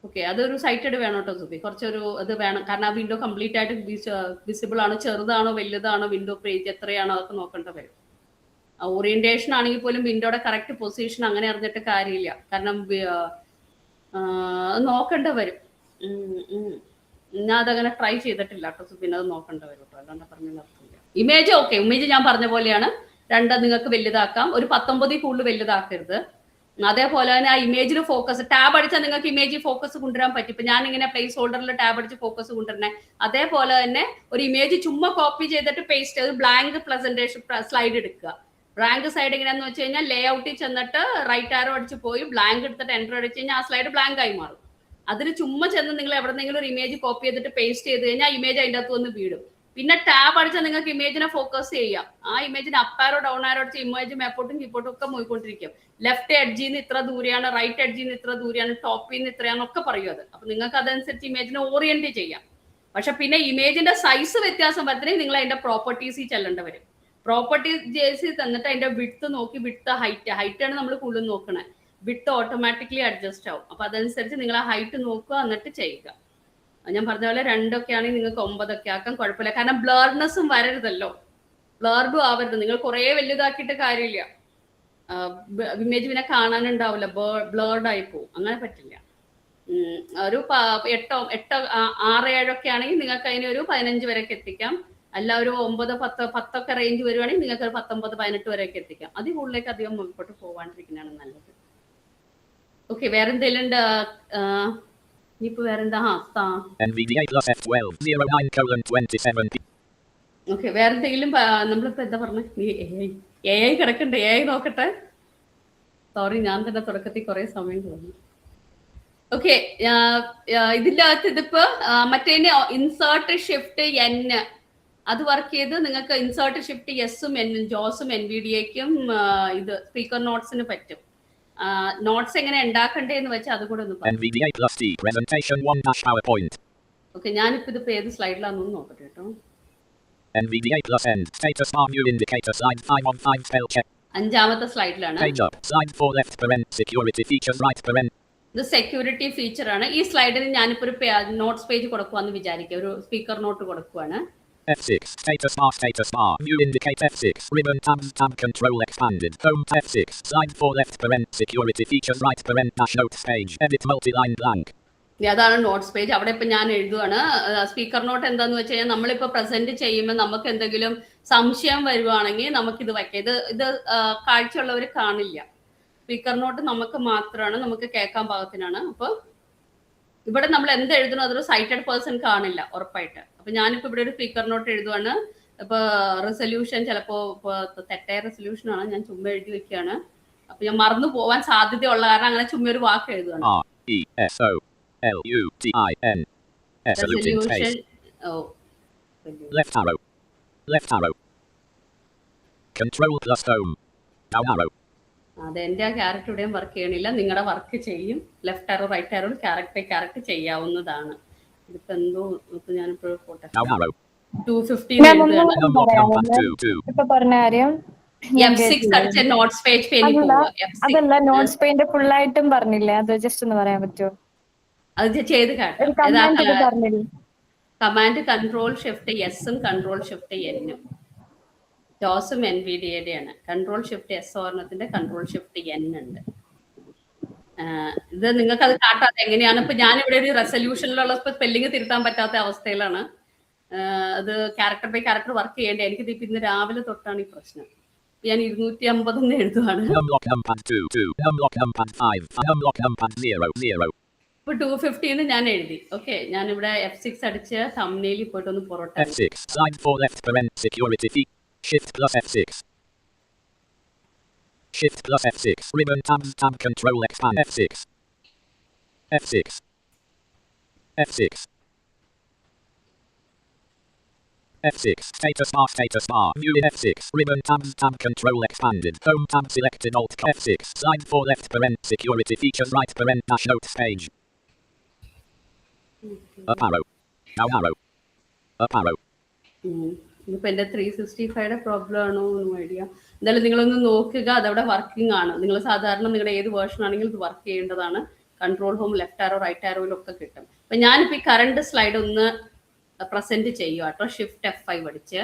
ഓക്കെ, അതൊരു സൈറ്റഡ് വേണം കേട്ടോ സുബി, കുറച്ചൊരു അത് വേണം. കാരണം ആ വിൻഡോ കംപ്ലീറ്റ് ആയിട്ട് വിസിബിൾ ആണോ, ചെറുതാണോ, വലുതാണോ, വിൻഡോ പേജ് എത്രയാണോ അതൊക്കെ നോക്കേണ്ട വരും. ഓറിയന്റേഷൻ ആണെങ്കിൽ പോലും വിൻഡോയുടെ കറക്റ്റ് പൊസിഷൻ അങ്ങനെ അറിഞ്ഞിട്ട് കാര്യമില്ല. കാരണം നോക്കേണ്ട വരും. ഞാൻ അതങ്ങനെ ട്രൈ ചെയ്തിട്ടില്ല കേട്ടോ സുബിൻ, അത് നോക്കേണ്ട വരും കേട്ടോ, അല്ലാണ്ട് പറഞ്ഞ നിർത്തില്ല. ഇമേജ് ഓക്കെ, ഇമേജ് ഞാൻ പറഞ്ഞ പോലെയാണ്. 2 നിങ്ങൾക്ക് വലുതാക്കാം, ഒരു 19 കൂടുതൽ വലുതാക്കരുത്. അതേപോലെ തന്നെ ആ ഇമേജിൽ ഫോക്കസ് ടാബ് അടിച്ചാൽ നിങ്ങൾക്ക് ഇമേജ് ഫോക്കസ് കൊണ്ടുവരാൻ പറ്റും. ഇപ്പൊ ഞാൻ ഇങ്ങനെ പ്ലേസ് ഹോൾഡറിൽ ടാബ് അടിച്ച് ഫോക്കസ് കൊണ്ടുവരണേ. അതേപോലെ തന്നെ ഒരു ഇമേജ് ചുമ്മാ കോപ്പി ചെയ്തിട്ട് പേസ്റ്റ് ചെയ്ത് ബ്ലാങ്ക് പ്രസന്റേഷൻ സ്ലൈഡ് എടുക്കുക. ബ്ലാങ്ക് സൈഡ് എങ്ങനെയാന്ന് വെച്ച് കഴിഞ്ഞാൽ ലേ ഔട്ടിൽ ചെന്നിട്ട് റൈറ്റ് ആരോ അടിച്ച് പോയി ബ്ലാങ്ക് എടുത്തിട്ട് എൻ്റർ അടിച്ച് കഴിഞ്ഞാൽ ആ സ്ലൈഡ് ബ്ലാങ്ക് ആയി മാറും. അതിന് ചുമ്മാ ചെന്ന് നിങ്ങൾ എവിടെന്നെങ്കിലും ഒരു ഇമേജ് കോപ്പി ചെയ്തിട്ട് പേസ്റ്റ് ചെയ്ത് കഴിഞ്ഞാൽ ഇമേജ് അതിൻ്റെ അകത്ത് വന്ന് വീടും. പിന്നെ ടാബ് അടിച്ചാൽ നിങ്ങൾക്ക് ഇമേജിനെ ഫോക്കസ് ചെയ്യാം. ആ ഇമേജിന് അപ്പ് ആരോ ഡൗൺ ആരോ അടിച്ച് ഇമേജ് മേപ്പോട്ടും കീപ്പോട്ടും ഒക്കെ പോയിക്കൊണ്ടിരിക്കും. ലെഫ്റ്റ് എഡ്ജിൽ നിന്ന് ഇത്ര ദൂരെയാണ്, റൈറ്റ് എഡ്ജിൽ നിന്ന് ഇത്ര ദൂരെയാണ്, ടോപ്പിൽ നിന്ന് ഇത്രയാണെന്നൊക്കെ പറയും അത്. അപ്പൊ നിങ്ങൾക്ക് അതനുസരിച്ച് ഇമേജിനെ ഓറിയന്റ് ചെയ്യാം. പക്ഷെ പിന്നെ ഇമേജിന്റെ സൈസ് വ്യത്യാസം വരുത്തണമെങ്കിൽ നിങ്ങൾ അതിന്റെ പ്രോപ്പർട്ടീസിൽ ചെല്ലേണ്ടി വരും. പ്രോപ്പർട്ടീസ് തന്നിട്ട് അതിന്റെ വിഡ്ത്ത് നോക്കി, വിഡ്ത്ത് ഹൈറ്റ് ആണ് നമ്മൾ കൂടുതൽ നോക്കണേ. വിഡ്ത്ത് ഓട്ടോമാറ്റിക്കലി അഡ്ജസ്റ്റ് ആവും. അപ്പൊ അതനുസരിച്ച് നിങ്ങൾ ആ ഹൈറ്റ് നോക്കുക, എന്നിട്ട് ചെയ്യുക. ഞാൻ പറഞ്ഞ പോലെ 2 ഒക്കെ ആണെങ്കിൽ നിങ്ങൾക്ക് 9 ഒക്കെ ആക്കാം, കുഴപ്പമില്ല. കാരണം ബ്ലർനെസ്സും വരരുതല്ലോ, ബ്ലർബും ആവരുത്. നിങ്ങൾ കുറെ വലുതാക്കിയിട്ട് കാര്യമില്ല, ഇമേജ് പിന്നെ കാണാനുണ്ടാവില്ല, ബ്ലർഡ് ആയി പോവും. അങ്ങനെ പറ്റില്ല. ഒരു 8, 6, 7 ഒക്കെ ആണെങ്കിൽ നിങ്ങൾക്ക് അതിന് ഒരു 15 വരെയൊക്കെ എത്തിക്കാം. അല്ല ഒരു 9, 10 ഒക്കെ റേഞ്ച് വരുവാണെങ്കിൽ നിങ്ങൾക്ക് ഒരു 19, 18 വരെയൊക്കെ എത്തിക്കാം. അതിൽ കൂടുതലേക്ക് അധികം മുൻപോട്ട് പോവാണ്ടിരിക്കുന്നതാണ് നല്ലത്. ഓക്കെ, വേറെ എന്തെങ്കിലും ഉണ്ട്? ഇനിയിപ്പോ വേറെന്താ? NVDA plus F12 09:27. ഓക്കെ, വേറെ എന്തെങ്കിലും? നമ്മളിപ്പോ എന്താ പറഞ്ഞ? AI കിടക്കണ്ടേ? AI നോക്കട്ടെ. സോറി, ഞാൻ തന്നെ തുടക്കത്തിൽ കുറെ സമയം തോന്നി. ഓക്കെ, ഇതിന്റെ അകത്ത് ഇതിപ്പോ മറ്റേ ഇൻസേർട്ട് ഷിഫ്റ്റ് N അത് വർക്ക് ചെയ്ത് നിങ്ങൾക്ക് ഇൻസേർട്ട് ഷിഫ്റ്റ് എസും ജോസും NVDAക്കും ഇത് സ്പീക്കർ നോട്ട്സിന് പറ്റും. നോട്ട്സ് എങ്ങനെ ഉണ്ടാക്കണ്ടേന്ന് വെച്ചാൽ അതുകൂടെ ഒന്ന് പറയാം. NVDA plus T presentation 1-PowerPoint. Okay, ഞാനിപ്പോ ഇതിപ്പോ ഏത് സ്ലൈഡിലാണെന്ന് നോക്കട്ടെ കേട്ടോ. NVDA plus End status bar new indicator slide 5 on 5 spell check. 5ാമത്തെ സ്ലൈഡിലാണ്. Page up slide 4 left parent security features right parent. ഇത് സെക്യൂരിറ്റി ഫീച്ചർ ആണ്. ഈ സ്ലൈഡിൽ ഞാനിപ്പോ ഒരു നോട്ട്സ് പേജ് കൊടുക്കുവാന്ന് വിചാരിക്കുക, ഒരു സ്പീക്കർ നോട്ട് കൊടുക്കുവാണ്. F6 status bar new indicate F6 ribbon tab control expanded home F6 slide 4 left parent security features right parent dash notes page edit multi-line blank. അതാണ് notes page. അവിടെ ഇപ്പൊ ഞാൻ എഴുതുവാണ്. Speaker not എന്താന്ന് വെച്ച് കഴിഞ്ഞാൽ നമ്മളിപ്പോ present ചെയ്യുമ്പോൾ നമുക്ക് എന്തെങ്കിലും സംശയം വരുവാണെങ്കിൽ നമുക്ക് ഇത് വയ്ക്കാം. ഇത് കാഴ്ചയുള്ളവർ കാണില്ല. സ്പീക്കർ നോട്ട് നമുക്ക് മാത്രമാണ്, നമുക്ക് കേൾക്കാൻ പാകത്തിനാണ്. അപ്പൊ ഇവിടെ നമ്മൾ എന്ത് എഴുതണോ അതൊരു സൈറ്റഡ് പേഴ്സൺ കാണില്ല ഉറപ്പായിട്ട്. അപ്പൊ ഞാനിപ്പോ ഇവിടെ ഒരു സ്പീക്കർ നോട്ട് എഴുതുവാണ്. ഇപ്പൊ റെസൊല്യൂഷൻ ചിലപ്പോ തെറ്റായ റെസൊല്യൂഷൻ ആണ്, ഞാൻ ചുമ്മാ എഴുതി വെക്കുകയാണ്. അപ്പൊ ഞാൻ മറന്നു പോവാൻ സാധ്യതയുള്ള കാരണം അങ്ങനെ ചുമ്മാ ഒരു വാക്ക് എഴുതുവാണ്. Resolution left arrow control plus home down arrow. അതെ, എന്റെ ആ ക്യാരക്ടർ ഇവിടെയും വർക്ക് ചെയ്യണില്ല, നിങ്ങളുടെ വർക്ക് ചെയ്യും. Left arrow right arrow character ചെയ്യാവുന്നതാണ്. ഇതിപ്പോ എന്തോ ഞാനിപ്പോ 215 ഇപ്പൊ പറഞ്ഞ കാര്യം F6 അടിച്ച നോട്ട്സ് പേജ് അതല്ല, നോട്ട്സ് പെയിന്റ് ഫുൾ ആയിട്ടും പറഞ്ഞില്ലേ, അത് ജസ്റ്റ് ഒന്ന് പറയാൻ പറ്റുമോ? അത് ചെയ്ത് കാട്ടാം. പറഞ്ഞില്ലേ കമാൻഡ് കൺട്രോൾ ഷിഫ്റ്റ് എസും കൺട്രോൾ ഷിഫ്റ്റ് എന്നും ജോസും NVDA ആണ്. കൺട്രോൾ ഷിഫ്റ്റ് എസ് ഓർണത്തിന്റെ കൺട്രോൾ ഷിഫ്റ്റ് N ഉണ്ട്. ഇത് നിങ്ങൾക്ക് അത് കാട്ടാത്ത എങ്ങനെയാണ്? ഇപ്പൊ ഞാനിവിടെ ഒരു റെസൊല്യൂഷനിലുള്ള സ്പെല്ലിംഗ് തിരുത്താൻ പറ്റാത്ത അവസ്ഥയിലാണ്. അത് ക്യാരക്ടർ ബൈ ക്യാരക്ടർ വർക്ക് ചെയ്യേണ്ടത്. എനിക്കിത് ഇപ്പൊ ഇന്ന് രാവിലെ തൊട്ടാണ് ഈ പ്രശ്നം. ഞാൻ 250 എഴുതുവാണ്. ഇപ്പൊ 250 ഞാൻ എഴുതി. ഓക്കെ, ഞാനിവിടെ F6 അടിച്ച് തംബ്നെയിലിൽ പോയിട്ട് ഒന്ന് parotta. F6 slide 4 left parent security feature shift plus F6 shift plus F6 ribbon tab control expand F6 status bar new in F6 ribbon tab control expanded home tab selected alt F6 slide 4 left parent security features right parent dash notes page up arrow down arrow up arrow. ഇതിപ്പോ എന്റെ 365 problem ആണോ ഒന്നും idea. എന്തായാലും നിങ്ങളൊന്ന് നോക്കുക, അതവിടെ working ആണ്. നിങ്ങൾ സാധാരണ നിങ്ങളുടെ ഏത് വേർഷൻ ആണെങ്കിലും ഇത് വർക്ക് ചെയ്യേണ്ടതാണ്. Control home left arrow right ആരോയിലൊക്കെ കിട്ടും. അപ്പൊ ഞാനിപ്പോ ഈ കറണ്ട് സ്ലൈഡ് ഒന്ന് പ്രസന്റ് ചെയ്യുക കേട്ടോ. ഷിഫ്റ്റ് F5 അടിച്ച്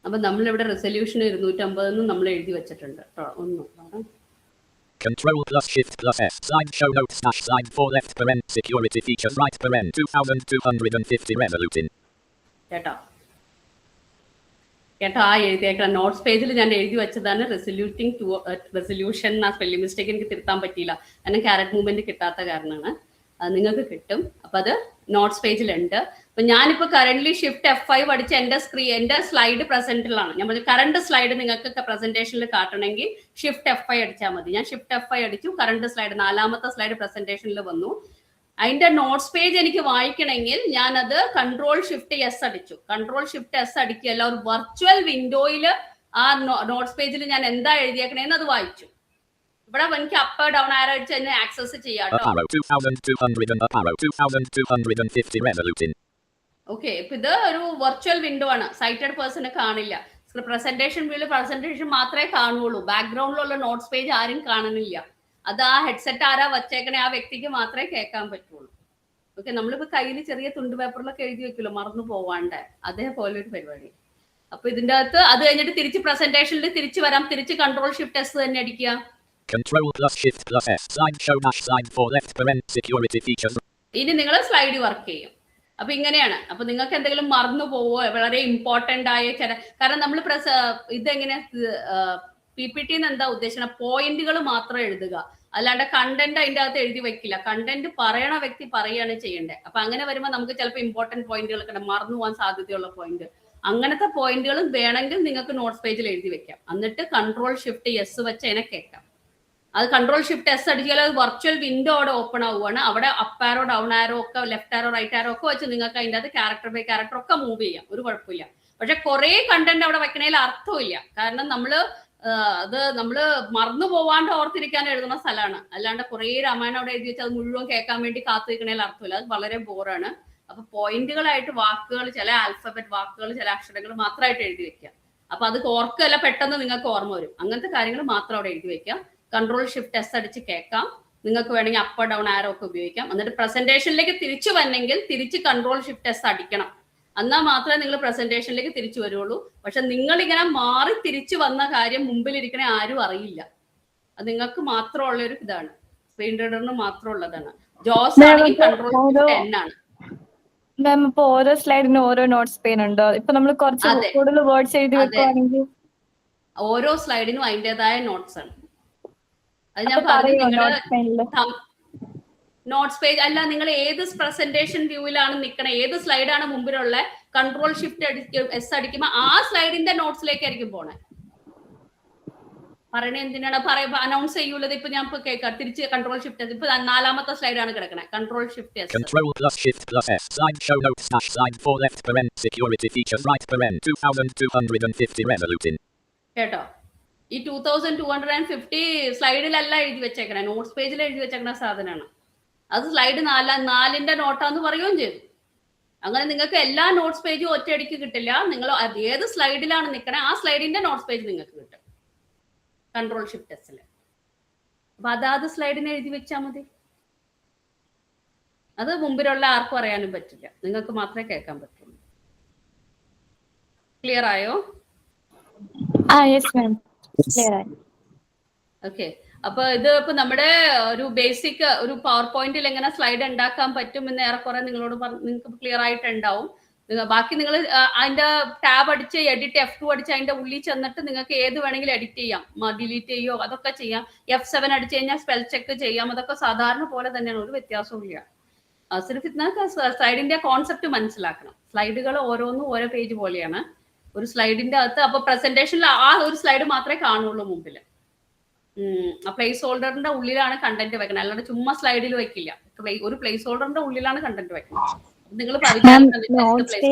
അപ്പൊ നമ്മളിവിടെ റെസൊല്യൂഷൻ 250 നമ്മൾ എഴുതി വെച്ചിട്ടുണ്ട് കേട്ടോ. ഒന്ന് Control plus shift plus S slide show notes dash slide 4 left parent security features right parent 2250 resolution. കേട്ടോ ആ എഴുതിയേക്കണം. നോട്ട്സ് പേജിൽ ഞാൻ എഴുതി വെച്ചതാണ് റെസൊല്യൂഷൻ. ആ സ്പെല്ലിംഗ് മിസ്റ്റേക്ക് എനിക്ക് തിരുത്താൻ പറ്റിയില്ല, കാരണം ക്യാരറ്റ് മൂവ്മെന്റ് കിട്ടാത്ത കാരണമാണ്. അത് നിങ്ങൾക്ക് കിട്ടും. അപ്പൊ അത് നോട്ട്സ് പേജിലുണ്ട്. അപ്പൊ ഞാനിപ്പോ കറന്റ്ലി ഷിഫ്റ്റ് F5 അടിച്ച് എന്റെ സ്ലൈഡ് പ്രസന്റിലാണ്. ഞാൻ പറഞ്ഞു കറണ്ട് സ്ലൈഡ് നിങ്ങൾക്ക് പ്രസന്റേഷനിൽ കാട്ടണമെങ്കിൽ ഷിഫ്റ്റ് F5 അടിച്ചാൽ മതി. ഞാൻ ഷിഫ്റ്റ് F5 അടിച്ചു. കറണ്ട് സ്ലൈഡ് 4ാമത്തെ സ്ലൈഡ് പ്രസന്റേഷനിൽ വന്നു. അതിന്റെ നോട്ട്സ് പേജ് എനിക്ക് വായിക്കണമെങ്കിൽ ഞാനത് കൺട്രോൾ ഷിഫ്റ്റ് എസ് അടിച്ചു. കൺട്രോൾ ഷിഫ്റ്റ് എസ് അടിക്കുകയല്ല, ഒരു വെർച്വൽ വിൻഡോയിൽ ആ നോട്ട്സ് പേജിൽ ഞാൻ എന്താ എഴുതിയേക്കണേന്ന് അത് വായിച്ചു. ഇവിടെ എനിക്ക് അപ്പ് ഡൗൺ ആരോ അടിച്ച് അതിനെ ആക്സസ് ചെയ്യാം. ഓക്കെ, ഇപ്പൊ ഇത് ഒരു വെർച്വൽ വിൻഡോ ആണ്, സൈറ്റഡ് പേഴ്സണ് കാണില്ല. പ്രസന്റേഷൻ വ്യൂല് പ്രസന്റേഷൻ മാത്രമേ കാണുള്ളൂ, ബാക്ക്ഗ്രൗണ്ടിലുള്ള നോട്ട്സ് പേജ് ആരും കാണുന്നില്ല. അത് ആ ഹെഡ്സെറ്റ് ആരാ വച്ചേക്കണേ ആ വ്യക്തിക്ക് മാത്രമേ കേൾക്കാൻ പറ്റുള്ളൂ. ഓക്കെ, നമ്മളിപ്പോ കയ്യിൽ ചെറിയ തുണ്ട് പേപ്പറിലൊക്കെ എഴുതി വെക്കുമല്ലോ മറന്നു പോവാണ്ട്, അതേപോലെ ഒരു പരിപാടി. അപ്പൊ ഇതിന്റെ അകത്ത് അത് കഴിഞ്ഞിട്ട് തിരിച്ച് പ്രസന്റേഷനിൽ തിരിച്ചു വരാം, തിരിച്ച് കൺട്രോൾ ഷിഫ്റ്റ് എസ് തന്നെ അടിക്കുക. Control plus shift plus S. Slide show dash slide for left parent security features. ഇനി നിങ്ങൾ സ്ലൈഡ് വർക്ക് ചെയ്യും. അപ്പൊ ഇങ്ങനെയാണ്. അപ്പൊ നിങ്ങൾക്ക് എന്തെങ്കിലും മറന്നു പോവോ, വളരെ ഇമ്പോർട്ടന്റ് ആയ കാരണം നമ്മൾ ഇതെങ്ങനെ PPT എന്താ ഉദ്ദേശിക്കുന്നത്, പോയിന്റുകൾ മാത്രം എഴുതുക, അല്ലാണ്ട് കണ്ടന്റ് അതിന്റെ അകത്ത് എഴുതി വെക്കില്ല. കണ്ടന്റ് പറയണ വ്യക്തി പറയാണ് ചെയ്യേണ്ടത്. അപ്പൊ അങ്ങനെ വരുമ്പോൾ നമുക്ക് ചിലപ്പോൾ ഇമ്പോർട്ടന്റ് പോയിന്റുകൾ മറന്നു പോകാൻ സാധ്യതയുള്ള പോയിന്റ്, അങ്ങനത്തെ പോയിന്റുകളും വേണമെങ്കിൽ നിങ്ങൾക്ക് നോട്ട്സ് പേജിൽ എഴുതി വെക്കാം. എന്നിട്ട് കൺട്രോൾ ഷിഫ്റ്റ് എസ് വെച്ച് അതിനെ കേൾക്കാം. അത് കൺട്രോൾ ഷിഫ്റ്റ് എസ് അടിച്ചാൽ അത് വെർച്വൽ വിൻഡോ അവിടെ ഓപ്പൺ ആവുകയാണ്. അവിടെ അപ്പ് ആരോ ഡൗൺ ആരോ ഒക്കെ ലെഫ്റ്റ് ആരോ റൈറ്റ് ആരോ ഒക്കെ വെച്ച് നിങ്ങൾക്ക് അതിൻ്റെ അത് ക്യാരക്ടർ ബൈ ക്യാരക്ടർ ഒക്കെ മൂവ് ചെയ്യാം, ഒരു കുഴപ്പമില്ല. പക്ഷെ കുറെ കണ്ടന്റ് അവിടെ വെക്കണേൽ അർത്ഥമില്ല. കാരണം നമ്മള് മറന്നു പോവാണ്ട് ഓർത്തിരിക്കാൻ എഴുതുന്ന സ്ഥലമാണ്, അല്ലാണ്ട് കുറെ രാമായണം അവിടെ എഴുതി വെച്ചാൽ അത് മുഴുവൻ കേൾക്കാൻ വേണ്ടി കാത്തു നിൽക്കണേൽ അർത്ഥമില്ല, അത് വളരെ ബോറാണ്. അപ്പൊ പോയിന്റുകളായിട്ട് വാക്കുകൾ, ചില ആൽഫബറ്റ് വാക്കുകൾ, ചില അക്ഷരങ്ങൾ മാത്രമായിട്ട് എഴുതി വെക്കാം. അപ്പൊ അത് ഓർക്കല്ല, പെട്ടെന്ന് നിങ്ങൾക്ക് ഓർമ്മ വരും. അങ്ങനത്തെ കാര്യങ്ങൾ മാത്രം അവിടെ എഴുതി വെക്കാം. കൺട്രോൾ ഷിഫ്റ്റ് എസ് അടിച്ച് കേൾക്കാം. നിങ്ങൾക്ക് വേണമെങ്കിൽ അപ്പ് ഡൗൺ ആരോ ഒക്കെ ഉപയോഗിക്കാം. എന്നിട്ട് പ്രസന്റേഷനിലേക്ക് തിരിച്ചു വന്നെങ്കിൽ തിരിച്ച് കൺട്രോൾ ഷിഫ്റ്റ് എസ് അടിക്കണം. എന്നാൽ മാത്രമേ നിങ്ങൾ പ്രസന്റേഷനിലേക്ക് തിരിച്ചു വരുള്ളൂ. പക്ഷെ നിങ്ങൾ ഇങ്ങനെ മാറി തിരിച്ചു വന്ന കാര്യം മുമ്പിലിരിക്കണ ആരും അറിയില്ല. അത് നിങ്ങൾക്ക് മാത്രമുള്ള ഒരു ഇതാണ്, സ്ക്രീൻ റീഡറിന് മാത്രമുള്ളതാണ്. ജോസ് ആണെങ്കിൽ കൺട്രോൾ ഷിഫ്റ്റ് എൻ ആണ്. മാം, ഇപ്പൊ ഓരോ സ്ലൈഡിനും ഓരോ നോട്ട്സ് പെയിൻ ഉണ്ടോ? ഇപ്പൊ നമ്മൾ കുറച്ച് കൂടുതൽ വേർഡ്സ് എഴുതി വെക്കുകയാണെങ്കിൽ ഓരോ സ്ലൈഡിനും അതിൻ്റെതായ നോട്ട്സ് ആണ്. അത് ഞാൻ പറഞ്ഞു, നോട്ട്സ് പേജ് അല്ല, നിങ്ങൾ ഏത് പ്രസന്റേഷൻ വ്യൂവിലാണ് നിൽക്കണേ, ഏത് സ്ലൈഡാണ് മുമ്പിലുള്ള, കൺട്രോൾ ഷിഫ്റ്റ് എസ് അടിക്കുമ്പോൾ ആ സ്ലൈഡിന്റെ നോട്ട്സിലേക്കായിരിക്കും പോണേ. പറയണേ എന്തിനാണ് അനൗൺസ് ചെയ്യൂലത്. ഇപ്പൊ ഞാൻ കേൾക്കാം, തിരിച്ച് കൺട്രോൾ ഷിഫ്റ്റ്, ഇപ്പൊ 4ാമത്തെ സ്ലൈഡാണ് കിടക്കണേ, control shift S. Control plus shift plus S. Slide show notes dash slide for left parent security features right parent 2250 revolution. കേട്ടോ, ഈ 2250 സ്ലൈഡിലല്ല എഴുതി വെച്ചേക്കണേ, നോട്ട്സ് പേജിൽ എഴുതി വെച്ചേക്കണ സാധനമാണ്. അത് സ്ലൈഡ് 4ന്റെ നോട്ടാന്ന് പറയുകയും ചെയ്തു. അങ്ങനെ നിങ്ങൾക്ക് എല്ലാ നോട്ട്സ് പേജും ഒറ്റയടിക്ക് കിട്ടില്ല. നിങ്ങൾ ഏത് സ്ലൈഡിലാണ് നിൽക്കണേ ആ സ്ലൈഡിന്റെ നോട്ട്സ് പേജ് നിങ്ങൾക്ക് കിട്ടും കൺട്രോൾ ഷിഫ്റ്റ് എസിൽ. അപ്പൊ അതാത് സ്ലൈഡിനെ എഴുതി വെച്ചാൽ മതി. അത് മുമ്പിലുള്ള ആർക്കും അറിയാനും പറ്റില്ല, നിങ്ങൾക്ക് മാത്രമേ കേൾക്കാൻ പറ്റുള്ളൂ. ക്ലിയർ ആയോ? യെസ് മാം, ക്ലിയർ ആയി. ഓക്കെ, അപ്പൊ ഇത് ഇപ്പൊ നമ്മുടെ ഒരു ബേസിക് ഒരു പവർ പോയിന്റിൽ എങ്ങനെ സ്ലൈഡ് ഉണ്ടാക്കാൻ പറ്റും എന്ന് ഏറെക്കുറെ നിങ്ങളോട് നിങ്ങൾക്ക് ക്ലിയർ ആയിട്ടുണ്ടാവും. ബാക്കി നിങ്ങൾ അതിന്റെ ടാബ് അടിച്ച് എഡിറ്റ് F2 അടിച്ച് അതിന്റെ ഉള്ളിൽ ചെന്നിട്ട് നിങ്ങൾക്ക് ഏത് വേണമെങ്കിലും എഡിറ്റ് ചെയ്യാം, ഡിലീറ്റ് ചെയ്യോ അതൊക്കെ ചെയ്യാം. F7 അടിച്ചു കഴിഞ്ഞാൽ സ്പെൽ ചെക്ക് ചെയ്യാം. അതൊക്കെ സാധാരണ പോലെ തന്നെയാണ്, ഒരു വ്യത്യാസവും ഇല്ല. സിർഫ് സ്ലൈഡിന്റെ കോൺസെപ്റ്റ് മനസ്സിലാക്കണം. സ്ലൈഡുകൾ ഓരോന്നും ഓരോ പേജ് പോലെയാണ്. ഒരു സ്ലൈഡിന്റെ അകത്ത് അപ്പൊ പ്രസന്റേഷനിൽ ആ ഒരു സ്ലൈഡ് മാത്രമേ കാണുള്ളൂ മുമ്പിൽ. പ്ലേസ് ഹോൾഡറിന്റെ ഉള്ളിലാണ് കണ്ടന്റ് വെക്കണം, അല്ലാണ്ട് ചുമ്മാ സ്ലൈഡിൽ വെക്കില്ല. ഒരു പ്ലേസ് ഹോൾഡറിന്റെ ഉള്ളിലാണ് കണ്ടന്റ് വെക്കുന്നത്. നിങ്ങൾ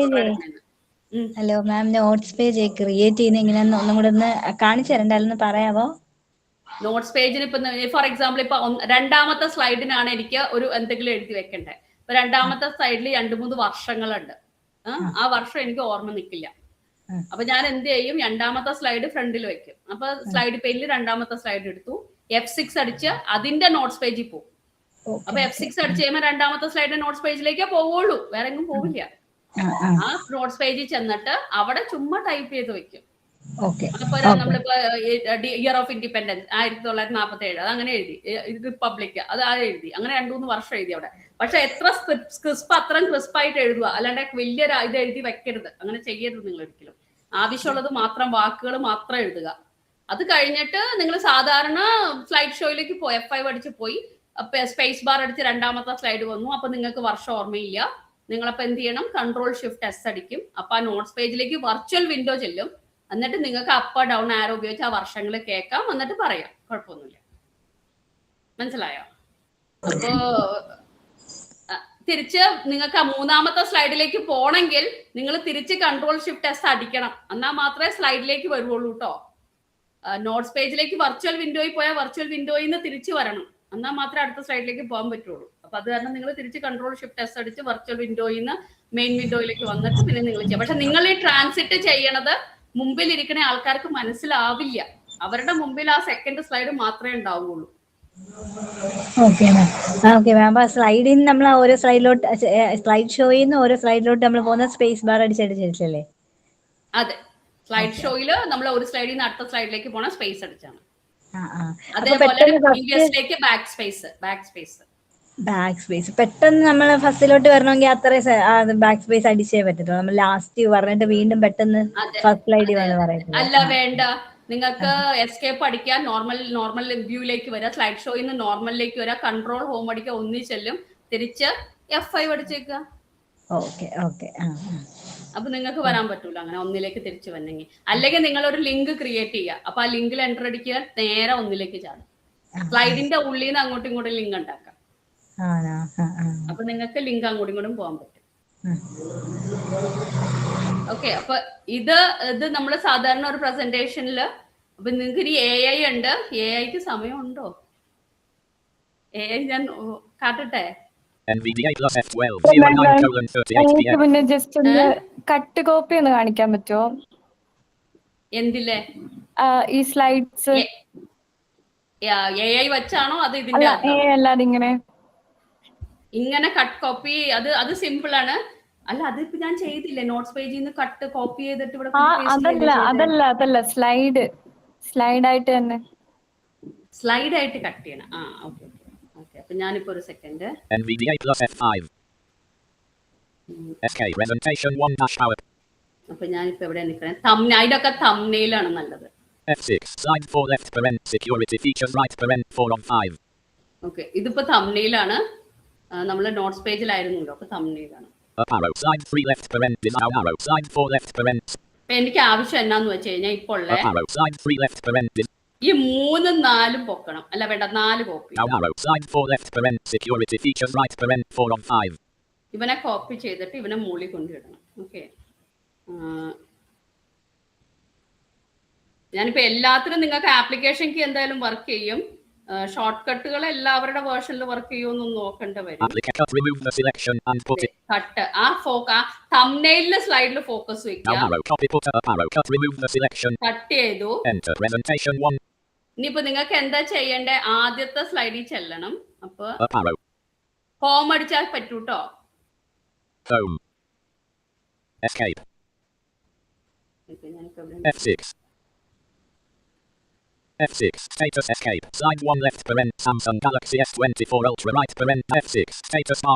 hello ma'am, notes page create ചെയ്യുന്ന എങ്ങനെയാന്ന് ഒന്നും കൂടെ ഒന്ന് കാണിച്ചു തരണ്ടല്ലെന്ന് പറയാവോ? നോട്ട്സ് പേജിന് ഇപ്പൊ ഫോർ എക്സാമ്പിൾ ഇപ്പൊ 2ാമത്തെ സ്ലൈഡിനാണ് എനിക്ക് ഒരു എന്തെങ്കിലും എഴുതി വെക്കണ്ടേ. ഇപ്പൊ 2ാമത്തെ സൈഡിൽ 2-3 വർഷങ്ങളുണ്ട്. ആ വർഷം എനിക്ക് ഓർമ്മ നിൽക്കില്ല. അപ്പൊ ഞാൻ എന്ത് ചെയ്യും, 2ാമത്തെ സ്ലൈഡ് ഫ്രണ്ടിൽ വെക്കും. അപ്പൊ സ്ലൈഡ് പേജിൽ 2ാമത്തെ സ്ലൈഡ് എടുത്തു, F6 അടിച്ച് അതിന്റെ നോട്ട്സ് പേജിൽ പോകും. അപ്പൊ F6 അടിച്ച് കഴിയുമ്പോൾ 2ാമത്തെ സ്ലൈഡിന്റെ നോട്ട്സ് പേജിലേക്കേ പോവുള്ളൂ, വേറെ എങ്ങും പോവില്ല. ആ നോട്ട്സ് പേജിൽ ചെന്നിട്ട് അവിടെ ചുമ്മാ ടൈപ്പ് ചെയ്ത് വെക്കും. അപ്പൊ നമ്മളിപ്പോ ഇയർ ഓഫ് ഇൻഡിപെൻഡൻസ് 1947 അത് അങ്ങനെ എഴുതി, റിപ്പബ്ലിക് അത് എഴുതി, അങ്ങനെ 2-3 വർഷം എഴുതി അവിടെ. പക്ഷെ എത്ര ക്രിസ്പ് അത്രയും ക്രിസ്പായിട്ട് എഴുതുക, അല്ലാണ്ട് വലിയ ഇത് എഴുതി വെക്കരുത്. അങ്ങനെ ചെയ്യരുത് നിങ്ങൾ ഒരിക്കലും. ആവശ്യമുള്ളത് മാത്രം, വാക്കുകൾ മാത്രം എഴുതുക. അത് കഴിഞ്ഞിട്ട് നിങ്ങൾ സാധാരണ സ്ലൈഡ് ഷോയിലേക്ക് പോയി F5 അടിച്ച് പോയി സ്പേസ് ബാർ അടിച്ച് 2ാമത്തെ സ്ലൈഡ് വന്നു. അപ്പൊ നിങ്ങൾക്ക് വർഷം ഓർമ്മയില്ല. നിങ്ങളപ്പോ എന്ത് ചെയ്യണം, കൺട്രോൾ ഷിഫ്റ്റ് എസ് അടിക്കും. അപ്പൊ ആ നോട്ട്സ് പേജിലേക്ക് വെർച്വൽ വിൻഡോ ചെല്ലും. എന്നിട്ട് നിങ്ങൾക്ക് അപ്പ് ഡൗൺ ആരോ ഉപയോഗിച്ച് ആ വർഷങ്ങൾ കേൾക്കാം, എന്നിട്ട് പറയാം, കുഴപ്പമൊന്നുമില്ല. മനസ്സിലായോ? അപ്പോ തിരിച്ച് നിങ്ങൾക്ക് 3ാമത്തെ സ്ലൈഡിലേക്ക് പോണെങ്കിൽ നിങ്ങൾ തിരിച്ച് കൺട്രോൾ ഷിഫ്റ്റ് എസ് അടിക്കണം. എന്നാൽ മാത്രമേ സ്ലൈഡിലേക്ക് വരുവുള്ളൂ കേട്ടോ. നോട്ട്സ് പേജിലേക്ക് വെർച്വൽ വിൻഡോയിൽ പോയാൽ വെർച്വൽ വിൻഡോയിൽ നിന്ന് തിരിച്ചു വരണം, എന്നാൽ മാത്രമേ അടുത്ത സ്ലൈഡിലേക്ക് പോകാൻ പറ്റുള്ളൂ. അപ്പൊ അത് കാരണം നിങ്ങൾ തിരിച്ച് കൺട്രോൾ ഷിഫ്റ്റ് എസ് അടിച്ച് വെർച്വൽ വിൻഡോയിൽ നിന്ന് മെയിൻ വിൻഡോയിലേക്ക് വന്നിട്ട് പിന്നെ നിങ്ങൾ ചെയ്യാം. പക്ഷെ നിങ്ങൾ ഈ ട്രാൻസിറ്റ് ചെയ്യണത് മുമ്പിൽ ഇരിക്കുന്ന ആൾക്കാർക്ക് മനസ്സിലാവില്ല. അവരുടെ മുമ്പിൽ ആ സെക്കൻഡ് സ്ലൈഡ് മാത്രമേ ഉണ്ടാവുള്ളൂ. Okay ma'am. Okay ma'am. അപ്പൊ സ്ലൈഡിൽ നമ്മൾ ഓരോ സ്ലൈഡിലോട്ട് സ്ലൈഡ് ഷോയിൽ നിന്ന് ഓരോ സ്ലൈഡിലോട്ട് നമ്മൾ പോകുന്ന സ്പേസ് ബാർ അടിച്ചടിച്ചല്ലേ? അതെ, സ്ലൈഡ് ഷോയിൽ നമ്മൾ ഒരു സ്ലൈഡിൽ നിന്ന് അടുത്ത സ്ലൈഡിലേക്ക് പോണ സ്പേസ് അടിച്ചാണ്. അപ്പൊ അതേപോലെ പെട്ടെന്ന് പ്രീവിയസിലേക്ക് ബാക്ക് സ്പേസ് പെട്ടെന്ന് നമ്മൾ ഫസ്റ്റിലോട്ട് വരണമെങ്കിൽ അത്രയും ബാക്ക് സ്പേസ് അടിച്ചേ പറ്റത്തുള്ളൂ. നമ്മൾ ലാസ്റ്റ് പറഞ്ഞിട്ട് വീണ്ടും പെട്ടെന്ന് ഫസ്റ്റ് സ്ലൈഡിൽ വന്ന് പറയുന്നത് അല്ല, വേണ്ട. നിങ്ങൾക്ക് എസ്കേപ്പ് അടിക്കാൻ നോർമൽ വ്യൂയിലേക്ക് വരാം, സ്ലൈഡ് ഷോയിൽ നിന്ന് നോർമലിലേക്ക് വരാം, കൺട്രോൾ ഹോം അടിക്കുക, ഒന്നിച്ചെല്ലും, തിരിച്ച് F5 അടിച്ചേക്കുക. Okay okay. അപ്പൊ നിങ്ങൾക്ക് വരാൻ പറ്റൂല അങ്ങനെ ഒന്നിലേക്ക് തിരിച്ചു വന്നെങ്കിൽ. അല്ലെങ്കിൽ നിങ്ങൾ ഒരു ലിങ്ക് ക്രിയേറ്റ് ചെയ്യുക. അപ്പൊ ആ ലിങ്കിൽ എൻ്റർ അടിക്കുക, നേരെ ഒന്നിലേക്ക് ചാടും. സ്ലൈഡിന്റെ ഉള്ളിൽ നിന്ന് അങ്ങോട്ടും ഇങ്ങോട്ടും ലിങ്ക് ഉണ്ടാക്കാം. അപ്പൊ നിങ്ങൾക്ക് ലിങ്ക് അങ്ങോട്ടും ഇങ്ങോട്ടും പോകാൻ പറ്റും. ഓക്കെ. അപ്പൊ ഇത് നമ്മൾ സാധാരണ ഒരു പ്രസന്റേഷനില് അപ്പൊ നിങ്ങൾക്ക് ഇനി AI ഉണ്ട്. AIക്ക് സമയമുണ്ടോ? AI ഞാൻ കാട്ടട്ടെ. NVDA plus F12 09:38 എനിക്ക് പിന്നെ ജസ്റ്റ് ഒന്ന് കട്ട് കോപ്പി ഒന്ന് കാണിക്കാൻ പറ്റുമോ? എന്തില്ലേ? ഈ സ്ലൈഡ്സ് AI വെച്ചാണോ അത് ഇതിന്റെ അല്ലാതെ ഇങ്ങനെ കട്ട് കോപ്പി? അത് സിമ്പിൾ ആണ്. അല്ല, അതിപ്പോ ഞാൻ ചെയ്തില്ലേ, നോട്ട്സ് പേജിൽ നിന്ന് കട്ട് കോപ്പി ചെയ്തിട്ട് ഇവിടെ അതല്ല സ്ലൈഡ് ആയിട്ട് തന്നെ സ്ലൈഡ് ആയിട്ട് കട്ട് ചെയ്യണം. ഓക്കെ. അപ്പൊ ഞാനിപ്പോ ഒരു second. NVDA plus F5 SK presentation 1-power. അപ്പൊ ഞാനിപ്പോ എവിടെ നിൽക്കണേ? ഇതൊക്കെ തംബ്നെയിലാണ് നല്ലത്. F6 slide 4 left parent security features right parent 4 on 5. Okay, ഇതിപ്പോ തംബ്നെയിലാണ്. നമ്മള് നോട്ട്സ് പേജിലായിരുന്നല്ലോ, അപ്പൊ തംബ്നെയിലാണ്. Up arrow slide 3 left parent down arrow slide 4 left parent. എനിക്ക് ആവശ്യം എന്നാന്ന് വെച്ച് കഴിഞ്ഞാൽ ഇപ്പോൾ Up arrow slide 3 left parent ഈ 3 4 പൊക്കണം. അല്ല, വേണ്ട, 4 copy. down arrow slide 4 left parent security features right parent 4 on 5. ഇവനെ കോപ്പി ചെയ്തിട്ട് ഇവനെ മുകളിൽ കൊണ്ടിടണം. ഓക്കെ. ഞാനിപ്പോ എല്ലാത്തിനും നിങ്ങൾക്ക് ആപ്ലിക്കേഷൻ കീ എന്തായാലും വർക്ക് ചെയ്യും. ഷോർട്ട് കട്ടുകൾ എല്ലാവരുടെ വേർഷനിൽ വർക്ക് ചെയ്യുമെന്നൊന്നും നോക്കേണ്ട വരും. കട്ട് തംബ്നെയിലിലെ സ്ലൈഡിൽ ഫോക്കസ് വെക്കുക. കട്ട് ചെയ്തു. ഇനിയിപ്പോ നിങ്ങൾക്ക് എന്താ ചെയ്യണ്ടേ? ആദ്യത്തെ സ്ലൈഡിൽ ചെല്ലണം. അപ്പൊ ഹോം അടിച്ചാൽ പറ്റൂട്ടോ. F6 status escape slide 1 left parent Samsung Galaxy S24 Ultra right parent F6 status bar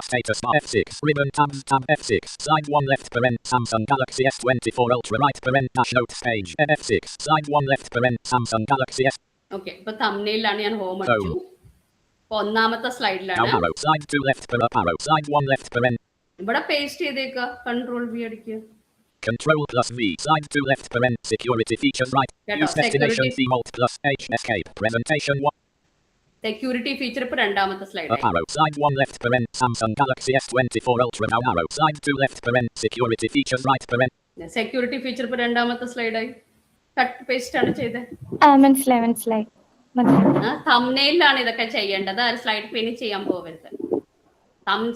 F6 ribbon tabs tab F6 slide 1 left parent Samsung Galaxy S24 Ultra right parent dash notes page F6 slide 1 left parent Samsung Galaxy S. Okay, ഇപ്പൊ തംബ്നെയിലാണ് ഞാൻ home അടിച്ചു. ഇപ്പൊ ഒന്നാമത്തെ സ്ലൈഡിലാണ്. slide 2 left parent arrow slide 1 left parent. ഇവിടെ paste ചെയ്തേക്കുക. Control V അടിക്കുക. Control plus V slide 2 left parent security features right use destination C alt plus H escape presentation 1 security feature ഇപ്പോ രണ്ടാമത്തെ slide. Up arrow slide 1 left parent Samsung Galaxy S24 Ultra down arrow slide 2 left parent security features right parent security feature ഇപ്പോ രണ്ടാമത്തെ സ്ലൈഡായി. Cut paste ആണ് ചെയ്തത്. മനസ്സിലായി. തംബ്നെയിലാണ് ഇതൊക്കെ ചെയ്യേണ്ടത്. ആ സ്ലൈഡ് പെയിൻ ചെയ്യാൻ പോകരുത്.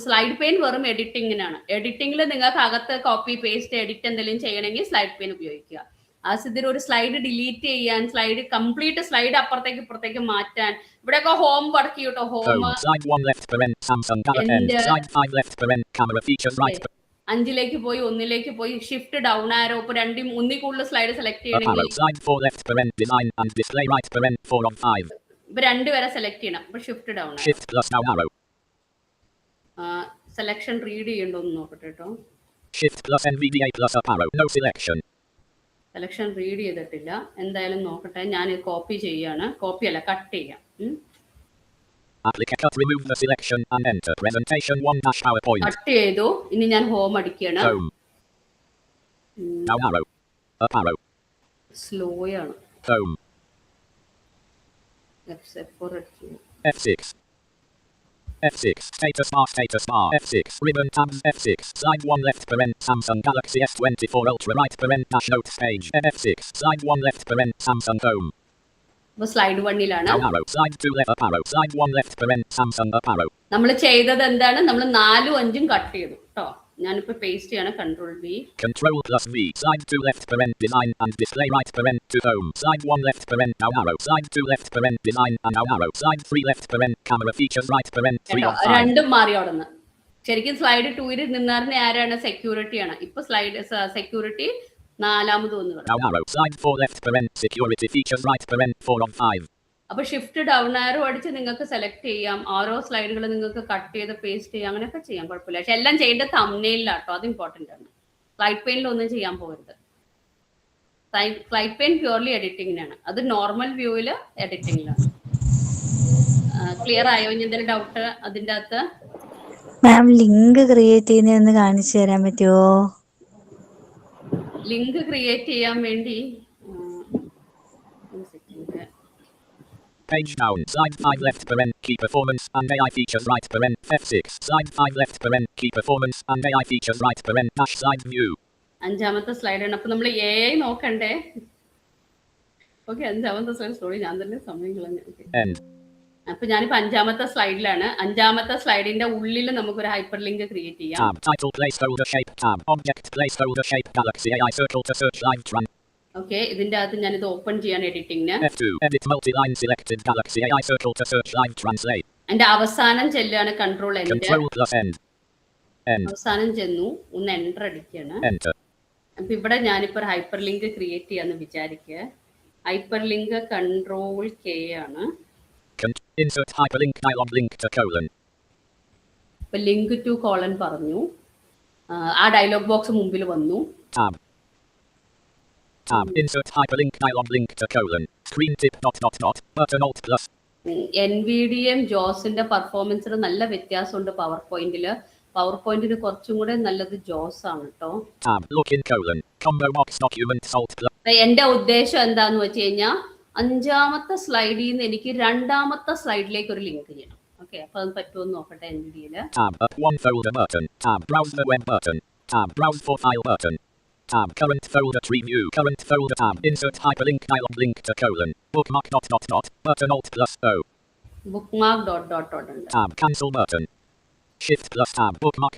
സ്ലൈഡ് പെയിൻ വെറും എഡിറ്റിങ്ങിനാണ്. എഡിറ്റിംഗിൽ നിങ്ങൾക്ക് അകത്ത് കോപ്പി പേസ്റ്റ് എഡിറ്റ് എന്തെങ്കിലും ചെയ്യണമെങ്കിൽ സ്ലൈഡ് പെയിൻ ഉപയോഗിക്കുക. ഇതിൽ ഒരു സ്ലൈഡ് ഡിലീറ്റ് ചെയ്യാൻ, സ്ലൈഡ് കംപ്ലീറ്റ് സ്ലൈഡ് അപ്പുറത്തേക്ക് ഇപ്പുറത്തേക്ക് മാറ്റാൻ ഇവിടെയൊക്കെ ഹോം വർക്ക് ചെയ്യൂട്ടോ. ഹോം 5ലേക്ക് പോയി 1ലേക്ക് പോയി ഷിഫ്റ്റ് ഡൗൺ ആരോ ഇപ്പൊ 2 1 കൂടുതൽ സ്ലൈഡ് സെലക്ട് ചെയ്യണമെങ്കിൽ ഇപ്പൊ 2 വരെ സെലക്ട് ചെയ്യണം. അപ്പൊ ഷിഫ്റ്റ് ഡൗൺ ആരോ സെലക്ഷൻ റീഡ് ചെയ്യണ്ടോ എന്ന് നോക്കട്ടെ കേട്ടോ. സെലക്ഷൻ റീഡ് ചെയ്തിട്ടില്ല. എന്തായാലും നോക്കട്ടെ. ഞാൻ കോപ്പി ചെയ്യാണ്. കോപ്പി അല്ല, കട്ട് ചെയ്യാം. കട്ട് ചെയ്തു. ഇനി ഞാൻ ഹോം അടിക്കുകയാണ്. സ്ലോ ആണ്. F6 status bar F6 ribbon tabs F6 slide 1 left parent Samsung Galaxy S24 Ultra right parent dash notes page F6 slide 1 left parent Samsung home അപ്പൊ slide 1-ലാണ്. Down arrow. Slide 2 left up arrow. Slide 1 left paren. Samsung up arrow. നമ്മൾ ചെയ്തത് എന്താണ്? നമ്മൾ 4ഉം 5ഉം cut ചെയ്തു കേട്ടോ. ഞാനിപ്പോ paste ചെയ്യാണ്. Ctrl+V. Ctrl+V. Slide 2 left paren. Design and display right paren. To home. Slide 1 left paren. Down arrow. Slide 2 left paren. Design and down arrow. Slide 3 left paren. Camera features right paren. 3 of 5. രണ്ടും മാറി അവിടുന്ന്. ശരിക്കും slide 2-ൽ നിന്നായിരുന്ന ആരാണ്? സെക്യൂരിറ്റിയാണ്. ഇപ്പൊ slide security 4ാമത് വന്നു. Down arrow. Slide 4 left paren. Security features right paren. 4 of 5. അപ്പൊ shift down ആരോ അടിച്ച് നിങ്ങൾക്ക് സെലക്ട് ചെയ്യാം. ഓരോ സ്ലൈഡുകൾ നിങ്ങൾക്ക് കട്ട് ചെയ്ത് പേസ്റ്റ് ചെയ്യാം. അങ്ങനെയൊക്കെ ചെയ്യാം, കുഴപ്പമില്ല. പക്ഷെ എല്ലാം ചെയ്യേണ്ട തംബ്നെയിലാട്ടോ, അത് ഇമ്പോർട്ടന്റ് ആണ്. സ്ലൈഡ് പെയിനിൽ ഒന്നും ചെയ്യാൻ പോകരുത്. സ്ലൈഡ് പെയിൻ പ്യൂർലി എഡിറ്റിങ്ങിനാണ്, അത് നോർമൽ വ്യൂവിൽ എഡിറ്റിങ്ങിലാണ്. ക്ലിയർ ആയോ? ഇനി എന്തെങ്കിലും ഡൗട്ട് അതിൻ്റെ അകത്ത്? മാം ലിങ്ക് ക്രിയേറ്റ് ചെയ്യുന്നതെന്ന് കാണിച്ചു തരാൻ പറ്റുമോ? ലിങ്ക് ക്രിയേറ്റ് ചെയ്യാൻ വേണ്ടി Page down. Slide 5 left paren. Key performance and AI features right paren. F6. Slide 5 left paren. Key performance and AI features right paren. Dash slide view. 5ാമത്തെ സ്ലൈഡാണ്. അപ്പൊ നമ്മൾ AI നോക്കണ്ടേ? Okay, 5ാമത്തെ slide. Sorry, ഞാൻ തന്നെ സമയം കളഞ്ഞു. അപ്പൊ ഞാനിപ്പോ 5ാമത്തെ സ്ലൈഡിലാണ്. 5ാമത്തെ സ്ലൈഡിന്റെ ഉള്ളിൽ നമുക്കൊരു ഹൈപ്പർ ലിങ്ക് ക്രിയേറ്റ് ചെയ്യാം. Tab. Title placeholder shape. Tab. Object placeholder shape. Galaxy AI circle to search live tran. Okay, ഇതിന്റെ അകത്ത് ഞാൻ ഇത് ഓപ്പൺ ചെയ്യാൻ എഡിറ്റിംഗിന്. F2. Edit multi-line selected. Galaxy AI circle to search live translate. എന്റെ അവസാനം ചെല്ലാണ് Ctrl+N. Ctrl+N. അവസാനം ചെന്നു, ഒന്ന് എൻ്റർ അടിക്കാണ്. Enter. അപ്പൊ ഇവിടെ ഞാനിപ്പോ ഒരു ഹൈപ്പർ ലിങ്ക് ക്രിയേറ്റ് ചെയ്യാന്ന് വിചാരിക്കുക. ഹൈപ്പർ ലിങ്ക് Ctrl+K ആണ്. Insert hyperlink dialog link to colon. ഇപ്പൊ ലിങ്ക് ടു കോളൻ പറഞ്ഞു. ആ ഡയലോഗ് ബോക്സ് മുമ്പിൽ വന്നു. Tab. Tab. Insert hyperlink dialog link to colon. Screen tip ... button alt plus. NVIDIA ജോസിന്റെ പെർഫോമൻസിന് നല്ല വ്യത്യാസമുണ്ട് പവർ പോയിന്റില്. പവർ പോയിന്റിന് കുറച്ചും കൂടെ നല്ലത് ജോസ് ആണ് കേട്ടോ. Tab. Look in colon. Combo box document alt plus. എന്റെ ഉദ്ദേശം എന്താന്ന് വെച്ച് കഴിഞ്ഞാൽ 5ാമത്തെ സ്ലൈഡിൽ നിന്ന് എനിക്ക് 2ാമത്തെ സ്ലൈഡിലേക്ക് ഒരു ലിങ്ക് ചെയ്യണം. ഓക്കെ, അപ്പൊ അത് പറ്റുമോ നോക്കട്ടെ. NVIDIA Tab. Up one folder button. Tab. Browse the web button. Tab. Browse for file button. Tab. Current folder tree view. Current folder tab. Insert hyperlink dialog link to colon. Bookmark ... button alt plus O. bookmark ... ഉണ്ട്. Tab. Cancel button. Shift plus tab. Bookmark ...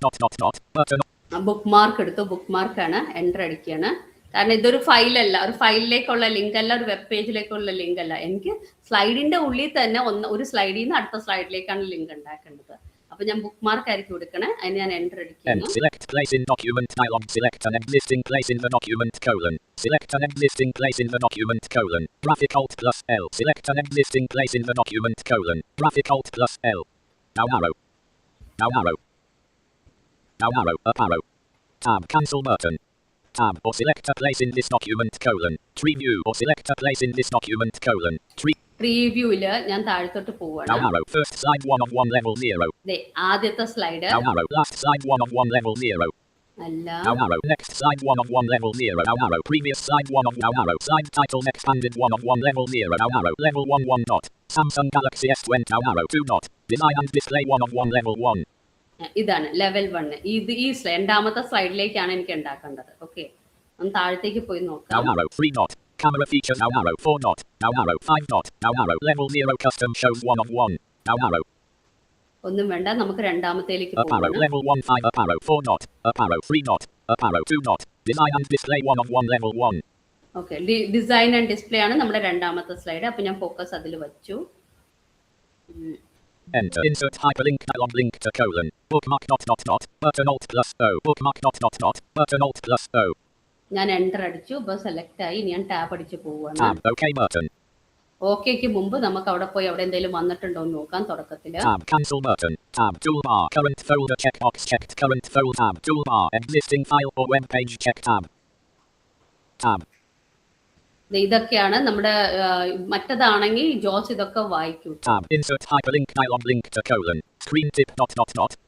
button. Bookmark എടുത്തു. ബുക്ക്മാർക്കാണ്. Enter അടിക്കുകയാണ്. കാരണം ഇതൊരു ഫയലല്ല, ഒരു ഫയലിലേക്കുള്ള link അല്ല, ഒരു web പേജിലേക്കുള്ള link അല്ല. എനിക്ക് സ്ലൈഡിന്റെ ഉള്ളിൽ തന്നെ ഒരു സ്ലൈഡിൽ നിന്ന് അടുത്ത സ്ലൈഡിലേക്കാണ് ലിങ്ക് ഉണ്ടാക്കേണ്ടത്. അപ്പൊ ഞാൻ ബുക്ക്മാർക്ക് ആയിരിക്കും കൊടുക്കണേ. അതിന് ഞാൻ എൻ്റർ അടിക്കുന്നു. Select place in document dialog. Select an existing place in the document colon. Select an existing place in the document colon. Graphic alt plus L. Select an existing place in the document colon. Graphic alt plus L. Down arrow. Down arrow. Down arrow. Up arrow. Tab. Cancel button. Tab. Or select a place in this document colon. Tree view. Or select a place in this document colon. Tree. പ്രീവ്യൂല് ഞാൻ താഴത്തോട്ട് പോവാണ്. Down arrow. First slide 1 of 1 level 0. ആദ്യത്തെ slide. Down arrow. Last slide 1 of 1 level 0. അല്ല. Down arrow. Next slide 1 of 1 level 0. Down arrow. Previous slide 1 of down arrow. Slide title expanded 1 of 1 level 0. Down arrow. Level 1 1 dot. Samsung Galaxy S20 down arrow 2 dot. Design and display 1 of 1 level 1. ഇതാണ് level 1. ഇത് ഈ 2ാമത്തെ സ്ലൈഡിലേക്കാണ് എനിക്ക് ഉണ്ടാക്കേണ്ടത്. Okay, ഒന്ന് താഴത്തേക്ക് പോയി നോക്കാം. Down arrow 3 dot. Camera features down arrow 4 dot. Down arrow 5 dot. Down arrow level 0 custom shows 1 of 1. Down arrow. ഒന്നും വേണ്ട, നമുക്ക് 2ാമത്തേലേക്ക് Up arrow പോകാം. level 1 5 up arrow 4 dot. Up arrow 3 dot. Up arrow 2 dot. Design and display 1 of 1 level 1. Okay, design and display ആണ് നമ്മുടെ 2ാമത്തെ slide. അപ്പൊ ഞാൻ focus അതിൽ വെച്ചു. Enter. Insert hyperlink dialog link to colon. Bookmark ... button alt plus O. Bookmark ... button alt plus O. ഞാൻ enter അടിച്ചു. ഇപ്പൊ select ആയി. ഞാൻ ടാബ് അടിച്ച് പോവാണ്. Tab. OK button. ഓക്കേക്ക് മുമ്പ് നമുക്ക് അവിടെ പോയി അവിടെ എന്തെങ്കിലും വന്നിട്ടുണ്ടോ എന്ന് നോക്കാം. തുടക്കത്തില് Tab. Cancel button. Tab. Toolbar. Current folder checkbox checked. Current folder tab. Toolbar. Existing file or web page check tab. Tab. ഇതൊക്കെയാണ് നമ്മുടെ മറ്റേതാണെങ്കിൽ ജോസ് ഇതൊക്കെ വായിക്കും. Tab. Insert hyperlink dialog link to colon. Screen tip ...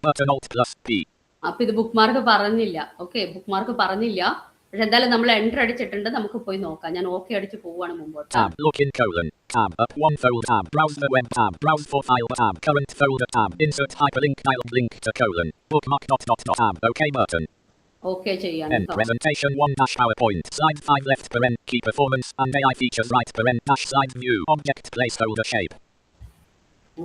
button alt plus P. അപ്പൊ ഇത് bookmark പറഞ്ഞില്ല. Okay, bookmark പറഞ്ഞില്ല. പക്ഷെ എന്തായാലും നമ്മൾ എൻ്റർ അടിച്ചിട്ടുണ്ട്. നമുക്ക് പോയി നോക്കാം. ഞാൻ ഓക്കെ അടിച്ച് പോവാണ് മുമ്പോട്ട്. Tab. Look in colon. Tab. Up one folder tab. Browse the web tab. Browse for file tab. Current folder tab. Insert hyperlink dialog link to colon. Bookmark ... tab. OK button. Okay ചെയ്യാൻ End കേട്ടോ. presentation 1-PowerPoint. Slide 5 left parent key performance and AI features right parent dash side view object placeholder shape.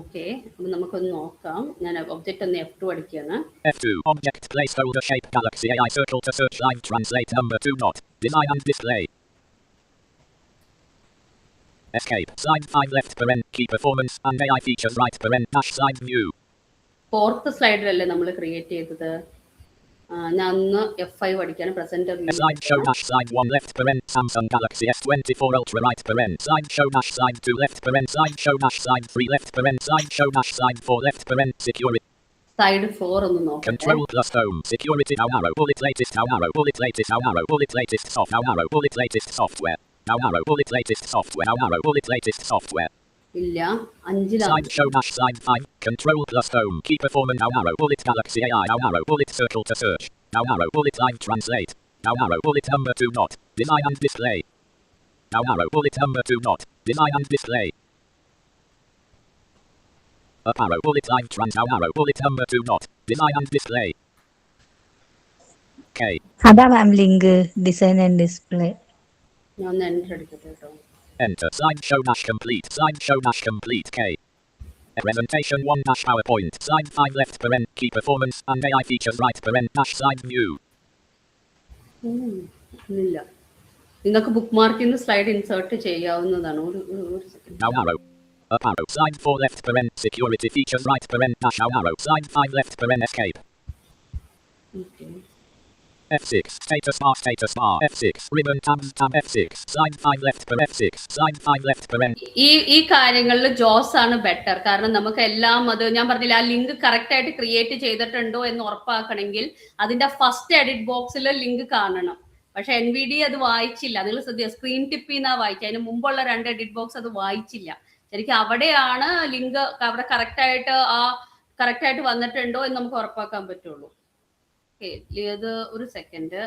Okay, അപ്പൊ നമുക്കൊന്ന് നോക്കാം. ഞാൻ object ഒന്ന് F2 അടിക്കുകയാണ്. F2 object placeholder shape Galaxy AI circle to search live translate number 2 not design and display. Escape. Slide 5 left parent key performance and AI features right parent dash side view. 4th സ്ലൈഡിലല്ലേ നമ്മൾ create ചെയ്തത്. ഞാൻ ഒന്ന് F5 അടിക്കാണ്. Present Slide show dash slide 1 left parent Samsung Galaxy S24 Ultra right parent. Slide show dash slide 2 left parent. Slide show dash slide 3 left parent. Slide show dash slide 4 left parent. Security. Side 4 ഒന്ന് നോക്കട്ടെ. Control plus home. Security down arrow. Bullet latest down arrow. Bullet latest down arrow. Bullet latest soft down arrow. Bullet latest software. Down arrow. Bullet latest software. Down arrow. Bullet latest software. ഇല്ല, 5ലാണ്. Slide show dash slide 5. Control plus home. Key performance down arrow. Bullet Galaxy AI down arrow. Bullet circle to search. Down arrow. Bullet live translate. Down arrow. Bullet number 2 not design and display. Down arrow. Bullet number 2 not design and display. Up arrow. Bullet live trans down arrow. Bullet number 2 not design and display. K. അതാ മാം link design and display. ഞാൻ ഒന്ന് enter അടിക്കട്ടെ കേട്ടോ. Enter. Slide show dash complete. Slide show dash complete. K. Presentation 1-PowerPoint. Slide 5 left parent key performance and AI features right parent dash slide view. ഇല്ല, നിങ്ങൾക്ക് book മാർക്കിൽ നിന്ന് slide insert ചെയ്യാവുന്നതാണ്. ഒരു second. Down arrow. Up arrow. Slide 4 left parent security features right parent dash down arrow. Slide 5 left parent escape. Okay, F6 status bar F6 ribbon tabs tab F6 slide 5 left parent F6 slide 5 left parent. ഈ കാര്യങ്ങളിൽ ജോസ് ആണ് better. കാരണം നമുക്ക് എല്ലാം അത് ഞാൻ പറഞ്ഞില്ല, ആ ലിങ്ക് കറക്റ്റ് ആയിട്ട് ക്രിയേറ്റ് ചെയ്തിട്ടുണ്ടോ എന്ന് ഉറപ്പാക്കണമെങ്കിൽ അതിന്റെ ഫസ്റ്റ് എഡിറ്റ് ബോക്സിൽ ലിങ്ക് കാണണം. പക്ഷെ NVDA അത് വായിച്ചില്ല. നിങ്ങൾ ശ്രദ്ധിക്കുക, സ്ക്രീൻ ടിപ്പിന്നാ വായിക്കുക. അതിന് മുമ്പുള്ള 2 എഡിറ്റ് ബോക്സ് അത് വായിച്ചില്ല. ശരിക്കും അവിടെയാണ് ലിങ്ക് അവിടെ കറക്റ്റ് ആയിട്ട് വന്നിട്ടുണ്ടോ എന്ന് നമുക്ക് ഉറപ്പാക്കാൻ പറ്റുള്ളൂ. ഇത് ഒരു second.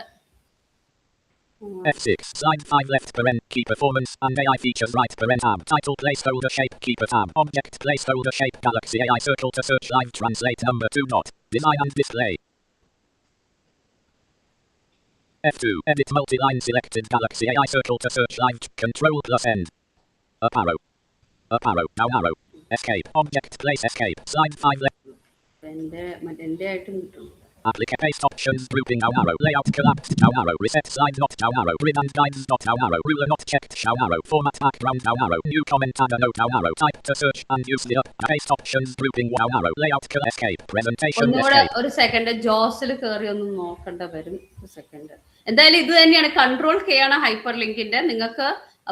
F6 slide 5 left parent key performance and AI features right parent tab title placeholder shape keeper tab object placeholder shape Galaxy AI circle to search live translate number 2 not design and display. F2 edit multi-line selected Galaxy AI circle to search live control plus end. Up arrow down arrow escape object place escape slide 5 left. എന്റെ ആയിട്ടും കിട്ടും. Applicate paste options grouping down arrow layout collapsed down arrow reset slide not down arrow grid and guides not down arrow ruler not checked down arrow format background down arrow new comment add a note down arrow type to search and use the up paste options grouping down arrow layout escape presentation escape. ഒരു second, ജോസിൽ കയറി ഒന്ന് നോക്കേണ്ട വരും. ഒരു second. എന്തായാലും ഇത് തന്നെയാണ്, control K ആണ് ഹൈപ്പർ ലിങ്കിന്റെ. നിങ്ങൾക്ക്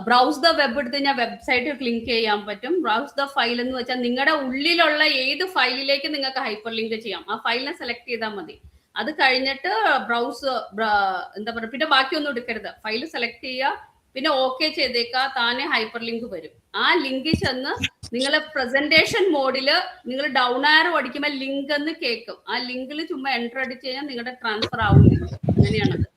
ബ്രൗസ് ദ വെബ് എടുത്ത് കഴിഞ്ഞാൽ വെബ്സൈറ്റ് ലിങ്ക് ചെയ്യാൻ പറ്റും. ബ്രൗസ് ദ ഫയൽ എന്ന് വെച്ചാൽ നിങ്ങളുടെ ഉള്ളിലുള്ള ഏത് ഫയലിലേക്ക് നിങ്ങൾക്ക് ഹൈപ്പർ ലിങ്ക് ചെയ്യാം. ആ ഫയലിനെ സെലക്ട് ചെയ്താൽ മതി. അത് കഴിഞ്ഞിട്ട് എന്താ പറയുക, പിന്നെ ബാക്കിയൊന്നും എടുക്കരുത്. ഫയൽ സെലക്ട് ചെയ്യുക, പിന്നെ ഓക്കെ ചെയ്തേക്കുക, താനെ ഹൈപ്പർ ലിങ്ക് വരും. ആ ലിങ്കിൽ ചെന്ന് നിങ്ങൾ പ്രസന്റേഷൻ മോഡില് നിങ്ങൾ ഡൗൺ ആരോ അടിക്കുമ്പോൾ ലിങ്ക് എന്ന് കേൾക്കും. ആ ലിങ്കിൽ ചുമ്മാ എൻ്റർ അടിച്ചു കഴിഞ്ഞാൽ നിങ്ങളുടെ ട്രാൻസ്ഫർ ആവുന്നില്ല. അങ്ങനെയാണത്.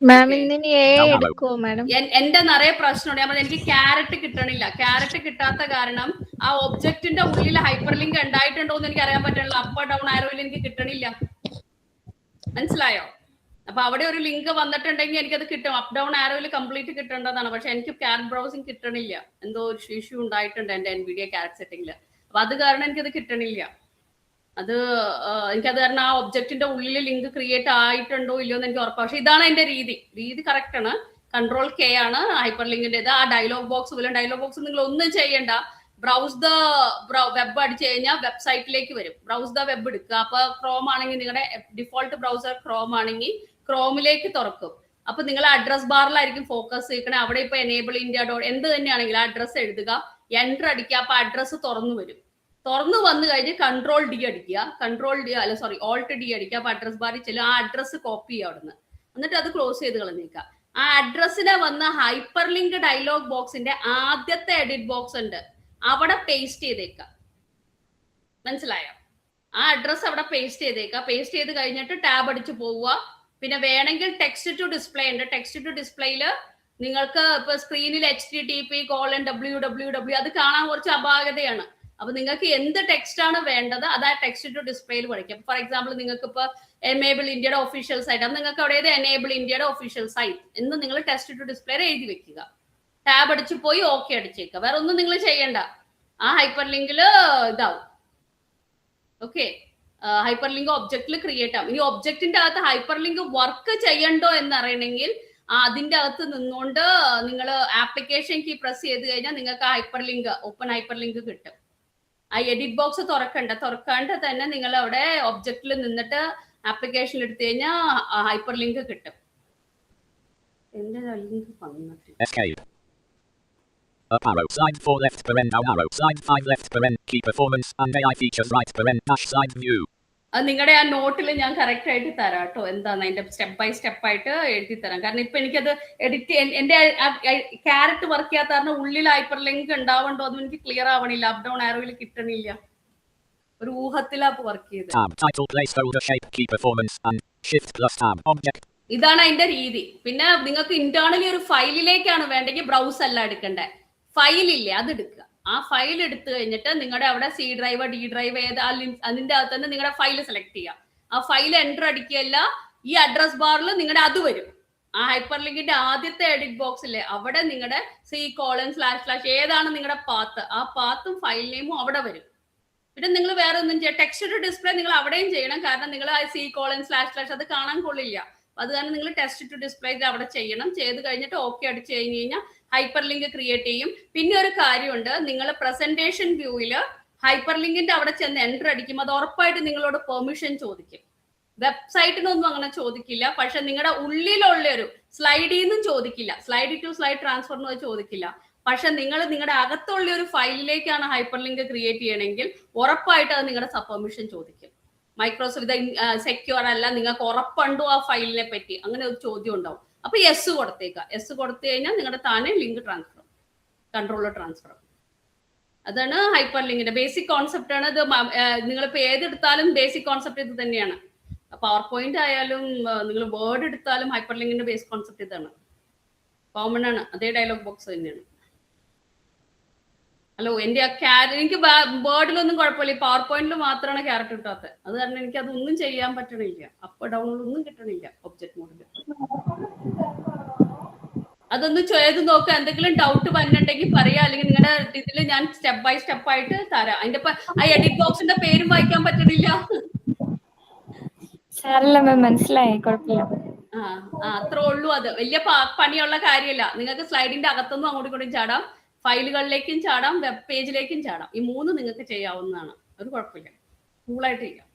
മാം ഇന്നിനി എടുക്കുമോ മാഡം? എന്റെ നിറയെ പ്രശ്നമുണ്ട്. ഞാൻ പറഞ്ഞ എനിക്ക് ക്യാരറ്റ് കിട്ടണില്ല. ക്യാരറ്റ് കിട്ടാത്ത കാരണം ആ ഒബ്ജക്റ്റിന്റെ ഉള്ളിൽ ഹൈപ്പർ ലിങ്ക് ഉണ്ടായിട്ടുണ്ടോ എന്ന് എനിക്ക് അറിയാൻ പറ്റണില്ല. അപ്പ് ഡൗൺ ആരോയിൽ എനിക്ക് കിട്ടണില്ല. മനസ്സിലായോ? അപ്പൊ അവിടെ ഒരു ലിങ്ക് വന്നിട്ടുണ്ടെങ്കിൽ എനിക്കത് കിട്ടും. അപ്പ് ഡൗൺ ആരോയിൽ കംപ്ലീറ്റ് കിട്ടേണ്ടതാണ്. പക്ഷെ എനിക്ക് ക്യാരറ്റ് ബ്രൗസിങ് കിട്ടണില്ല. എന്തോ ഒരു ഇഷ്യൂ ഉണ്ടായിട്ടുണ്ട് എന്റെ NVIDIA ക്യാരറ്റ് സെറ്റിംഗിൽ. അപ്പൊ അത് കാരണം എനിക്കത് കിട്ടണില്ല. എനിക്കത് കാരണം ആ ഒബ്ജക്റ്റിന്റെ ഉള്ളിൽ ലിങ്ക് ക്രിയേറ്റ് ആയിട്ടുണ്ടോ ഇല്ലയോ എന്ന് എനിക്ക് ഉറപ്പാണ്. പക്ഷെ ഇതാണ് എന്റെ രീതി കറക്റ്റ് ആണ്. കൺട്രോൾ K ആണ് ഹൈപ്പർ ലിങ്കിന്റെ. ആ ഡയലോഗ് ബോക്സ് നിങ്ങൾ ഒന്നും ചെയ്യണ്ട. ബ്രൗസ് ദ വെബ് അടിച്ചു കഴിഞ്ഞാൽ വെബ്സൈറ്റിലേക്ക് വരും. ബ്രൗസ് ദ വെബ് എടുക്കുക. അപ്പൊ ക്രോം ആണെങ്കിൽ നിങ്ങളുടെ ഡിഫോൾട്ട് ബ്രൗസർ ക്രോം ആണെങ്കിൽ ക്രോമിലേക്ക് തുറക്കും. അപ്പൊ നിങ്ങൾ അഡ്രസ് ബാറിലായിരിക്കും ഫോക്കസ് ചെയ്യണേ. അവിടെ ഇപ്പൊ എനേബിൾ ഇന്ത്യ എന്ത് തന്നെയാണെങ്കിൽ അഡ്രസ് എഴുതുക, എൻ്റർ അടിക്കുക. അപ്പൊ അഡ്രസ് തുറന്നു വരും. തുറന്നു വന്നു കഴിഞ്ഞ് കൺട്രോൾ D അടിക്കുക, ഓൾട്ട് D അടിക്കുക. അപ്പൊ അഡ്രസ് ബാറിൽ ചെല്ലും. ആ അഡ്രസ് കോപ്പി ചെയ്യുക അവിടുന്ന്. എന്നിട്ട് അത് ക്ലോസ് ചെയ്ത് കളഞ്ഞേക്കുക. ആ അഡ്രസ്സിനെ വന്ന് ഹൈപ്പർ ലിങ്ക് ഡയലോഗ് ബോക്സിന്റെ ആദ്യത്തെ എഡിറ്റ് ബോക്സ് ഉണ്ട്, അവിടെ പേസ്റ്റ് ചെയ്തേക്കാം. മനസ്സിലായോ? ആ അഡ്രസ് അവിടെ പേസ്റ്റ് ചെയ്തേക്കാം. പേസ്റ്റ് ചെയ്ത് കഴിഞ്ഞിട്ട് ടാബ് അടിച്ച് പോവുക. പിന്നെ വേണമെങ്കിൽ ടെക്സ്റ്റ് ടു ഡിസ്പ്ലേ ഉണ്ട്. ടെക്സ്റ്റ് ടു ഡിസ്പ്ലേയില് നിങ്ങൾക്ക് ഇപ്പൊ സ്ക്രീനിൽ HTTP:/www അത് കാണാൻ കുറച്ച് അപാകതയാണ്. അപ്പൊ നിങ്ങൾക്ക് എന്ത് ടെക്സ്റ്റ് ആണ് വേണ്ടത് അത് ആ ടെക്സ്റ്റ് ടു ഡിസ്പ്ലേയിൽ പഠിക്കാം. ഫോർ എക്സാമ്പിൾ നിങ്ങൾക്ക് ഇപ്പൊ എനേബിൾ ഇന്ത്യയുടെ ഒഫീഷ്യൽ സൈറ്റ്, അപ്പൊ നിങ്ങൾക്ക് അവിടെ എനേബിൾ ഇന്ത്യയുടെ ഒഫീഷ്യൽ സൈറ്റ് എന്ന് നിങ്ങൾ ടെക്സ്റ്റ് ടു ഡിസ്പ്ലേ എഴുതി വെക്കുക. ടാബ് അടിച്ച് പോയി ഓക്കെ അടിച്ചേക്കുക. വേറെ ഒന്നും നിങ്ങൾ ചെയ്യണ്ട. ആ ഹൈപ്പർ ലിങ്കിൽ ഇതാവും. ഓക്കെ, ഹൈപ്പർ ലിങ്ക് ഒബ്ജക്റ്റിൽ ക്രിയേറ്റ് ആവും. ഇനി ഒബ്ജക്റ്റിന്റെ അകത്ത് ഹൈപ്പർ ലിങ്ക് വർക്ക് ചെയ്യണ്ടോ എന്നറിയണമെങ്കിൽ അതിന്റെ അകത്ത് നിന്നുകൊണ്ട് നിങ്ങൾ ആപ്ലിക്കേഷൻ കീ പ്രസ് ചെയ്ത് കഴിഞ്ഞാൽ നിങ്ങൾക്ക് ആ hyper link, open hyper link കിട്ടും. ആ എഡിറ്റ് ബോക്സ് തുറക്കാണ്ട് തന്നെ നിങ്ങൾ അവിടെ ഒബ്ജക്റ്റിൽ നിന്നിട്ട് ആപ്ലിക്കേഷൻ എടുത്തു കഴിഞ്ഞാൽ ഹൈപ്പർ ലിങ്ക് കിട്ടും. എന്റെ ലിങ്ക് വന്നിട്ട് Escape. Up arrow. Slide 4 left paren. Down arrow. Slide 5 left paren. Key performance and AI features right paren. Dash side view. അത് നിങ്ങളുടെ ആ നോട്ടിൽ ഞാൻ കറക്റ്റ് ആയിട്ട് തരാം കേട്ടോ. എന്താണ് അതിന്റെ സ്റ്റെപ്പ് ബൈ സ്റ്റെപ്പ് ആയിട്ട് എഴുതി തരാം. കാരണം ഇപ്പൊ എനിക്കത് എഡിറ്റ് എന്റെ ക്യാരറ്റ് വർക്ക് ചെയ്യാത്ത കാരണം ഉള്ളിൽ ഹൈപ്പർ ലിങ്ക് ഉണ്ടാവണ്ടോ അതും എനിക്ക് ക്ലിയർ ആവണില്ല. അപ് ഡൗൺ ആരോയിൽ കിട്ടണില്ല. ഒരു ഊഹത്തിലാ വർക്ക് ചെയ്ത്. Tab. Title placeholder shape. Key performance and shift plus tab. Object. ഇതാണ് അതിന്റെ രീതി. പിന്നെ നിങ്ങൾക്ക് ഇന്റേണലി ഒരു ഫയലിലേക്കാണ് വേണ്ടെങ്കിൽ ബ്രൗസ് അല്ല എടുക്കണ്ടേ, ഫയലില്ലേ അത് എടുക്കുക. ആ ഫയൽ എടുത്തു കഴിഞ്ഞിട്ട് നിങ്ങളുടെ അവിടെ സി ഡ്രൈവ് ഡി ഡ്രൈവ് ഏത് അതിന്റെ അകത്ത് തന്നെ നിങ്ങളുടെ ഫയൽ സെലക്ട് ചെയ്യുക. ആ ഫയൽ എൻ്റർ അടിക്കുകയല്ല, ഈ അഡ്രസ് ബാറിൽ നിങ്ങളുടെ അത് വരും. ആ ഹൈപ്പർ ലിങ്കിന്റെ ആദ്യത്തെ എഡിറ്റ് ബോക്സിലെ അവിടെ നിങ്ങളുടെ C:// ഏതാണ് നിങ്ങളുടെ പാത്ത്, ആ പാത്തും ഫയൽ നെയിമും അവിടെ വരും. പിന്നെ നിങ്ങൾ വേറെ ഒന്നും ചെയ്യാം, ടെക്സ്റ്റ് ടു ഡിസ്പ്ലേ നിങ്ങൾ അവിടെയും ചെയ്യണം. കാരണം നിങ്ങൾ ആ C:// അത് കാണാൻ കൊള്ളില്ല. അത് കാരണം നിങ്ങൾ ടെക്സ്റ്റ് ടു ഡിസ്പ്ലേ അവിടെ ചെയ്യണം. ചെയ്ത് കഴിഞ്ഞിട്ട് ഓക്കെ അടിച്ചു കഴിഞ്ഞ് കഴിഞ്ഞാൽ ഹൈപ്പർ ലിങ്ക് ക്രിയേറ്റ് ചെയ്യും. പിന്നെ ഒരു കാര്യമുണ്ട്, നിങ്ങൾ പ്രസന്റേഷൻ വ്യൂവില് ഹൈപ്പർ ലിങ്കിന്റെ അവിടെ ചെന്ന് എൻ്റർ അടിക്കും, അത് ഉറപ്പായിട്ട് നിങ്ങളോട് പെർമിഷൻ ചോദിക്കും. വെബ്സൈറ്റിനൊന്നും അങ്ങനെ ചോദിക്കില്ല. പക്ഷെ നിങ്ങളുടെ ഉള്ളിലുള്ള ഒരു സ്ലൈഡിൽ നിന്നും ചോദിക്കില്ല, സ്ലൈഡ് ടു സ്ലൈഡ് ട്രാൻസ്ഫറിനോ ചോദിക്കില്ല. പക്ഷെ നിങ്ങൾ നിങ്ങളുടെ അകത്തുള്ള ഒരു ഫയലിലേക്കാണ് ഹൈപ്പർ ലിങ്ക് ക്രിയേറ്റ് ചെയ്യണമെങ്കിൽ ഉറപ്പായിട്ട് അത് നിങ്ങളുടെ പെർമിഷൻ ചോദിക്കും. മൈക്രോസോഫ്റ്റ് സെക്യൂർ അല്ല, നിങ്ങൾക്ക് ഉറപ്പുണ്ടോ ആ ഫയലിനെ പറ്റി, അങ്ങനെ ഒരു ചോദ്യം ഉണ്ടാവും. അപ്പൊ യെസ് കൊടുത്തേക്കുക. യെസ് കൊടുത്തു കഴിഞ്ഞാൽ നിങ്ങളുടെ താനെ ലിങ്ക് ട്രാൻസ്ഫർ, കൺട്രോളർ ട്രാൻസ്ഫർ. അതാണ് ഹൈപ്പർ ലിങ്കിന്റെ ബേസിക് കോൺസെപ്റ്റ് ആണ് ഇത്. നിങ്ങളിപ്പോ ഏതെടുത്താലും ബേസിക് കോൺസെപ്റ്റ് ഇത് തന്നെയാണ്. പവർ പോയിന്റ് ആയാലും നിങ്ങൾ വേർഡ് എടുത്താലും ഹൈപ്പർ ലിങ്കിന്റെ ബേസിക് കോൺസെപ്റ്റ് ഇതാണ്, കോമൺ ആണ്. അതേ ഡയലോഗ് ബോക്സ് തന്നെയാണ്. ഹലോ, എന്റെ എനിക്ക് വേർഡിലൊന്നും കുഴപ്പമില്ല, പവർ പോയിന്റിൽ മാത്രമാണ് ക്യാരക്ടർ കിട്ടാത്തത്. അത് കാരണം എനിക്ക് അതൊന്നും ചെയ്യാൻ പറ്റണില്ല, അപ്പ് ഡൗണിലൊന്നും കിട്ടണില്ല ഒബ്ജക്ട് മോഡിൽ. അതൊന്ന് ചെയ്ത് നോക്കുക. എന്തെങ്കിലും ഡൗട്ട് വന്നിട്ടുണ്ടെങ്കിൽ പറയാ, അല്ലെങ്കിൽ നിങ്ങളുടെ ഇതിൽ ഞാൻ സ്റ്റെപ്പ് ബൈ സ്റ്റെപ്പ് ആയിട്ട് തരാം. അതിന്റെ ആ എഡിറ്റ് ബോക്സിന്റെ പേരും വായിക്കാൻ പറ്റണില്ല. മനസ്സിലായി, കുഴപ്പമില്ല. അത്രേ ഉള്ളൂ. അത് വലിയ പണിയുള്ള കാര്യമല്ല. നിങ്ങൾക്ക് സ്ലൈഡിന്റെ അകത്തൊന്നും അങ്ങോട്ടും ഇങ്ങോട്ടും ചാടാം, ഫയലുകളിലേക്കും ചാടാം, വെബ് പേജിലേക്കും ചാടാം. ഈ 3 നിങ്ങൾക്ക് ചെയ്യാവുന്നതാണ്. ഒരു കുഴപ്പമില്ല, കൂളായിട്ട് ചെയ്യാം.